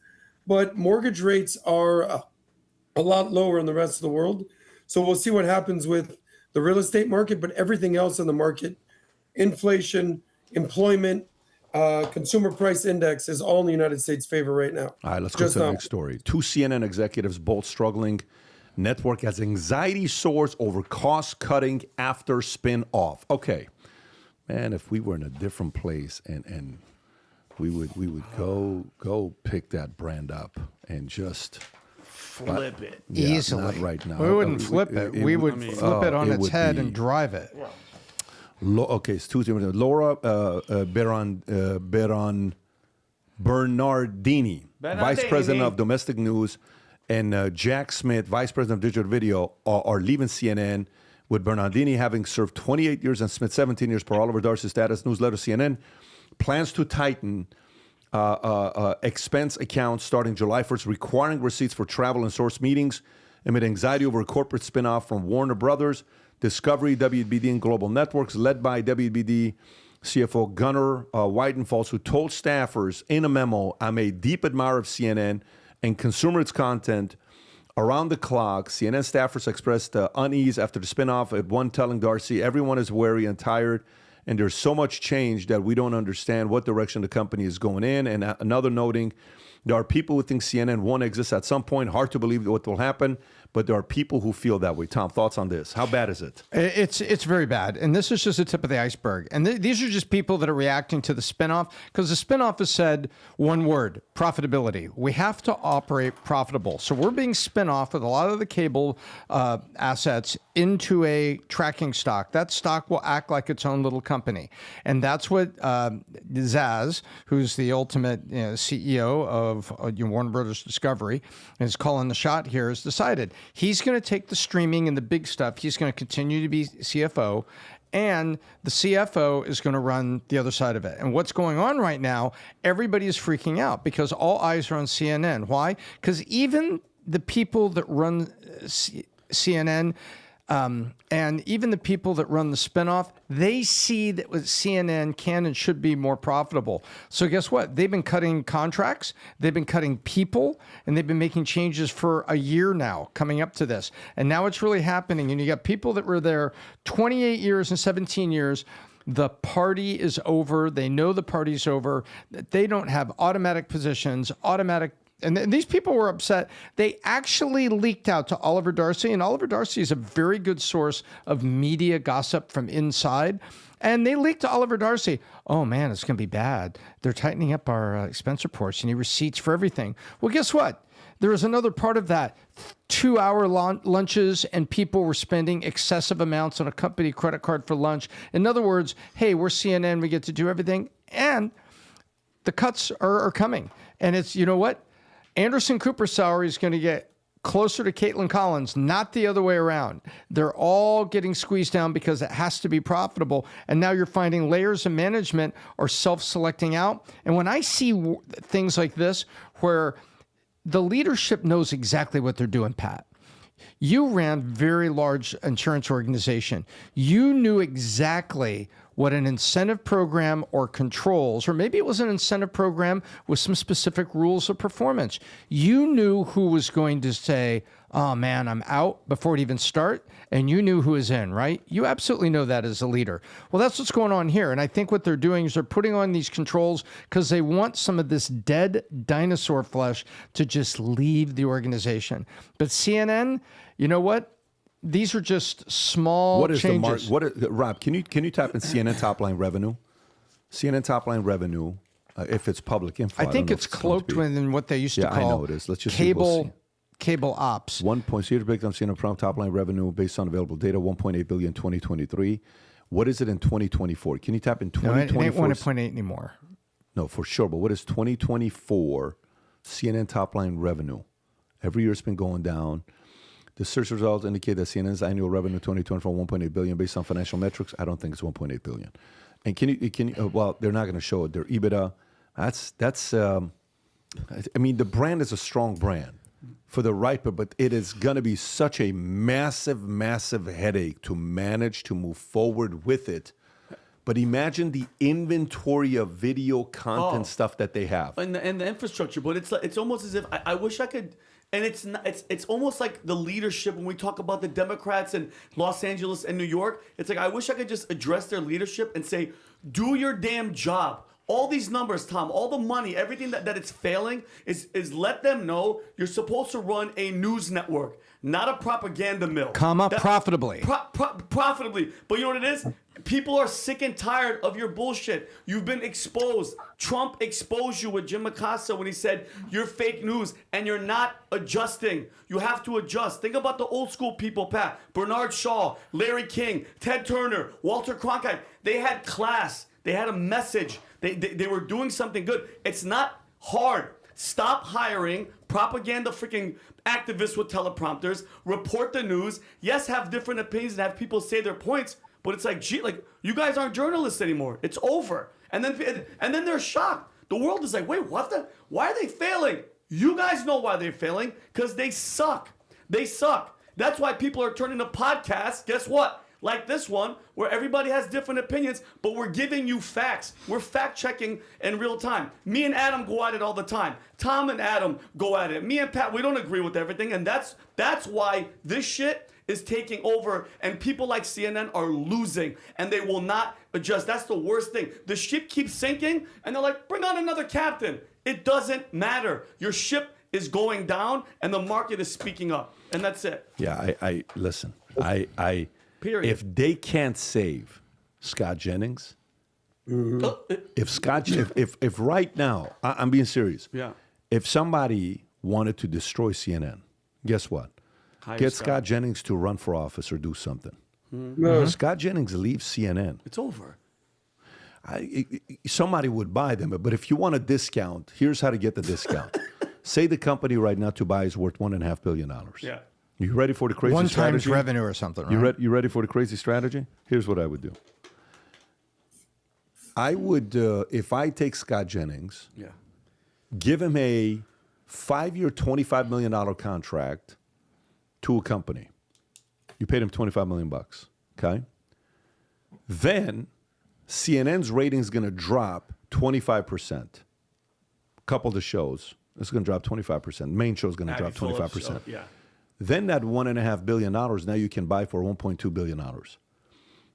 but mortgage rates are a lot lower in the rest of the world. So we'll see what happens with the real estate market, but everything else in the market, inflation, employment, consumer price index is all in the United States' favor right now. All right, let's go to the next story. 2 CNN executives both struggling. Network as anxiety soars over cost cutting after spin off. Okay, man, if we were in a different place and we would go pick that brand up and just flip it. Yeah, Easily. not right now. We wouldn't flip it. We would flip it on its head and drive it. Okay, it's Tuesday. Laura Bernardini, Vice President of Domestic News, and Jack Smith, Vice President of Digital Video, are leaving CNN, with Bernardini having served 28 years and Smith 17 years per Oliver Darcy's status newsletter. CNN plans to tighten expense accounts starting July 1st, requiring receipts for travel and source meetings amid anxiety over a corporate spinoff from Warner Brothers, Discovery, WBD, and Global Networks, led by WBD CFO Gunnar Weidenfels, who told staffers in a memo, "I'm a deep admirer of CNN and consumer its content around the clock." CNN staffers expressed unease after the spinoff, at one telling Darcy, "Everyone is wary and tired, and there's so much change that we don't understand what direction the company is going in." And another noting, "There are people who think CNN won't exist at some point. Hard to believe what will happen, but there are people who feel that way." Tom, thoughts on this? How bad is it? It's very bad. And this is just the tip of the iceberg. And these are just people that are reacting to the spinoff, because the spinoff has said one word: profitability. We have to operate profitable. So we're being spin off with a lot of the cable assets into a tracking stock. That stock will act like its own little company. And that's what Zaz, who's the ultimate CEO of Warner Brothers Discovery, is calling the shot here, has decided. He's going to take the streaming and the big stuff. He's going to continue to be CFO, and the CFO is going to run the other side of it. And what's going on right now, everybody is freaking out because all eyes are on CNN. Why? Because even the people that run CNN and even the people that run the spinoff, they see that CNN can and should be more profitable. So guess what? They've been cutting contracts, they've been cutting people, and they've been making changes for a year now coming up to this. And now it's really happening. And you got people that were there 28 years and 17 years. The party is over. They know the party's over. They don't have automatic positions, and these people were upset. They actually leaked out to Oliver Darcy, and Oliver Darcy is a very good source of media gossip from inside. And they leaked to Oliver Darcy, "Oh man, it's going to be bad. They're tightening up our expense reports. You need receipts for everything." Well, guess what? There was another part of that. 2-hour lunches, and people were spending excessive amounts on a company credit card for lunch. In other words, hey, we're CNN, we get to do everything. And the cuts are coming. And it's, you know what? Anderson Cooper's salary is going to get closer to Caitlin Collins, not the other way around. They're all getting squeezed down because it has to be profitable. And now you're finding layers of management are self-selecting out. And when I see things like this, where the leadership knows exactly what they're doing, Pat. You ran very large insurance organization. You knew exactly what an incentive program or controls, or maybe it was an incentive program with some specific rules of performance. You knew who was going to say, oh man, I'm out before it even start, and you knew who was in, right? You absolutely know that as a leader. Well, that's what's going on here. And I think what they're doing is they're putting on these controls because they want some of this dead dinosaur flesh to just leave the organization. But CNN, you know what? These are just small changes. Rob, can you type in CNN top line revenue? CNN top line revenue, if it's public info. I think it's cloaked within what they used to call I know it is. Let's just cable ops. 1 point. So you're breakdown CNN top line revenue based on available data. 1.8 billion 2023. What is it in 2024? Can you type in 2024? No, it ain't 1.8 anymore. No, for sure. But what is 2024 CNN top line revenue? Every year it's been going down. The search results indicate that CNN's annual revenue 2024 1.8 billion based on financial metrics. I don't think it's 1.8 billion. And can you? Well, they're not going to show it. Their EBITDA. That's. I mean, the brand is a strong brand for the right, but it is going to be such a massive headache to manage to move forward with it. But imagine the inventory of video content stuff that they have and the infrastructure. But it's almost as if I wish I could. And it's almost like the leadership when we talk about the Democrats in Los Angeles and New York. It's like I wish I could just address their leadership and say, do your damn job. All these numbers, Tom, all the money, everything that it's failing is let them know you're supposed to run a news network, not a propaganda mill. Profitably. Profitably. But you know what it is? People are sick and tired of your bullshit. You've been exposed. Trump exposed you with Jim Acosta when he said you're fake news and you're not adjusting. You have to adjust. Think about the old school people, Pat. Bernard Shaw, Larry King, Ted Turner, Walter Cronkite. They had class. They had a message. They were doing something good. It's not hard. Stop hiring propaganda freaking activists with teleprompters. Report the news. Yes, have different opinions and have people say their points. But it's like, gee, like you guys aren't journalists anymore. It's over. And then they're shocked. The world is like, wait, what why are they failing? You guys know why they're failing. Because they suck. They suck. That's why people are turning to podcasts. Guess what? Like this one, where everybody has different opinions, but we're giving you facts. We're fact-checking in real time. Me and Adam go at it all the time. Tom and Adam go at it. Me and Pat, we don't agree with everything, and that's why this shit is taking over, and people like CNN are losing, and they will not adjust. That's the worst thing. The ship keeps sinking, and they're like, bring on another captain. It doesn't matter. Your ship is going down, and the market is speaking up, and that's it. Yeah, I listen. Period. If they can't save Scott Jennings, if right now, I'm being serious. Yeah. If somebody wanted to destroy CNN, guess what? Get Scott Jennings to run for office or do something. Mm-hmm. Scott Jennings leaves CNN. It's over. Somebody would buy them, but if you want a discount, here's how to get the discount. Say the company right now to buy is worth $1.5 billion. Yeah. You ready for the crazy strategy? 1 times revenue or something, right? You ready for the crazy strategy? Here's what I would do. I would, if I take Scott Jennings, give him a 5-year, $25 million contract to a company. You paid him $25 million, okay? Then CNN's rating is going to drop 25%. Couple of the shows, it's going to drop 25%. Main show is going to drop 25%. Yeah. Then that $1.5 billion now you can buy for $1.2 billion.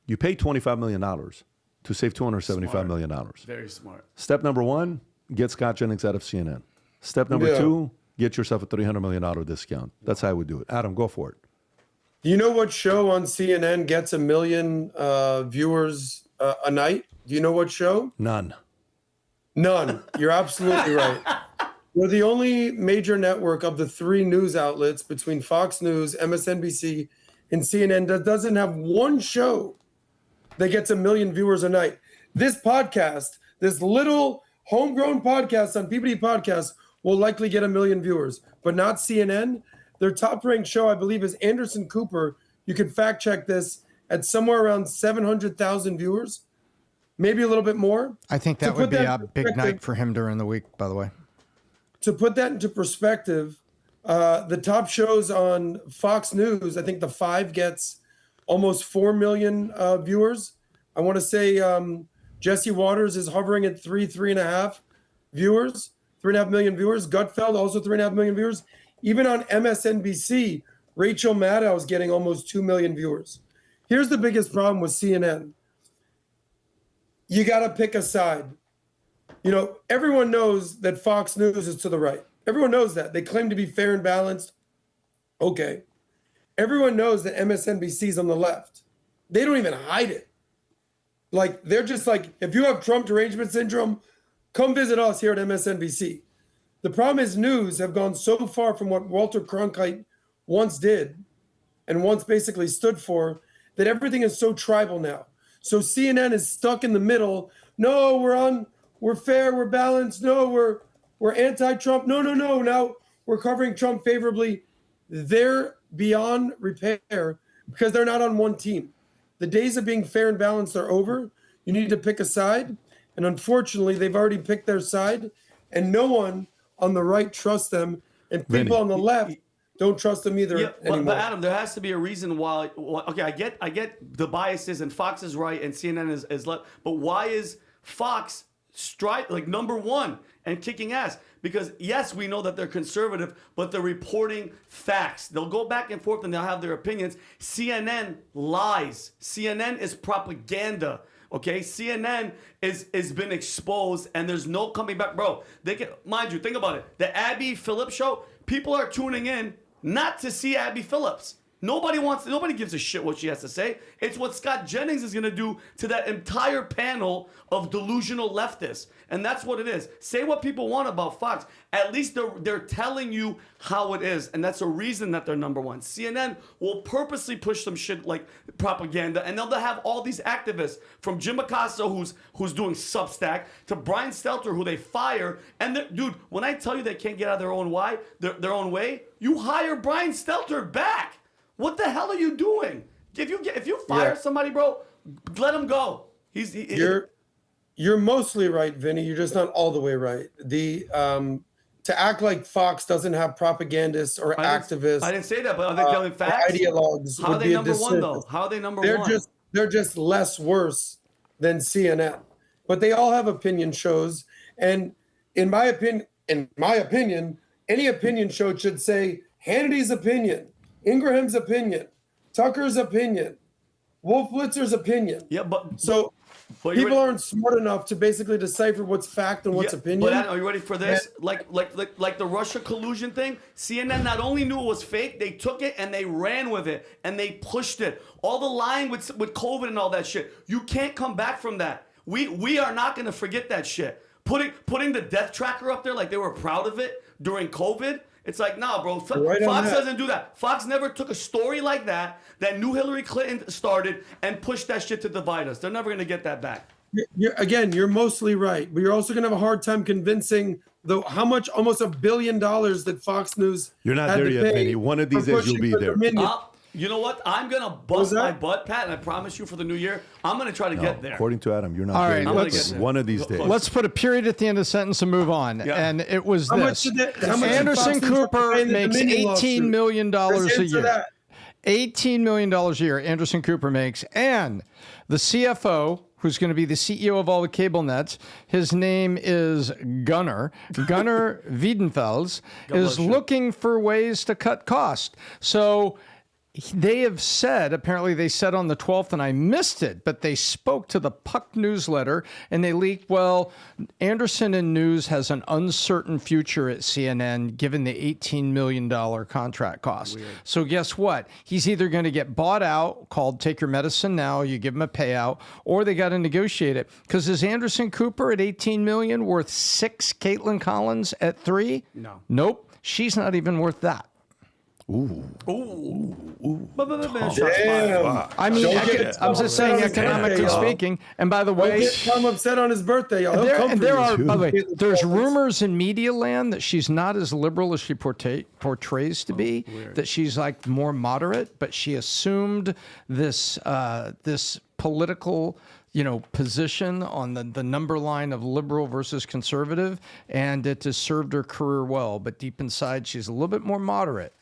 You pay $25 million to save $275 million. Very smart. Step number 1, get Scott Jennings out of CNN. Step number 2, get yourself a $300 million discount. That's how I would do it. Adam, go for it. Do you know what show on CNN gets 1 million viewers a night? Do you know what show? None. You're absolutely right. We're the only major network of the 3 news outlets between Fox News, MSNBC, and CNN that doesn't have one show that gets 1 million viewers a night. This podcast, this little homegrown podcast on PBD Podcast will likely get 1 million viewers, but not CNN. Their top-ranked show, I believe, is Anderson Cooper. You can fact-check this at somewhere around 700,000 viewers, maybe a little bit more. I think that would be a big night for him during the week, by the way. To put that into perspective, the top shows on Fox News, I think The Five gets almost 4 million viewers. I want to say Jesse Waters is hovering at 3.5 viewers, 3.5 million viewers. Gutfeld, also 3.5 million viewers. Even on MSNBC, Rachel Maddow is getting almost 2 million viewers. Here's the biggest problem with CNN. You got to pick a side. You know, everyone knows that Fox News is to the right. Everyone knows that. They claim to be fair and balanced. Okay. Everyone knows that MSNBC is on the left. They don't even hide it. Like, they're just like, if you have Trump derangement syndrome, come visit us here at MSNBC. The problem is news have gone so far from what Walter Cronkite once did and once basically stood for that everything is so tribal now. So CNN is stuck in the middle. No, we're fair, we're balanced. No, we're anti-Trump. No. Now we're covering Trump favorably. They're beyond repair because they're not on one team. The days of being fair and balanced are over. You need to pick a side. And unfortunately, they've already picked their side. And no one on the right trusts them. And people on the left don't trust them either anymore. But Adam, there has to be a reason why. Okay, I get the biases, and Fox is right and CNN is left. But why is Fox number one and kicking ass? Because yes, we know that they're conservative, but they're reporting facts. They'll go back and forth and they'll have their opinions. CNN lies. CNN is propaganda. Okay, CNN is been exposed, and there's no coming back, bro. They can, mind you, think about it. The Abby Phillips show. People are tuning in not to see Abby Phillips. Nobody gives a shit what she has to say. It's what Scott Jennings is going to do to that entire panel of delusional leftists. And that's what it is. Say what people want about Fox. At least they're telling you how it is. And that's a reason that they're number one. CNN will purposely push some shit like propaganda. And they'll have all these activists from Jim Acosta, who's doing Substack, to Brian Stelter, who they fire. And dude, when I tell you they can't get out of their own way, you hire Brian Stelter back. What the hell are you doing? If you fire somebody, bro, let him go. You're mostly right, Vinny. You're just not all the way right. To act like Fox doesn't have propagandists or activists. I didn't say that, but are they telling facts? Ideologues. How are they number one though? How are they number one? They're just less worse than CNN. But they all have opinion shows, and in my opinion, any opinion show should say Hannity's opinion, Ingraham's opinion, Tucker's opinion, Wolf Blitzer's opinion. Yeah, but people aren't smart enough to basically decipher what's fact and what's opinion. But are you ready for this? Like the Russia collusion thing. CNN not only knew it was fake, they took it and they ran with it and they pushed it. All the lying with COVID and all that shit. You can't come back from that. We are not going to forget that shit. Putting the death tracker up there like they were proud of it during COVID. It's like, nah, bro. Fox doesn't do that. Fox never took a story like that knew Hillary Clinton started and pushed that shit to divide us. They're never going to get that back. You're mostly right, but you're also going to have a hard time convincing how much, almost $1 billion that Fox News. You're not there yet, Benny. One of these days you'll be there. You know what? I'm going to bust my butt, Pat, and I promise you for the new year, I'm going to try to get there. According to Adam, you're not there. All right, one of these days. Let's put a period at the end of the sentence and move on. Yeah. And it was this. Anderson Cooper makes $18 million a year. $18 million a year Anderson Cooper makes. And the CFO, who's going to be the CEO of all the cable nets, his name is Gunnar Wiedenfels, is looking for ways to cut costs. So they have said, apparently they said on the 12th, and I missed it, but they spoke to the Puck newsletter and they leaked, well, Anderson and News has an uncertain future at CNN given the $18 million contract cost. Weird. So guess what? He's either going to get bought out, called take your medicine now, you give him a payout, or they got to negotiate it. Because is Anderson Cooper at $18 million worth 6 Caitlin Collins at 3? No. Nope. She's not even worth that. I mean, I'm just saying, economically speaking. And by the way, I'm upset on his birthday. Y'all. There are, by the way, there's rumors in media land that she's not as liberal as she portrays to be. That she's like more moderate, but she assumed this this political, position on the number line of liberal versus conservative, and it has served her career well. But deep inside, she's a little bit more moderate.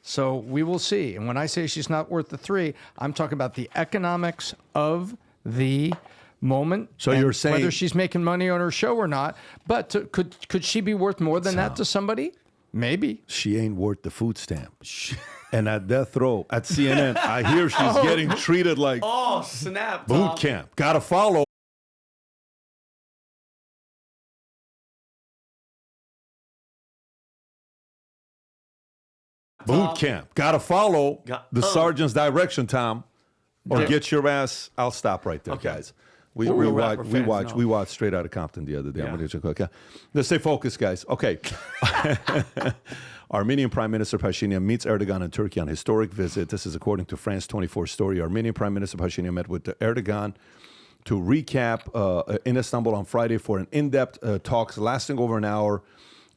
So we will see. And when I say she's not worth the 3, I'm talking about the economics of the moment. So you're saying whether she's making money on her show or not. But could she be worth more than that to somebody? Maybe. She ain't worth the food stamp. And at death row at CNN, I hear she's getting treated like snap, boot camp. Gotta follow. Boot camp. Gotta follow the sergeant's direction, Tom, or get your ass. I'll stop right there, guys. We watched Straight Outta Compton the other day. Okay. Let's stay focused, guys. Okay. Armenian Prime Minister Pashinyan meets Erdogan in Turkey on historic visit. This is according to France 24 story. Armenian Prime Minister Pashinyan met with Erdogan to recap in Istanbul on Friday for an in-depth talks lasting over an hour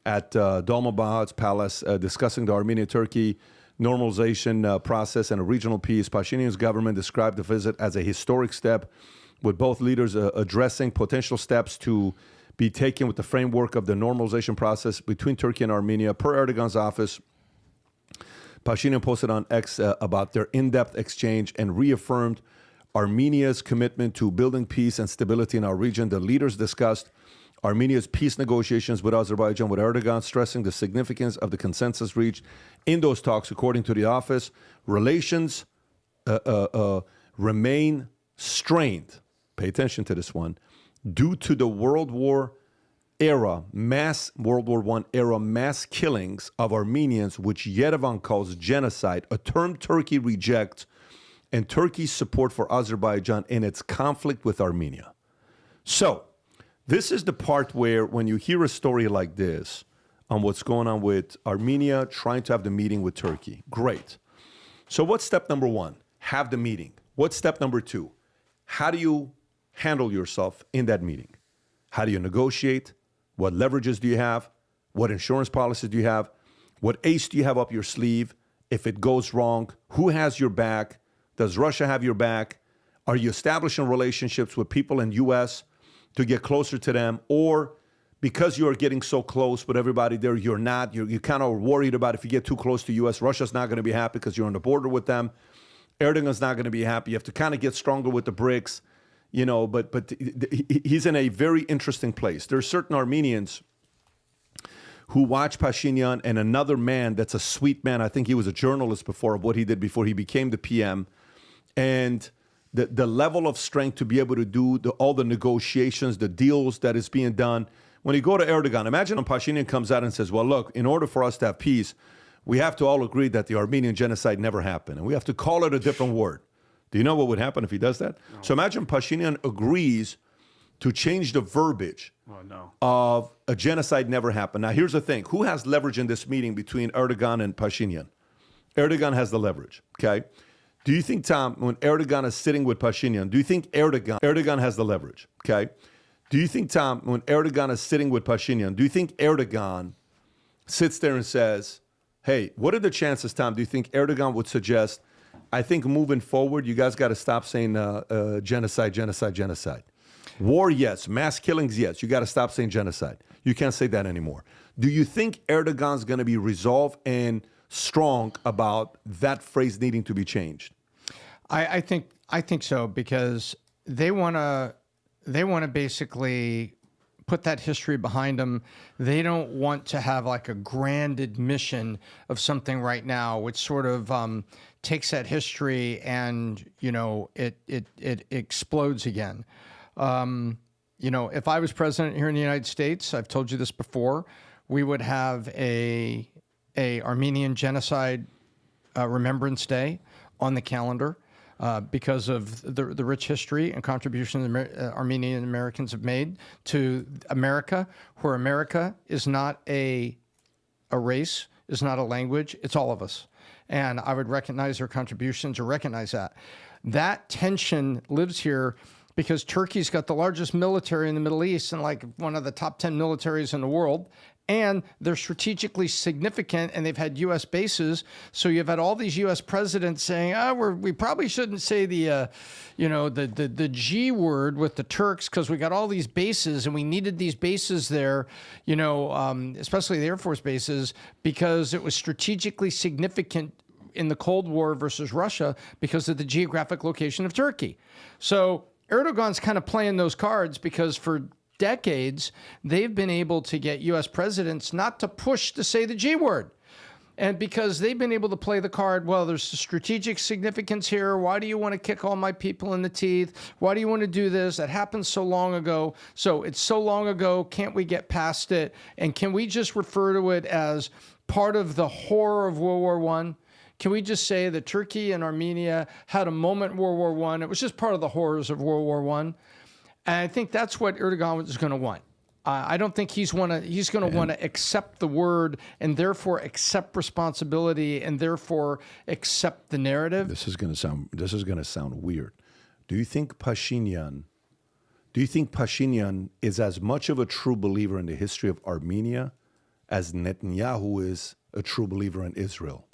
at Dolmabah's palace, discussing the Armenia-Turkey normalization process and a regional peace. Pashinyan's government described the visit as a historic step, with both leaders addressing potential steps to be taken with the framework of the normalization process between Turkey and Armenia. Per Erdogan's office, Pashinyan posted on X about their in-depth exchange and reaffirmed Armenia's commitment to building peace and stability in our region. The leaders discussed Armenia's peace negotiations with Azerbaijan, with Erdogan stressing the significance of the consensus reached in those talks. According to the office, relations remain strained. Pay attention to this one. Due to the World War I era mass killings of Armenians, which Yerevan calls genocide, a term Turkey rejects, and Turkey's support for Azerbaijan in its conflict with Armenia. So, this is the part where when you hear a story like this on what's going on with Armenia trying to have the meeting with Turkey, great. So what's step number 1? Have the meeting. What's step number 2? How do you handle yourself in that meeting? How do you negotiate? What leverages do you have? What insurance policies do you have? What ace do you have up your sleeve? If it goes wrong, who has your back? Does Russia have your back? Are you establishing relationships with people in U.S. to get closer to them? Or because you are getting so close with everybody there, you're not. You're kind of worried about if you get too close to U.S., Russia's not going to be happy because you're on the border with them. Erdogan's not going to be happy. You have to kind of get stronger with the BRICS, but he's in a very interesting place. There are certain Armenians who watch Pashinyan and another man that's a sweet man. I think he was a journalist before, of what he did before he became the PM. And the level of strength to be able to do all the negotiations, the deals that is being done. When you go to Erdogan, imagine when Pashinyan comes out and says, well, look, in order for us to have peace, we have to all agree that the Armenian genocide never happened. And we have to call it a different word. Do you know what would happen if he does that? No. So imagine Pashinyan agrees to change the verbiage of a genocide never happened. Now, here's the thing. Who has leverage in this meeting between Erdogan and Pashinyan? Erdogan has the leverage, okay? Do you think, Tom, when Erdogan is sitting with Pashinyan, do you think Erdogan has the leverage, okay? Do you think, Tom, when Erdogan is sitting with Pashinyan, do you think Erdogan sits there and says, hey, what are the chances, Tom, do you think Erdogan would suggest, I think moving forward, you guys got to stop saying genocide. War, yes. Mass killings, yes. You got to stop saying genocide. You can't say that anymore. Do you think Erdogan's going to be resolved and strong about that phrase needing to be changed? I think so, because they want to basically put that history behind them. They don't want to have like a grand admission of something right now, which sort of takes that history and it explodes again. If I was president here in the United States, I've told you this before, we would have a Armenian Genocide Remembrance Day on the calendar because of the rich history and contributions Armenian Americans have made to America, where America is not a race, is not a language, it's all of us. and I would recognize their contributions or recognize that. That tension lives here because Turkey's got the largest military in the Middle East and like one of the top 10 militaries in the world. And they're strategically significant, and they've had U.S. bases. So you've had all these U.S. presidents saying, we probably shouldn't say the G word with the Turks because we got all these bases, and we needed these bases there, especially the Air Force bases, because it was strategically significant in the Cold War versus Russia because of the geographic location of Turkey. So Erdogan's kind of playing those cards because for decades, they've been able to get U.S. presidents not to push to say the G word. And because they've been able to play the card, well, there's strategic significance here. Why do you want to kick all my people in the teeth? Why do you want to do this? That happened so long ago. So it's so long ago. Can't we get past it? And can we just refer to it as part of the horror of World War I? Can we just say that Turkey and Armenia had a moment in World War I? It was just part of the horrors of World War I. And I think that's what Erdogan is going to want. I don't think he's going to want to accept the word and therefore accept responsibility and therefore accept the narrative. This is going to sound weird. Do you think Pashinyan is as much of a true believer in the history of Armenia as Netanyahu is a true believer in Israel?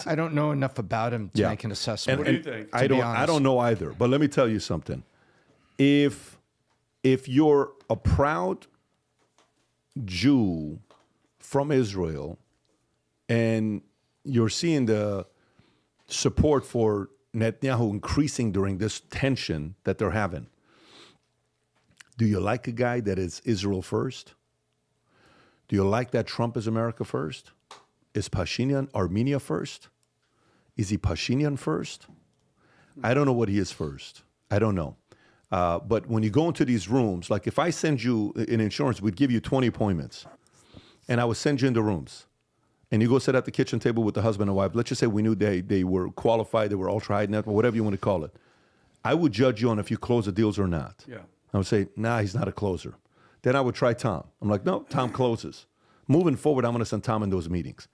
I don't know enough about him to make an assessment. What do you think? I don't know either. But let me tell you something. If you're a proud Jew from Israel and you're seeing the support for Netanyahu increasing during this tension that they're having, do you like a guy that is Israel first? Do you like that Trump is America first? Is Pashinyan Armenia first? Is he Pashinyan first? I don't know what he is first. I don't know. But when you go into these rooms, like if I send you in insurance, we'd give you 20 appointments. And I would send you in the rooms. And you go sit at the kitchen table with the husband and wife. Let's just say we knew they were qualified, they were ultra-high net, whatever you want to call it. I would judge you on if you close the deals or not. Yeah. I would say, nah, he's not a closer. Then I would try Tom. I'm like, no, Tom closes. Moving forward, I'm going to send Tom in those meetings.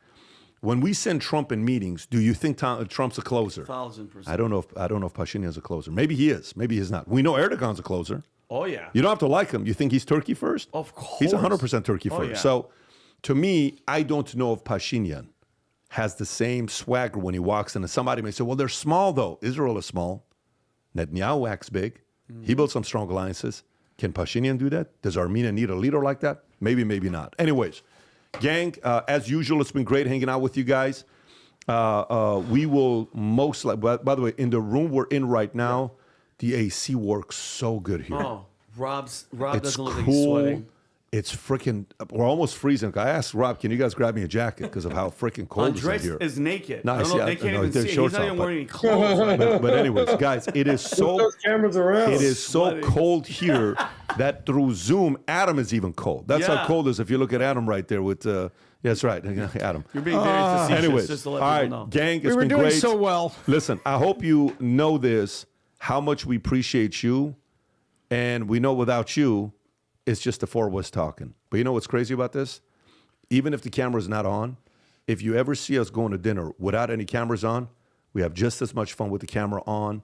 When we send Trump in meetings, do you think Trump's a closer? 1,000%. I don't know if Pashinyan's a closer. Maybe he is. Maybe he's not. We know Erdogan's a closer. Oh, yeah. You don't have to like him. You think he's Turkey first? Of course. He's 100% Turkey first. Yeah. So, to me, I don't know if Pashinyan has the same swagger when he walks in. And somebody may say, well, they're small, though. Israel is small. Netanyahu acts big. He built some strong alliances. Can Pashinyan do that? Does Armenia need a leader like that? Maybe, maybe not. Anyways, gang, as usual, it's been great hanging out with you guys. We will most likely, by the way, in the room we're in right now, the AC works so good here. Oh, Rob it's doesn't look cool. like he's sweating. It's freaking, we're almost freezing. I asked Rob, can you guys grab me a jacket because of how freaking cold Andres it is in here. is naked. No, I don't know, they can't even see. He's not even wearing any clothes right now. But anyways, guys, it is so those cameras around. It is so cold here that through Zoom, Adam is even cold. That's how cold it is if you look at Adam right there with that's right, Adam. You're being very facetious. Anyways, just to all let right, people know. gang, it's We were been doing great. so well. Listen, I hope you know this, how much we appreciate you. And we know without you, it's just the four of us talking. But you know what's crazy about this? Even if the camera's not on, if you ever see us going to dinner without any cameras on, we have just as much fun with the camera on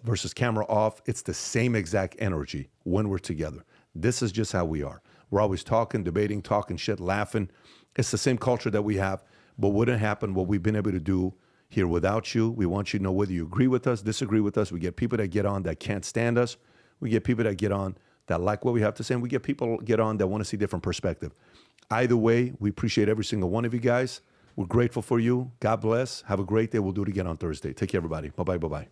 versus camera off. It's the same exact energy when we're together. This is just how we are. We're always talking, debating, talking shit, laughing. It's the same culture that we have, but wouldn't happen what we've been able to do here without you. We want you to know whether you agree with us, disagree with us. We get people that get on that can't stand us. We get people that get on that like what we have to say, and we get people get on that want to see different perspective. Either way, we appreciate every single one of you guys. We're grateful for you. God bless. Have a great day. We'll do it again on Thursday. Take care, everybody. Bye-bye, bye-bye.